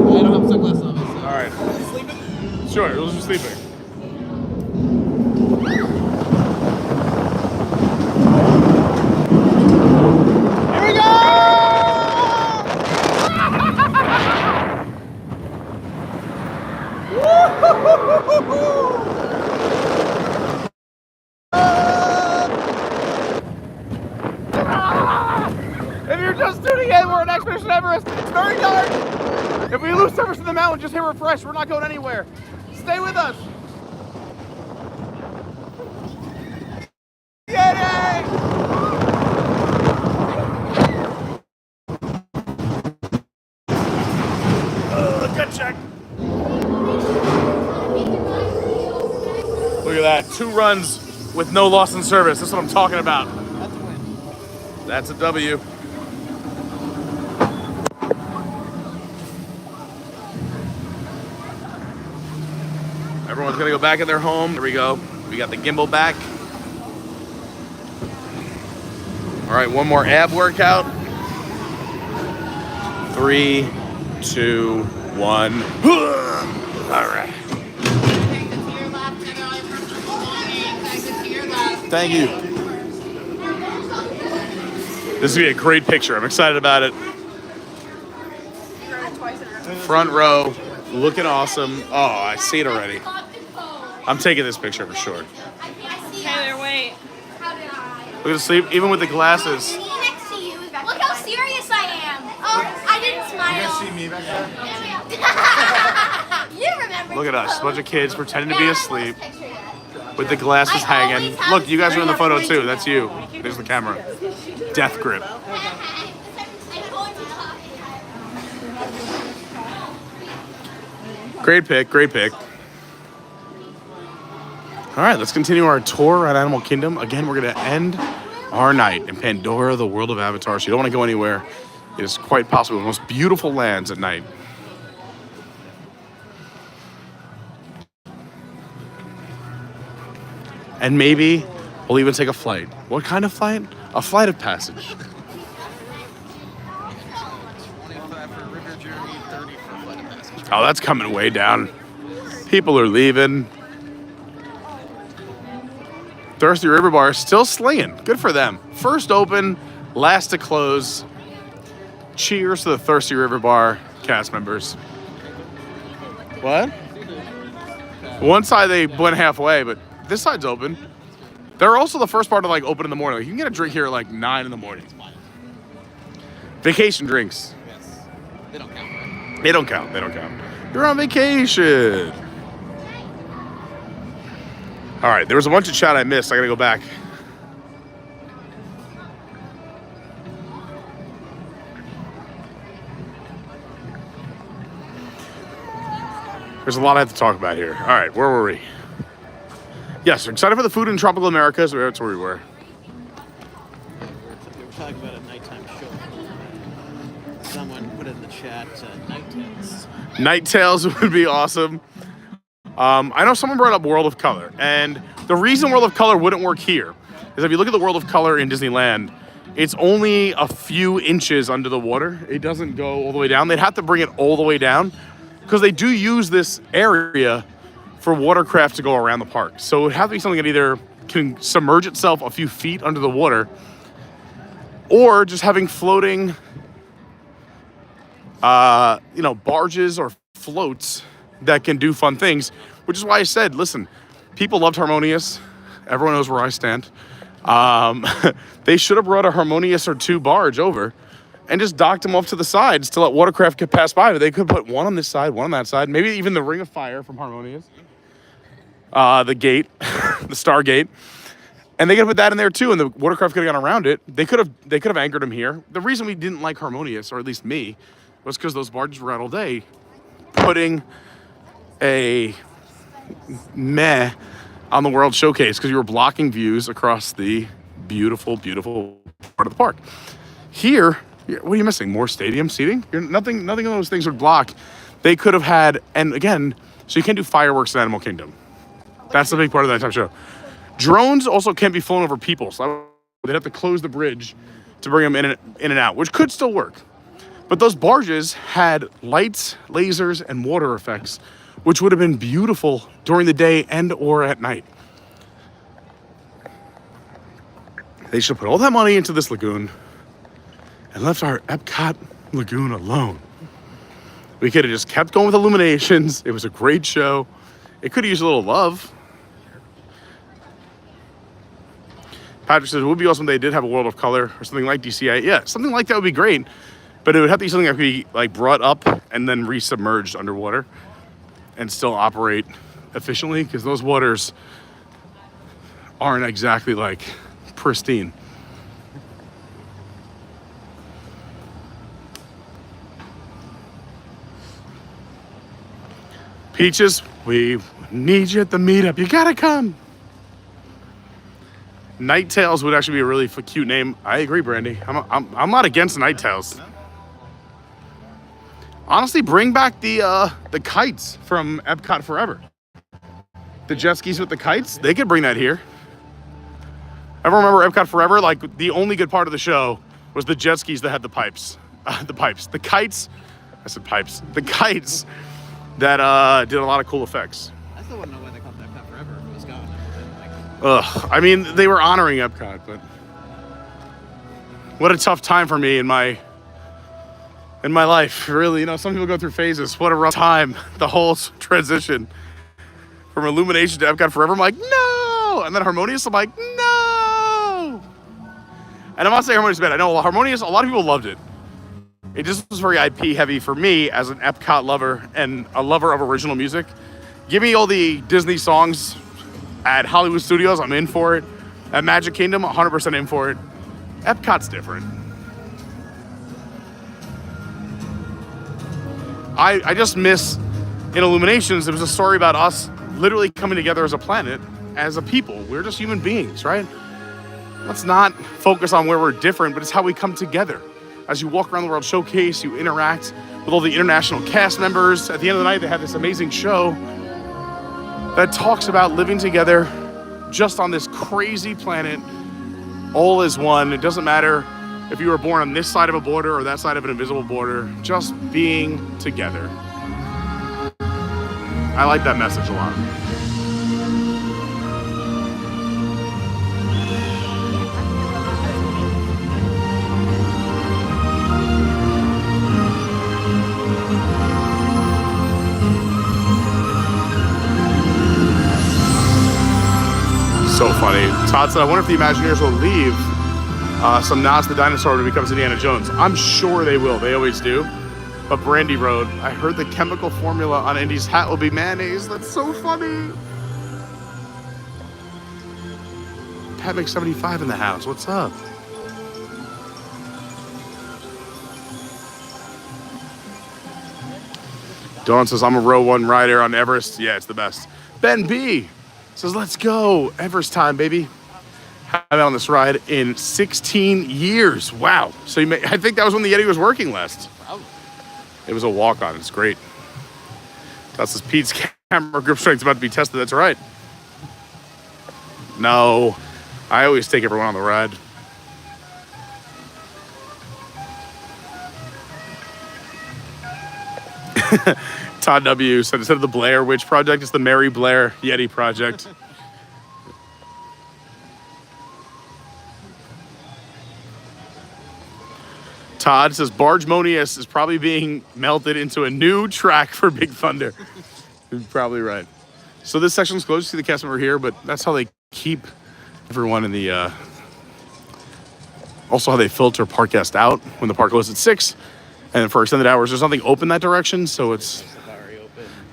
I don't have sunglasses on. So. All right. Are you sleeping? Sure, we'll just sleeping. Here we go! If you're just tuning in, we're at Expedition Everest. It's very dark. If we lose service to the mountain, just hit refresh. We're not going anywhere. Stay with us. Yay! Good check. Look at that. 2 runs with no loss in service. That's what I'm talking about. That's a win. That's a W. Everyone's gonna go back in their home. There we go. We got the gimbal back. All right, one more ab workout. 3, 2, 1. All right. Thank you. This is gonna be a great picture. I'm excited about it. Front row, looking awesome. Oh, I see it already. I'm taking this picture for sure. Taylor, wait. Look at the sleep, even with the glasses. Next to you. Look how serious I am. Oh, I didn't smile. You guys see me back there? You remember. Look at us, a bunch of kids pretending to be asleep with the glasses hanging. Look, you guys are in the photo too. That's you. There's the camera. Death grip. Great pick, great pick. All right, let's continue our tour at Animal Kingdom. Again, we're gonna end our night in Pandora, the world of Avatar. So you don't wanna go anywhere. It is quite possibly the most beautiful lands at night. And maybe we'll even take a flight. What kind of flight? A flight of passage. 25 for a river journey, 30 for a flight of passage. Oh, that's coming way down. People are leaving. Thirsty River Bar still slinging. Good for them. First open, last to close. Cheers to the Thirsty River Bar cast members. What? One side they went halfway, but this side's open. They're also the first part to like open in the morning. Like, you can get a drink here at like 9 in the morning. Vacation drinks. Yes. They don't count, right? They don't count. They don't count. You're on vacation. All right, there was a bunch of chat I missed. I gotta go back. There's a lot I have to talk about here. All right, where were we? Yes, we're excited for the food in tropical Americas. That's where we were. We were talking about a nighttime show. Someone put it in the chat, Night Tales. Night Tales would be awesome. I know someone brought up World of Color, and the reason World of Color wouldn't work here is if you look at the World of Color in Disneyland, it's only a few inches under the water. It doesn't go all the way down. They'd have to bring it all the way down because they do use this area for watercraft to go around the park. So it would have to be something that either can submerge itself a few feet under the water or just having floating, barges or floats that can do fun things, which is why I said, listen, people loved Harmonious. Everyone knows where I stand. They should have brought a Harmonious or two barge over and just docked them off to the sides to let watercraft could pass by. But they could put one on this side, one on that side, maybe even the Ring of Fire from Harmonious, the gate, the Star Gate. And they could put that in there too, and the watercraft could have gone around it. They could have anchored them here. The reason we didn't like Harmonious, or at least me, was because those barges were out all day, putting a meh on the World Showcase because you were blocking views across the beautiful, beautiful part of the park. Here, what are you missing? More stadium seating? Nothing of those things would block. They could have had, and again, so you can't do fireworks in Animal Kingdom. That's the big part of the nighttime show. Drones also can't be flown over people, so they'd have to close the bridge to bring them in and out, which could still work. But those barges had lights, lasers, and water effects, which would have been beautiful during the day and or at night. They should put all that money into this lagoon and left our Epcot lagoon alone. We could have just kept going with Illuminations. It was a great show. It could have used a little love. Patrick says, it would be awesome if they did have a World of Color or something like DCA. Yeah, something like that would be great. But it would have to be something that could be like brought up and then resubmerged underwater and still operate efficiently, because those waters aren't exactly like pristine. Peaches, we need you at the meetup. You gotta come. Night Tales would actually be a really cute name. I agree, Brandy. I'm not against Night Tales. Honestly, bring back the kites from Epcot Forever. The jet skis with the kites, they could bring that here. Ever remember Epcot Forever? Like, the only good part of the show was the jet skis that had the pipes. The kites. I said pipes. The kites that did a lot of cool effects. I still wouldn't know why they called it Epcot Forever if it was gone. I mean, they were honoring Epcot, but what a tough time for me in my life. Really, some people go through phases. What a rough time. The whole transition from Illumination to Epcot Forever. I'm like, no! And then Harmonious, I'm like, no! And I'm not saying Harmonious is bad. I know Harmonious, a lot of people loved it. It just was very IP heavy for me as an Epcot lover and a lover of original music. Give me all the Disney songs at Hollywood Studios, I'm in for it. At Magic Kingdom, 100% in for it. Epcot's different. I just miss, in Illuminations, it was a story about us literally coming together as a planet, as a people. We're just human beings, right? Let's not focus on where we're different, but it's how we come together. As you walk around the World Showcase, you interact with all the international cast members. At the end of the night, they have this amazing show that talks about living together just on this crazy planet, all as one. It doesn't matter if you were born on this side of a border or that side of an invisible border, just being together. I like that message a lot. funny. Todd said, I wonder if the Imagineers will leave some nods to the dinosaur when it becomes Indiana Jones. I'm sure they will. They always do. But Brandy wrote, I heard the chemical formula on Indy's hat will be mayonnaise. That's so funny. Pat makes 75 in the house. What's up? Dawn says, I'm a row 1 rider on Everest. Yeah, it's the best. Ben B says, let's go. Everest time, baby. I've been on this ride in 16 years. Wow. So I think that was when the Yeti was working last. It was a walk-on. It's great. That says Pete's camera grip strength's about to be tested. That's right. No. I always take everyone on the ride. Todd W. said instead of the Blair Witch Project, it's the Mary Blair Yeti Project. Todd says Bargemonious is probably being melted into a new track for Big Thunder. You're probably right. So this section's closed. You see the cast member here, but that's how they keep everyone in the... Also how they filter park guests out when the park closes at 6. And for extended hours, there's nothing open that direction, so it's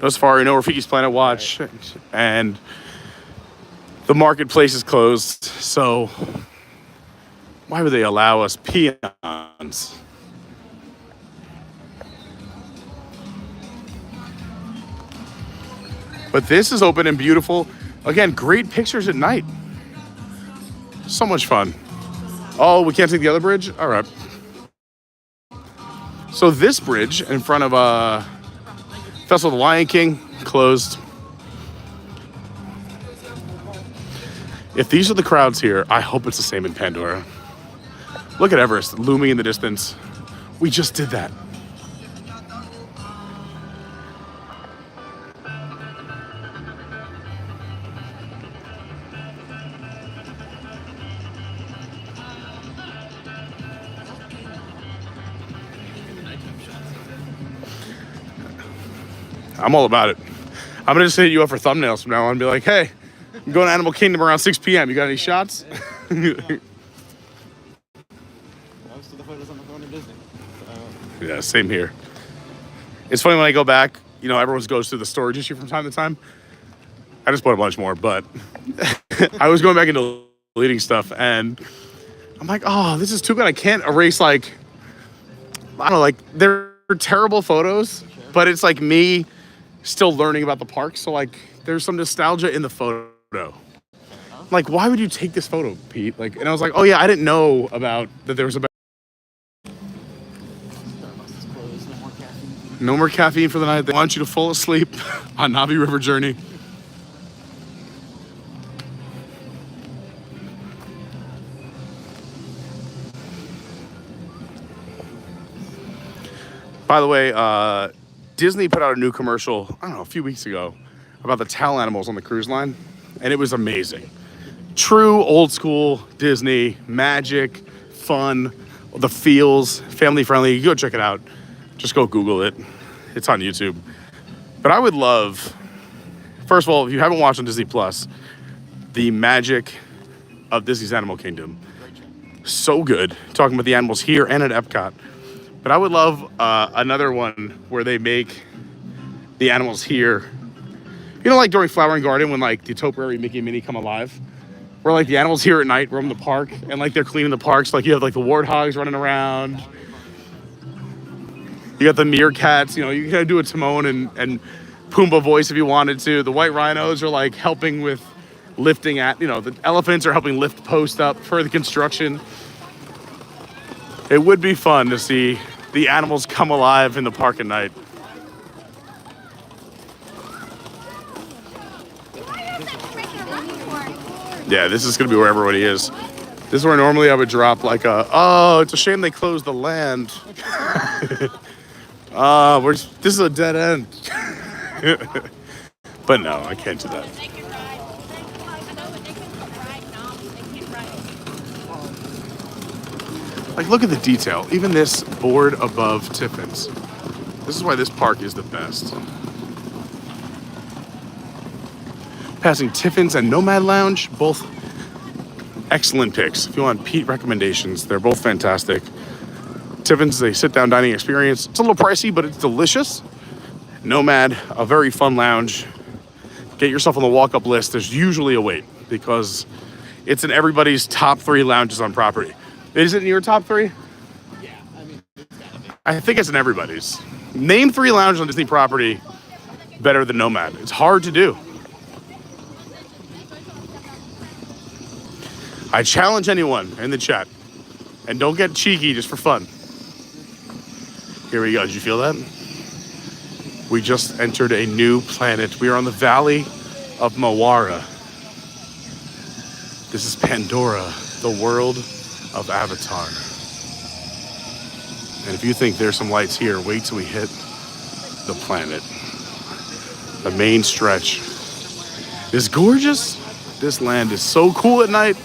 no safari, no Rafiki's Planet Watch, and the marketplace is closed. So why would they allow us peons? But this is open and beautiful. Again, great pictures at night. So much fun. Oh, we can't take the other bridge? All right. So this bridge in front of Festival of the Lion King closed. If these are the crowds here, I hope it's the same in Pandora. Look at Everest looming in the distance. We just did that. I'm all about it. I'm gonna just hit you up for thumbnails from now on and be like, hey, I'm going to Animal Kingdom around 6 p.m. You got any shots? Yeah, same here. It's funny when I go back, you know, everyone goes through the storage issue from time to time. I just bought a bunch more, but I was going back into deleting stuff and I'm like, oh, this is too good. I can't erase, like, I don't know, like, they're terrible photos, but it's like me still learning about the park. So, like, there's some nostalgia in the photo. Like, why would you take this photo, Pete? Like, and I was like, oh yeah, I didn't know about that there was a... No more caffeine for the night. They want you to fall asleep on Navi River Journey. By the way, Disney put out a new commercial, I don't know, a few weeks ago about the towel animals on the cruise line, and it was amazing. True old school Disney, magic, fun, the feels, family friendly. You go check it out. Just go Google it. It's on YouTube. But I would love, first of all, if you haven't watched on Disney Plus, the magic of Disney's Animal Kingdom. So good. Talking about the animals here and at Epcot. But I would love another one where they make the animals here. You know, like during Flower and Garden when like the topiary Mickey and Minnie come alive? Where like the animals here at night roam the park and like they're cleaning the parks. Like you have like the warthogs running around. You got the meerkats, you know, you can do a Timon and Pumbaa voice if you wanted to. The white rhinos are like helping with lifting at, you know, the elephants are helping lift post up for the construction. It would be fun to see the animals come alive in the park at night. Yeah, this is gonna be where everybody is. This is where normally I would drop like oh, it's a shame they closed the land. This is a dead end. But no, I can't do that. Like, look at the detail. Even this board above Tiffin's. This is why this park is the best. Passing Tiffin's and Nomad Lounge, both excellent picks. If you want Pete recommendations, they're both fantastic. Tiffin's a sit-down dining experience. It's a little pricey, but it's delicious. Nomad, a very fun lounge. Get yourself on the walk-up list. There's usually a wait because it's in everybody's top 3 lounges on property. Is it in your top 3? Yeah, I mean, it's gotta be. I think it's in everybody's. Name 3 lounges on Disney property better than Nomad. It's hard to do. I challenge anyone in the chat. And don't get cheeky just for fun. Here we go. Did you feel that? We just entered a new planet. We are on the Valley of Mawara. This is Pandora, the world of Avatar. And if you think there's some lights here, wait till we hit the planet. The main stretch is gorgeous. This land is so cool at night.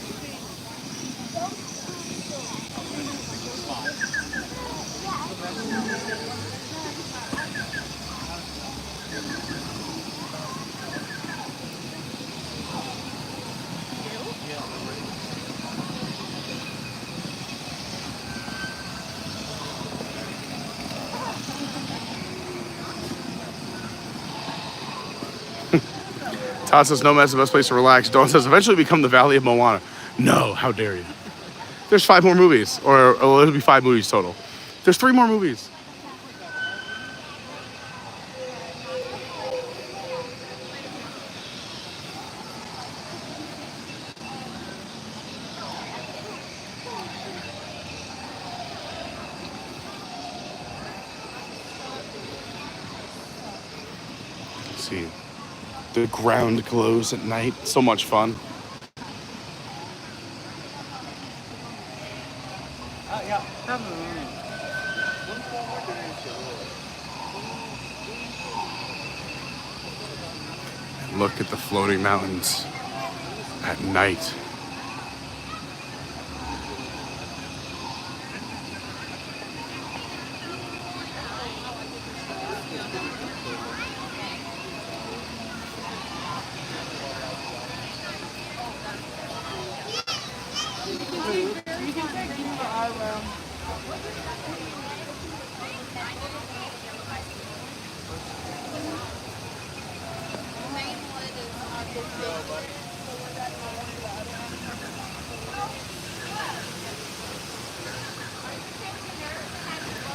Todd says Nomad's the best place to relax. Dawn says eventually become the Valley of Moana. No, how dare you. There's 5 more movies, or it'll be 5 movies total. There's 3 more movies. Let's see. The ground glows at night. So much fun. Look at the floating mountains at night.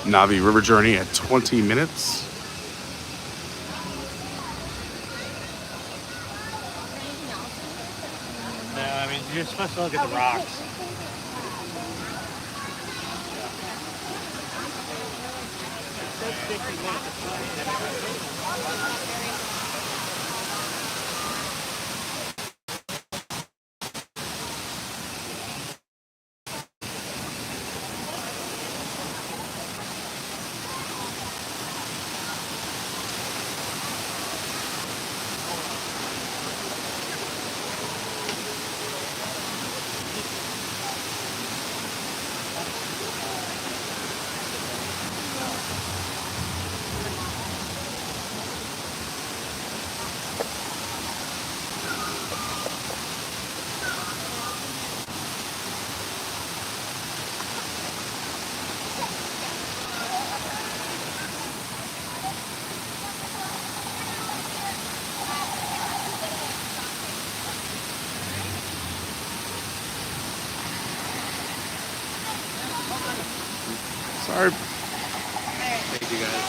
Navi River Journey at 20 minutes. No, I mean, you're supposed to look at the rocks. Sorry. Thank you guys.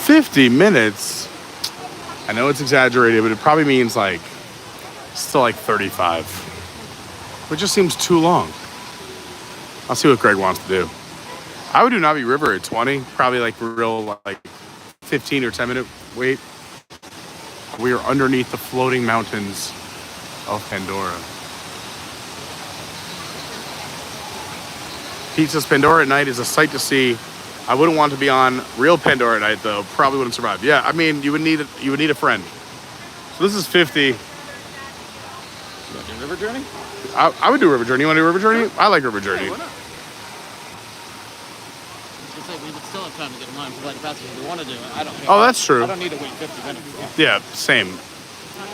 50 minutes? I know it's exaggerated, but it probably means like, still like 35. Which just seems too long. I'll see what Greg wants to do. I would do Navi River at 20, probably like real like 15 or 10 minute wait. We are underneath the floating mountains of Pandora. Pete says Pandora at night is a sight to see. I wouldn't want to be on real Pandora at night though. Probably wouldn't survive. Yeah, I mean you would need a friend. So this is 50. River Journey? I would do River Journey. You want to do River Journey? I like River Journey. Yeah, why not? say, we would still have time to get in line for flight of passage if we want to do it. I don't care. Oh, that's true. I don't need to wait 50 minutes. Yeah, same.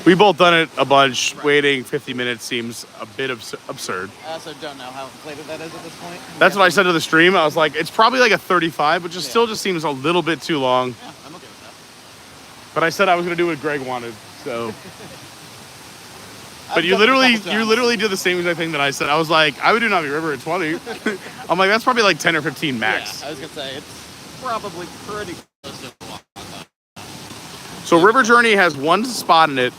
We both done it a bunch. Waiting 50 minutes seems a bit absurd. I also don't know how inflated that is at this point. That's what I said to the stream. I was like, it's probably like a 35, which still just seems a little bit too long. Yeah, I'm okay with that. But I said I was going to do what Greg wanted, so... But you literally did the same exact thing that I said. I was like, I would do Navi River at 20. I'm like, that's probably like 10 or 15 max. Yeah, I was gonna say it's probably pretty close to a walk. So River Journey has one spot in it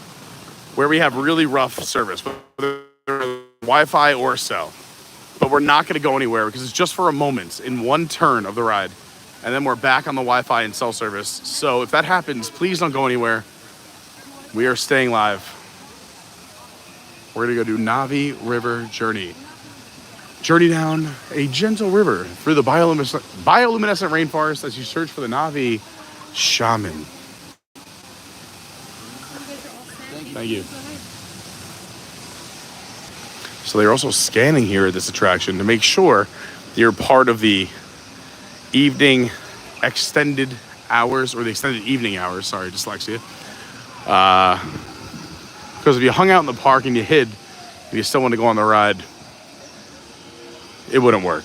where we have really rough service, whether Wi-Fi or cell. But we're not going to go anywhere because it's just for a moment in one turn of the ride, and then we're back on the Wi-Fi and cell service. So if that happens, please don't go anywhere. We are staying live. We're gonna go do Navi River Journey. Journey down a gentle river through the bioluminescent rainforest as you search for the Navi shaman. Thank you. So they're also scanning here at this attraction to make sure you're part of the evening extended hours, or the extended evening hours, sorry, dyslexia. Because if you hung out in the park and you hid, and you still want to go on the ride, it wouldn't work.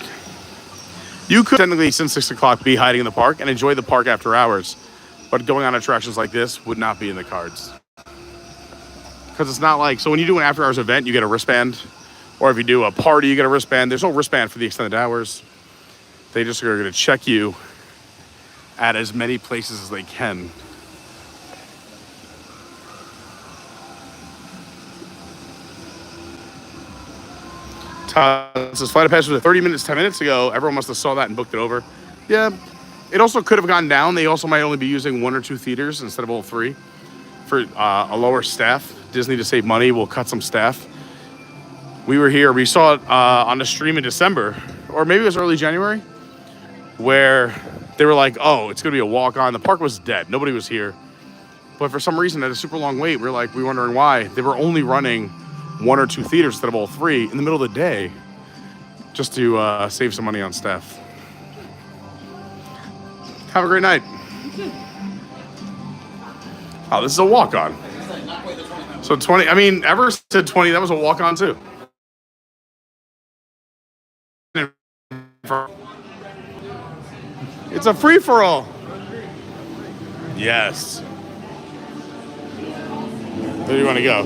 You could technically, since 6 o'clock, be hiding in the park and enjoy the park after hours, but going on attractions like this would not be in the cards. Because it's not like, so when you do an after hours event, you get a wristband, or if you do a party, you get a wristband. There's no wristband for the extended hours. They just are going to check you at as many places as they can. Since flight of passage was 30 minutes, 10 minutes ago, everyone must have saw that and booked it over. Yeah, it also could have gone down. They also might only be using 1 or 2 theaters instead of all 3 for a lower staff. Disney, to save money, will cut some staff. We were here, we saw it on the stream in December, or maybe it was early January, where they were like, oh, it's gonna be a walk-on. The park was dead, nobody was here. But for some reason, at a super long wait, we were wondering why. They were only running 1 or 2 theaters instead of all 3 in the middle of the day, just to save some money on staff. Have a great night. Oh, this is a walk-on. So 20, I mean, Everest said 20, that was a walk-on too. It's a free-for-all. Yes. Where do you want to go?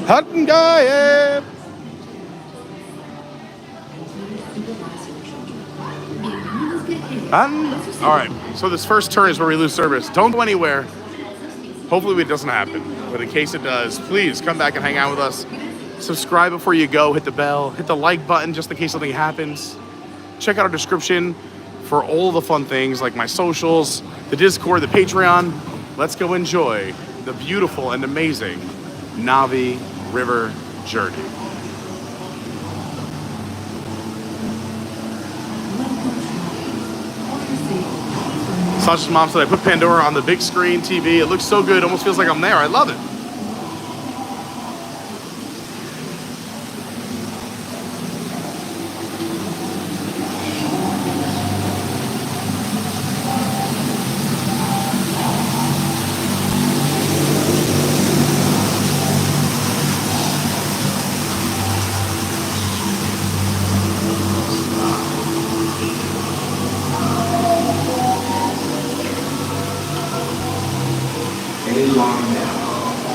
Hutton guy. All right, so this first turn is where we lose service. Don't go anywhere. Hopefully it doesn't happen, but in case it does, please come back and hang out with us. Subscribe before you go, hit the bell, hit the like button just in case something happens. Check out our description for all the fun things like my socials, the Discord, the Patreon. Let's go enjoy the beautiful and amazing Navi River Journey. Sasha's mom said I put Pandora on the big screen TV. It looks so good, almost feels like I'm there. I love it. Any long now.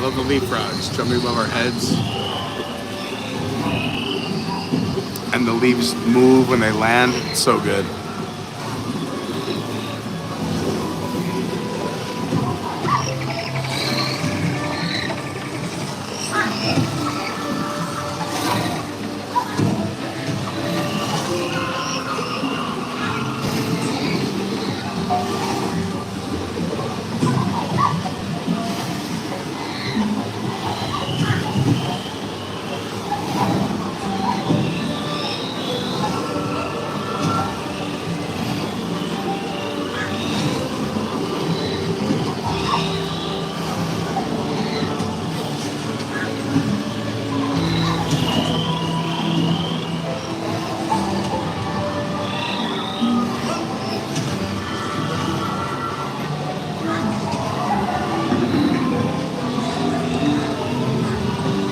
love the leaf frogs jumping above our heads. And the leaves move when they land. It's so good.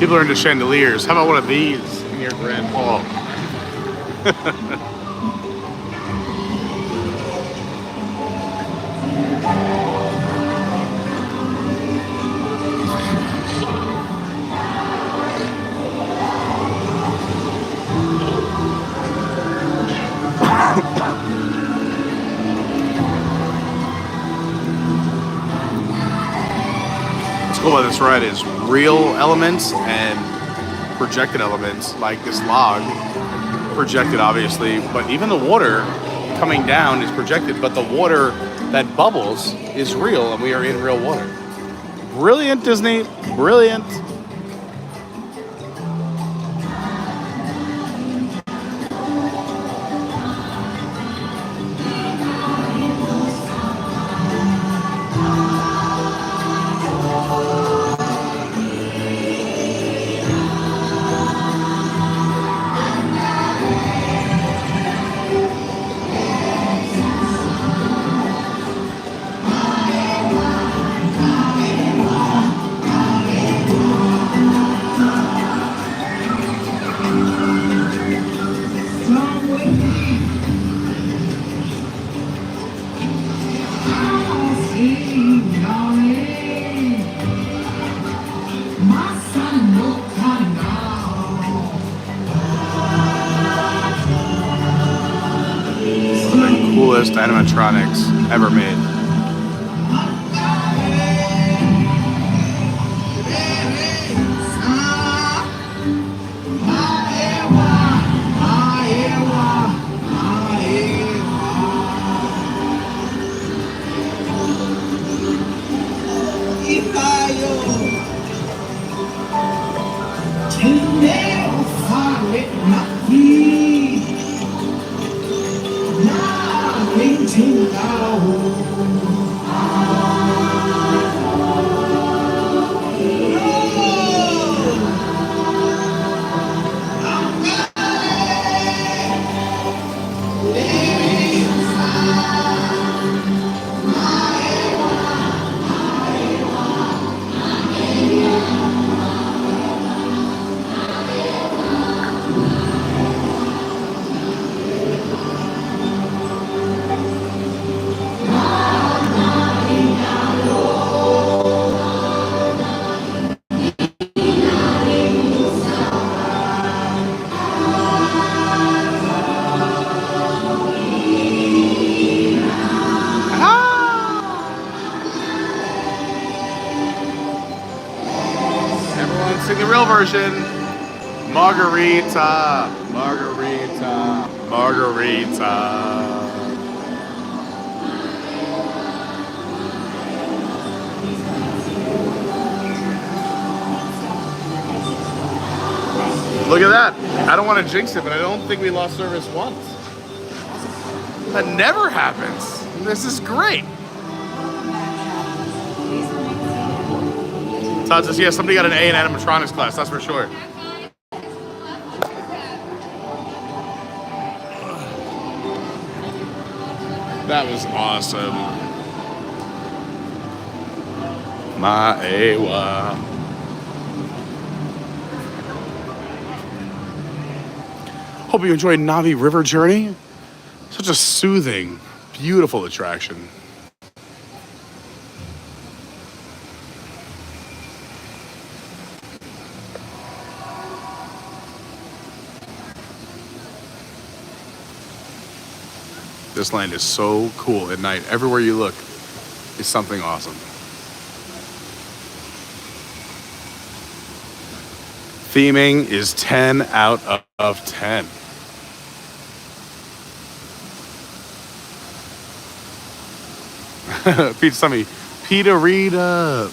People are into chandeliers. How about one of these in your grand hall? What's cool about this ride is real elements and projected elements, like this log, projected obviously, but even the water coming down is projected, but the water that bubbles is real, and we are in real water. Brilliant, Disney, brilliant. Coolest animatronics ever made. Margarita, margarita, margarita. Look at that. I don't want to jinx it, but I don't think we lost service once. That never happens. This is great. Todd says, yeah, somebody got an A in animatronics class, that's for sure. That was awesome. Maewa. Hope you enjoyed Navi River Journey. Such a soothing, beautiful attraction. This land is so cool at night. Everywhere you look is something awesome. Theming is 10 out of 10. Pete, tell me, Peter Rita.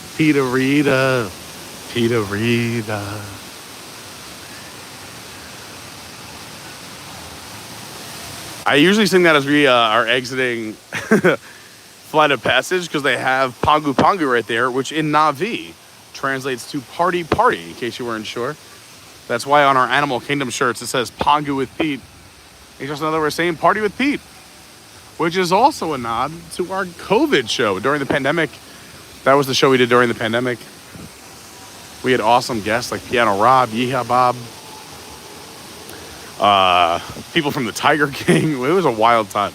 I usually sing that as we are exiting Flight of Passage because they have Pangu Pangu right there, which in Na'vi translates to party party, in case you weren't sure. That's why on our Animal Kingdom shirts it says Pangu with Pete. It's just another way of saying party with Pete, which is also a nod to our COVID show during the pandemic. That was the show we did during the pandemic. We had awesome guests like Piano Rob, Yeehaw Bob, people from the Tiger King. It was a wild time.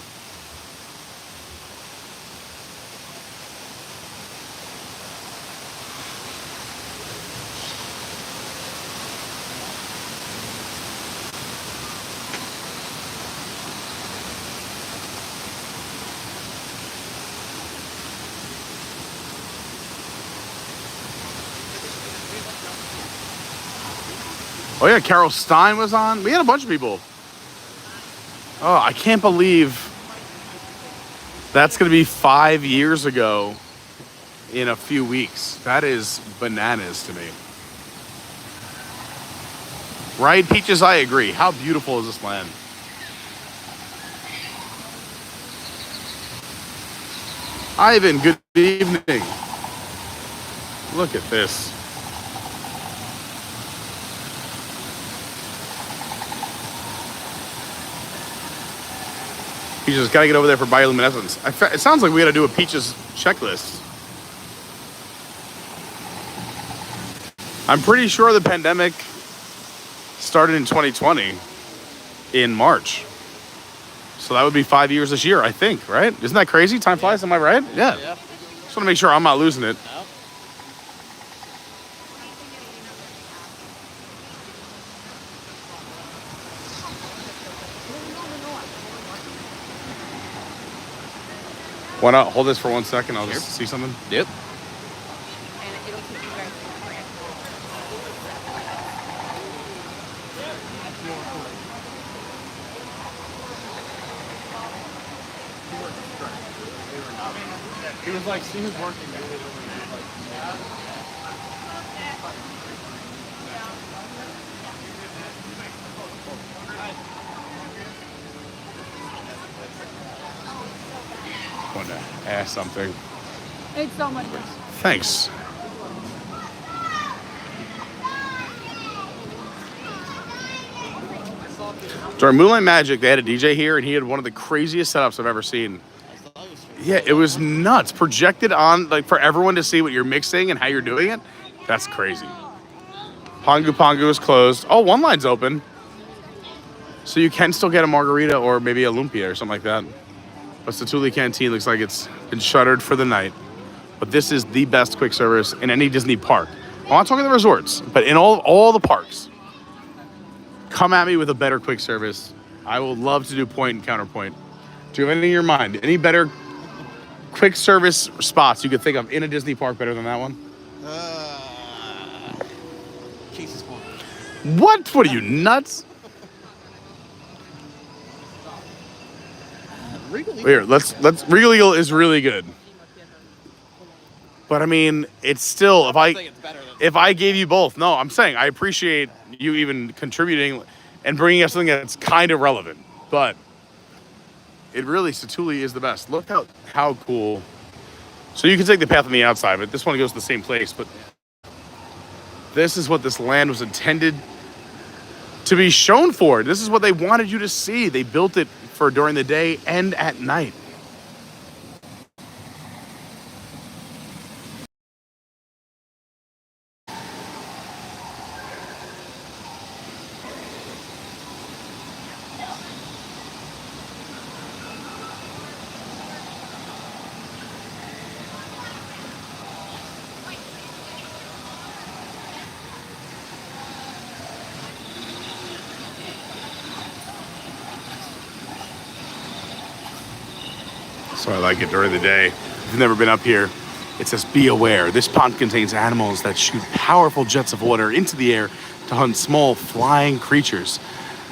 Oh yeah, Carol Stein was on. We had a bunch of people. Oh, I can't believe that's going to be 5 years ago in a few weeks. That is bananas to me. Right, Peaches? I agree. How beautiful is this land? Ivan, good evening. Look at this. Peaches, gotta get over there for bioluminescence. It sounds like we gotta do a Peaches checklist. I'm pretty sure the pandemic started in 2020 in March. So that would be 5 years this year, I think, right? Isn't that crazy? Time flies, am I right? Yeah. Just wanna make sure I'm not losing it. No. Why not hold this for 1 second? I'll just see something. Yep. He was like, see who's working. Want to ask something. It's so much worse. Thanks. During Moonlight Magic, they had a DJ here, and he had one of the craziest setups I've ever seen. Yeah, it was nuts. Projected on, like, for everyone to see what you're mixing and how you're doing it. That's crazy. Pangu Pangu is closed. Oh, one line's open. So you can still get a margarita or maybe a lumpia or something like that. But Satuli Canteen looks like it's been shuttered for the night. But this is the best quick service in any Disney park. I'm not talking the resorts, but in all the parks. Come at me with a better quick service. I will love to do point and counterpoint. Do you have anything in your mind? Any better quick service spots you could think of in a Disney park better than that one? Casey's Corner. What? What are you, nuts? Here, let's Regal Eagle is really good. But I mean, it's still if I gave you both. No, I'm saying I appreciate you even contributing and bringing us something that's kind of relevant. But it really, Satuli is the best. Look how cool. So you can take the path on the outside, but this one goes to the same place. But this is what this land was intended to be shown for. This is what they wanted you to see. They built it for during the day and at night. So I like it during the day. If you've never been up here, it says, be aware. This pond contains animals that shoot powerful jets of water into the air to hunt small flying creatures.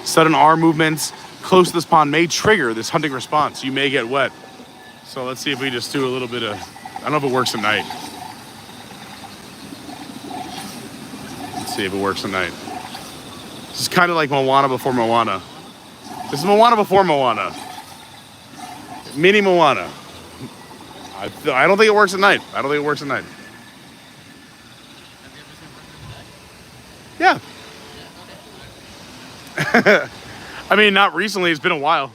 Sudden arm movements close to this pond may trigger this hunting response. You may get wet. So let's see if we just do a little bit of, I don't know if it works at night. Let's see if it works at night. This is kind of like Moana before Moana. This is Moana before Moana. Mini Moana. I don't think it works at night. I don't think it works at night. Yeah. I mean, not recently. It's been a while.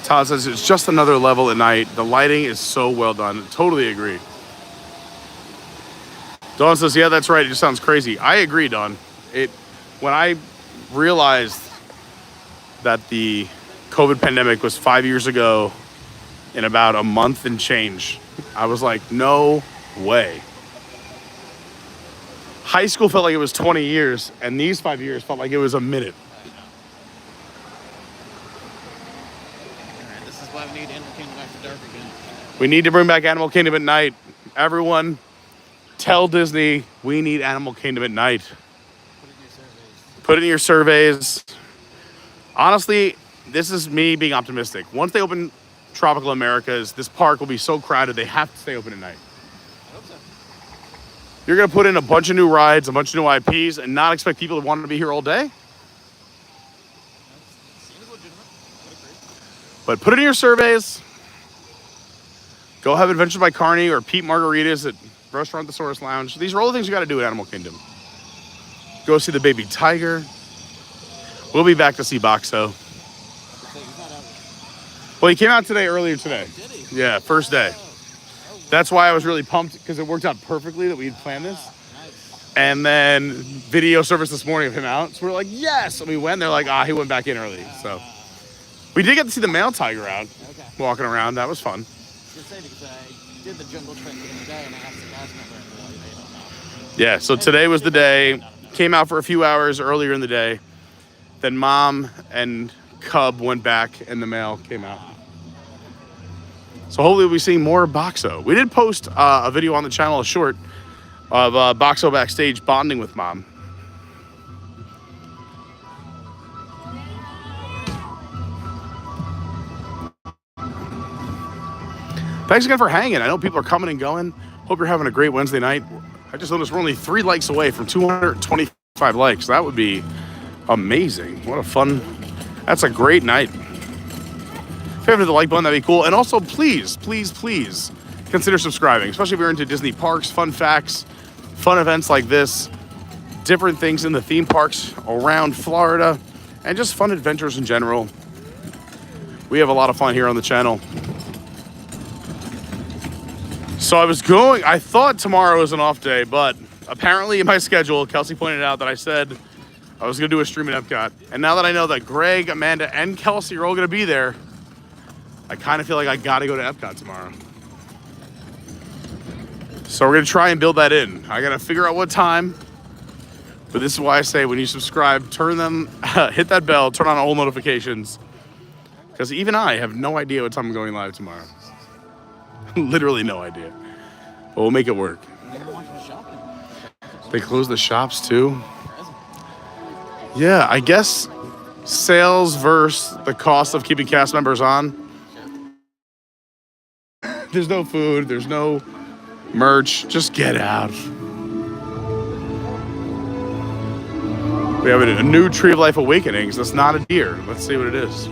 Todd says it's just another level at night. The lighting is so well done. Totally agree. Dawn says, yeah, that's right. It just sounds crazy. I agree, Dawn. When I realized that the COVID pandemic was 5 years ago in about a month and change, I was like, no way. High school felt like it was 20 years, and these 5 years felt like it was a minute. This is why we need Animal Kingdom after dark again. We need to bring back Animal Kingdom at night. Everyone, tell Disney we need Animal Kingdom at night. Put it in your surveys. Honestly, this is me being optimistic. Once they open Tropical Americas, this park will be so crowded they have to stay open at night. I hope so. You're going to put in a bunch of new rides, a bunch of new IPs, and not expect people to want to be here all day? Seems legitimate. I agree. But put it in your surveys. Go have Adventure by Carney or Pete Margaritas at Restaurant Thesaurus Lounge. These are all the things you got to do at Animal Kingdom. Go see the baby tiger. We'll be back to see Boxo. Well, he came out earlier today. Did he? Yeah, first day. That's why I was really pumped, because it worked out perfectly that we had planned this. Nice. And then video service this morning of him out. So we're like, yes. And we went. They're like, he went back in early. So we did get to see the male tiger out walking around. That was fun. I was going to say, because I did the jungle trip the other day and I asked the cast member and they're like, they don't know. Yeah, so today was the day. Came out for a few hours earlier in the day. Then mom and cub went back and the male came out. So hopefully we'll be seeing more Boxo. We did post a video on the channel, a short, of Boxo backstage bonding with mom. Thanks again for hanging. I know people are coming and going. Hope you're having a great Wednesday night. I just noticed we're only 3 likes away from 225 likes. That would be amazing. What a fun, that's a great night. If you haven't hit the like button, that'd be cool. And also, please, please, please consider subscribing, especially if you're into Disney parks, fun facts, fun events like this, different things in the theme parks around Florida, and just fun adventures in general. We have a lot of fun here on the channel. So I thought tomorrow was an off day, but apparently in my schedule, Kelsey pointed out that I said I was gonna do a stream at Epcot. And now that I know that Greg, Amanda, and Kelsey are all gonna be there, I kind of feel like I gotta go to Epcot tomorrow. So we're gonna try and build that in. I gotta figure out what time, but this is why I say when you subscribe, hit that bell, turn on all notifications, because even I have no idea what time I'm going live tomorrow. Literally no idea, but we'll make it work. They close the shops too? Yeah, I guess sales versus the cost of keeping cast members on. There's no food, there's no merch, just get out. We have a new Tree of Life Awakenings. That's not a deer. Let's see what it is.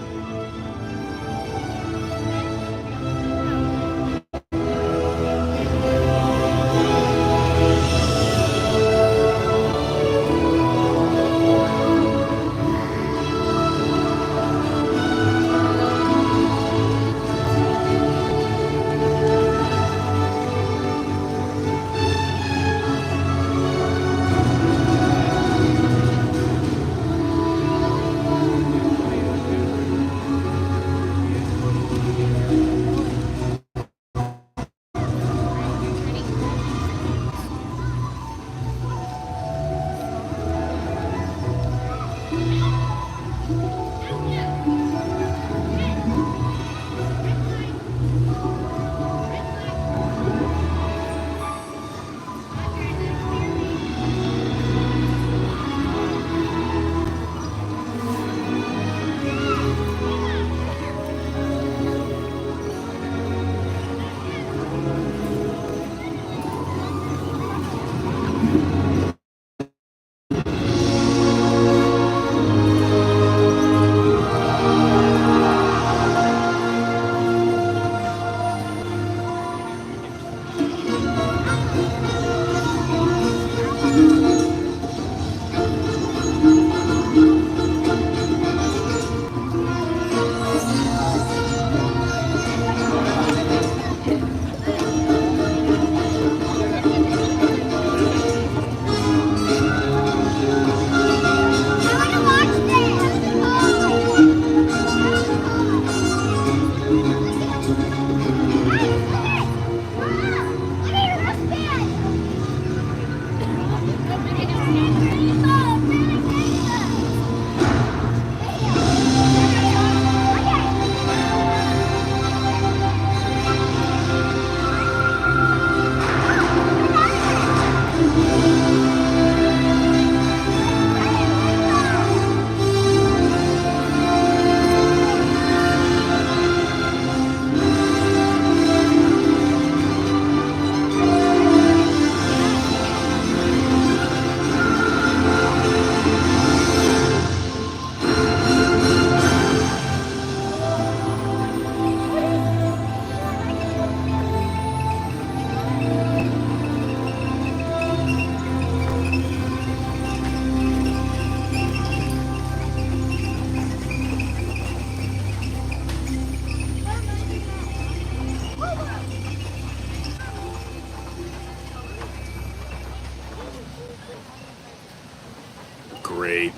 great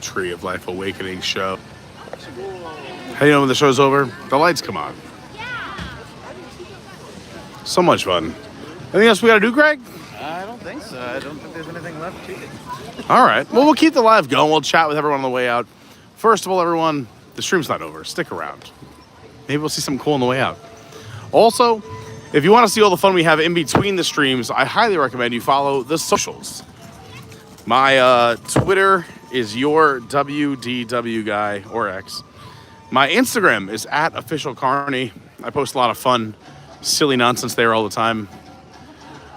Tree of Life Awakening show. How do you know when the show's over? The lights come on. So much fun. Anything else we gotta do, Greg? I don't think so. I don't think there's anything left to it. All right. Well, we'll keep the live going. We'll chat with everyone on the way out. First of all, everyone, the stream's not over. Stick around. Maybe we'll see something cool on the way out. Also, if you want to see all the fun we have in between the streams, I highly recommend you follow the socials. My Twitter is your WDW guy or X. My Instagram is @officialcarney. I post a lot of fun, silly nonsense there all the time.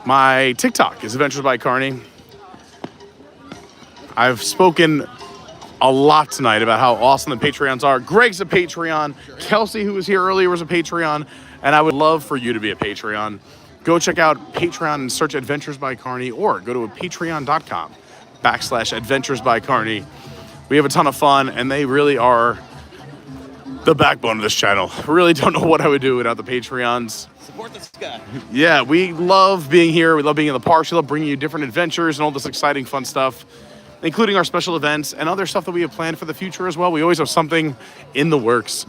My TikTok is Adventures by Carney. I've spoken a lot tonight about how awesome the Patreons are. Greg's a Patreon. Kelsey, who was here earlier, was a Patreon. And I would love for you to be a Patreon. Go check out Patreon and search Adventures by Carney, or go to patreon.com/Adventures by Carney. We have a ton of fun, and they really are the backbone of this channel. I really don't know what I would do without the Patreons. Support this guy. Yeah, we love being here. We love being in the parks. We love bringing you different adventures and all this exciting, fun stuff, including our special events and other stuff that we have planned for the future as well. We always have something in the works.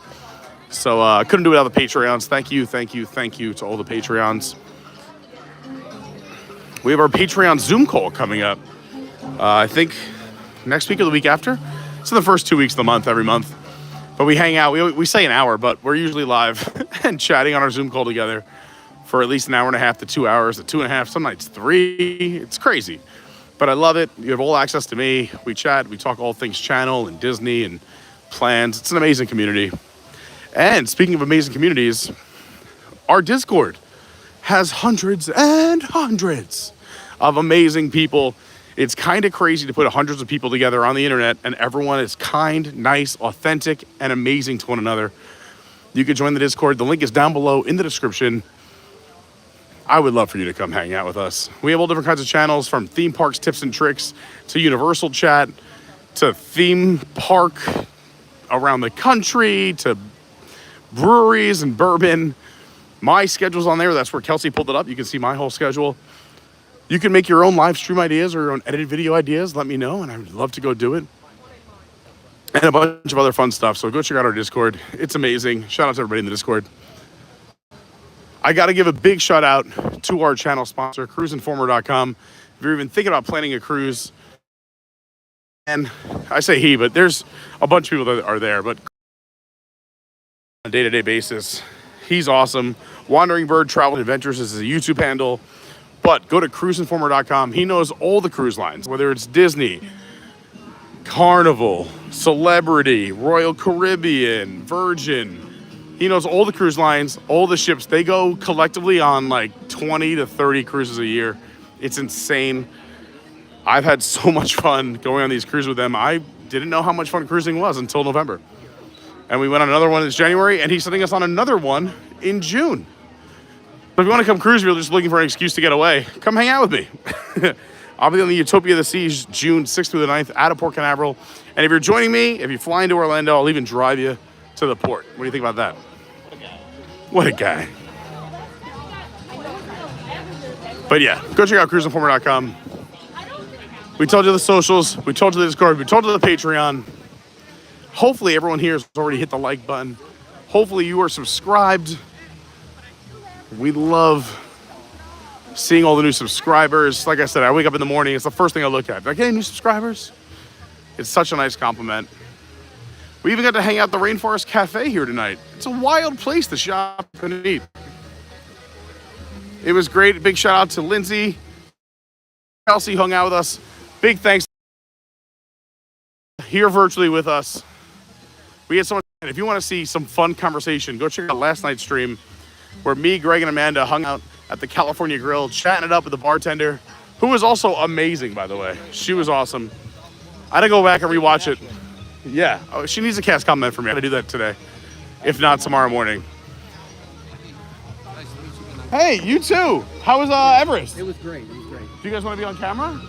So I couldn't do it without the Patreons. Thank you, thank you, thank you to all the Patreons. We have our Patreon Zoom call coming up. I think next week or the week after. It's in the first 2 weeks of the month, every month. But we hang out. We say an hour, but we're usually live and chatting on our Zoom call together for at least an hour and a half to 2 hours, to 2.5, some nights 3. It's crazy. But I love it. You have all access to me. We chat. We talk all things channel and Disney and plans. It's an amazing community. And speaking of amazing communities, our Discord has hundreds and hundreds of amazing people. It's kind of crazy to put hundreds of people together on the internet, and everyone is kind, nice, authentic, and amazing to one another. You can join the Discord. The link is down below in the description. I would love for you to come hang out with us. We have all different kinds of channels, from theme parks tips and tricks to Universal chat to theme park around the country to breweries and bourbon. My schedule's on there. That's where Kelsey pulled it up. You can see my whole schedule. You can make your own live stream ideas or your own edited video ideas. Let me know, and I would love to go do it. And a bunch of other fun stuff. So go check out our Discord. It's amazing. Shout out to everybody in the Discord. I got to give a big shout out to our channel sponsor, cruiseinformer.com. If you're even thinking about planning a cruise, and I say he, but there's a bunch of people that are there, but on a day-to-day basis, he's awesome. Wandering Bird Travel Adventures is his YouTube handle. But go to cruiseinformer.com. He knows all the cruise lines, whether it's Disney, Carnival, Celebrity, Royal Caribbean, Virgin. He knows all the cruise lines, all the ships. They go collectively on like 20 to 30 cruises a year. It's insane. I've had so much fun going on these cruises with them. I didn't know how much fun cruising was until November. And we went on another one this January, and he's sending us on another one in June. So if you want to come cruise, if you're just looking for an excuse to get away, come hang out with me. I'll be on the Utopia of the Seas June 6th through the 9th out of Port Canaveral. And if you're joining me, if you fly into Orlando, I'll even drive you to the port. What do you think about that? What a guy. But yeah, go check out cruiseinformer.com. We told you the socials. We told you the Discord. We told you the Patreon. Hopefully everyone here has already hit the like button. Hopefully you are subscribed. We love seeing all the new subscribers. Like I said, I wake up in the morning. It's the first thing I look at. Did I get any new subscribers? It's such a nice compliment. We even got to hang out at the Rainforest Cafe here tonight. It's a wild place to shop and eat. It was great. Big shout out to Lindsay. Kelsey hung out with us. Big thanks here virtually with us. We had so much fun. If you want to see some fun conversation, go check out last night's stream, where me, Greg, and Amanda hung out at the California Grill, chatting it up with the bartender, who was also amazing, by the way. She was awesome. I had to go back and rewatch it. Yeah, she needs a cast comment from me. I got to do that today, if not tomorrow morning. Hey, you too. How was Everest? It was great. It was great. Do you guys want to be on camera?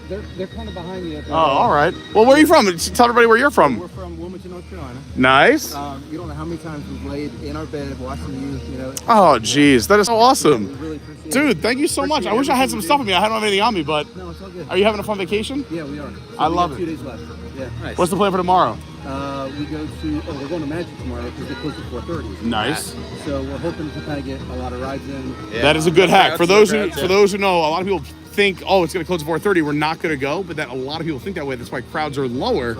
They're kind of behind me. Oh, all right. Well, where are you from? Tell everybody where you're from. We're from Wilmington, North Carolina. Nice. You don't know how many times we've laid in our bed watching you know. Oh, geez. That is so awesome. Really appreciate Dude, thank you so much. I wish I had some stuff with me. I don't have anything on me, but Are you having a fun vacation? Yeah, we are. I love it. 2 days left. Yeah. Nice. What's the plan for tomorrow? We go to, we're going to Magic tomorrow because they close at 4:30. Nice. So we're hoping to kind of get a lot of rides in. Yeah. That is a good hack. For those who know, a lot of people think, oh, it's going to close at 4:30. We're not going to go, but that a lot of people think that way. That's why crowds are lower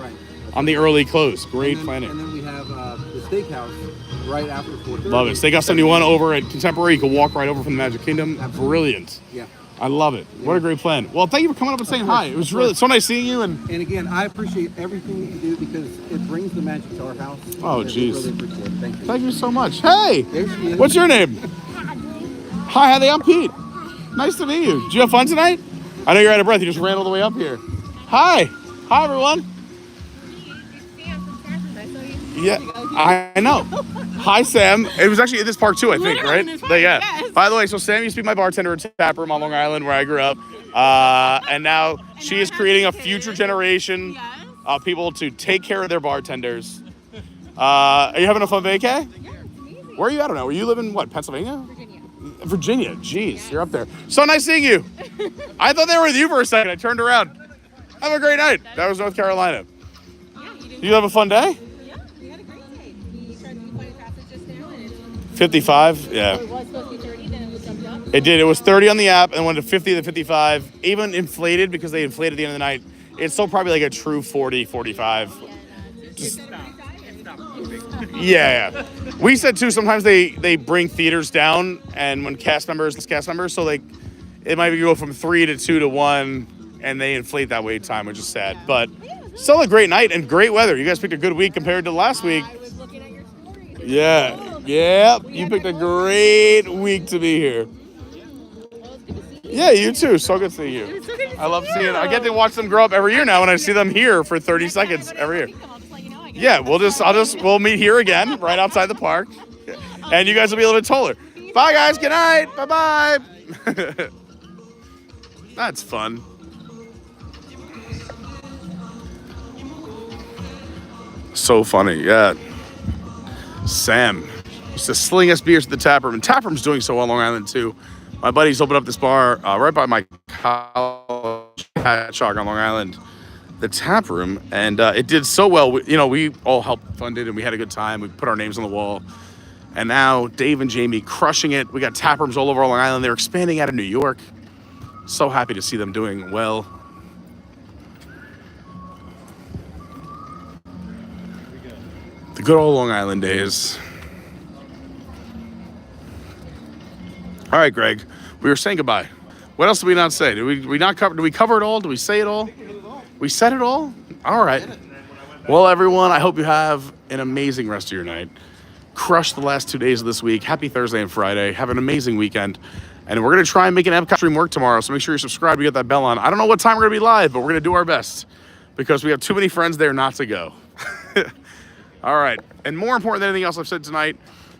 on the early close. Great planning. And then we have the steakhouse right after 4:30. Love it. Steakhouse 71 over at Contemporary. You can walk right over from the Magic Kingdom. Absolutely. Brilliant. Yeah. I love it. What a great plan. Well, thank you for coming up and saying hi. It was really so nice seeing you. And again, I appreciate everything that you do because it brings the magic to our house. Oh, jeez. Really appreciate it. Thank you. Thank you so much. Hey, there she is. What's your name? Hi, Heather. I'm Pete. Nice to meet you. Did you have fun tonight? I know you're out of breath. You just ran all the way up here. Hi. Hi, everyone. Yeah, I know. Hi, Sam. It was actually in this park too, I think, right? Yeah. Yes. By the way, so Sam used to be my bartender at Tap Room on Long Island, where I grew up, and now she is creating a future generation of people to take care of their bartenders. Are you having a fun vacay? Yeah, it's amazing. Where are you? I don't know. Were you live in what? Pennsylvania? Virginia. Jeez, you're up there. So nice seeing you. I thought they were with you for a second. I turned around. Have a great night. That was North Carolina. You have a fun day? 55, yeah. It was supposed to be 30, then it was jumped up. It did. It was 30 on the app and went to 50 to 55. Even inflated because they inflated at the end of the night. It's still probably like a true 40, 45. Yeah. We said too, sometimes they bring theaters down and when cast members, so like it might go from 3 to 2 to 1 and they inflate that wait time, which is sad. But still a great night and great weather. You guys picked a good week compared to last week. I was looking at your story. Yeah. Yep, you picked a great week to be here. Yeah, you too. So good seeing you. I love seeing. I get to watch them grow up every year now, and I see them here for 30 seconds every year. Yeah, we'll meet here again, right outside the park, and you guys will be a little bit taller. Bye, guys. Good night. Bye, bye. That's fun. So funny, yeah. Sam used to sling us beers at the Tap Room, and Tap Room's doing so well on Long Island too. My buddies opened up this bar right by my college Patchogue on Long Island, the Tap Room, and it did so well. We all helped fund it, and we had a good time. We put our names on the wall, and now Dave and Jamie crushing it. We got Tap Rooms all over Long Island. They're expanding out of New York. So happy to see them doing well. The good old Long Island days. All right, Greg. We were saying goodbye. What else did we not say? Did we not cover? Did we cover it all? Did we say it all? We said it all? All right. Well, everyone, I hope you have an amazing rest of your night. Crush the last 2 days of this week. Happy Thursday and Friday. Have an amazing weekend. And we're going to try and make an Epcot stream work tomorrow, so make sure you're subscribed. You get that bell on. I don't know what time we're going to be live, but we're going to do our best because we have too many friends there not to go. All right. And more important than anything else I've said tonight,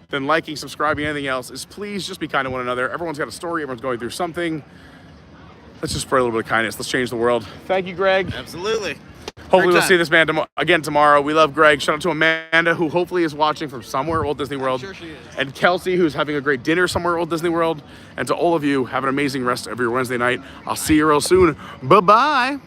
than liking, subscribing, anything else, is please just be kind to one another. Everyone's got a story. Everyone's going through something. Let's just spread a little bit of kindness. Let's change the world. Thank you, Greg. Absolutely. Hopefully we'll see this man again tomorrow. We love Greg. Shout out to Amanda, who hopefully is watching from somewhere at Walt Disney World. I'm sure she is. And Kelsey, who's having a great dinner somewhere at Walt Disney World. And to all of you, have an amazing rest of your Wednesday night. I'll see you real soon. Bye-bye.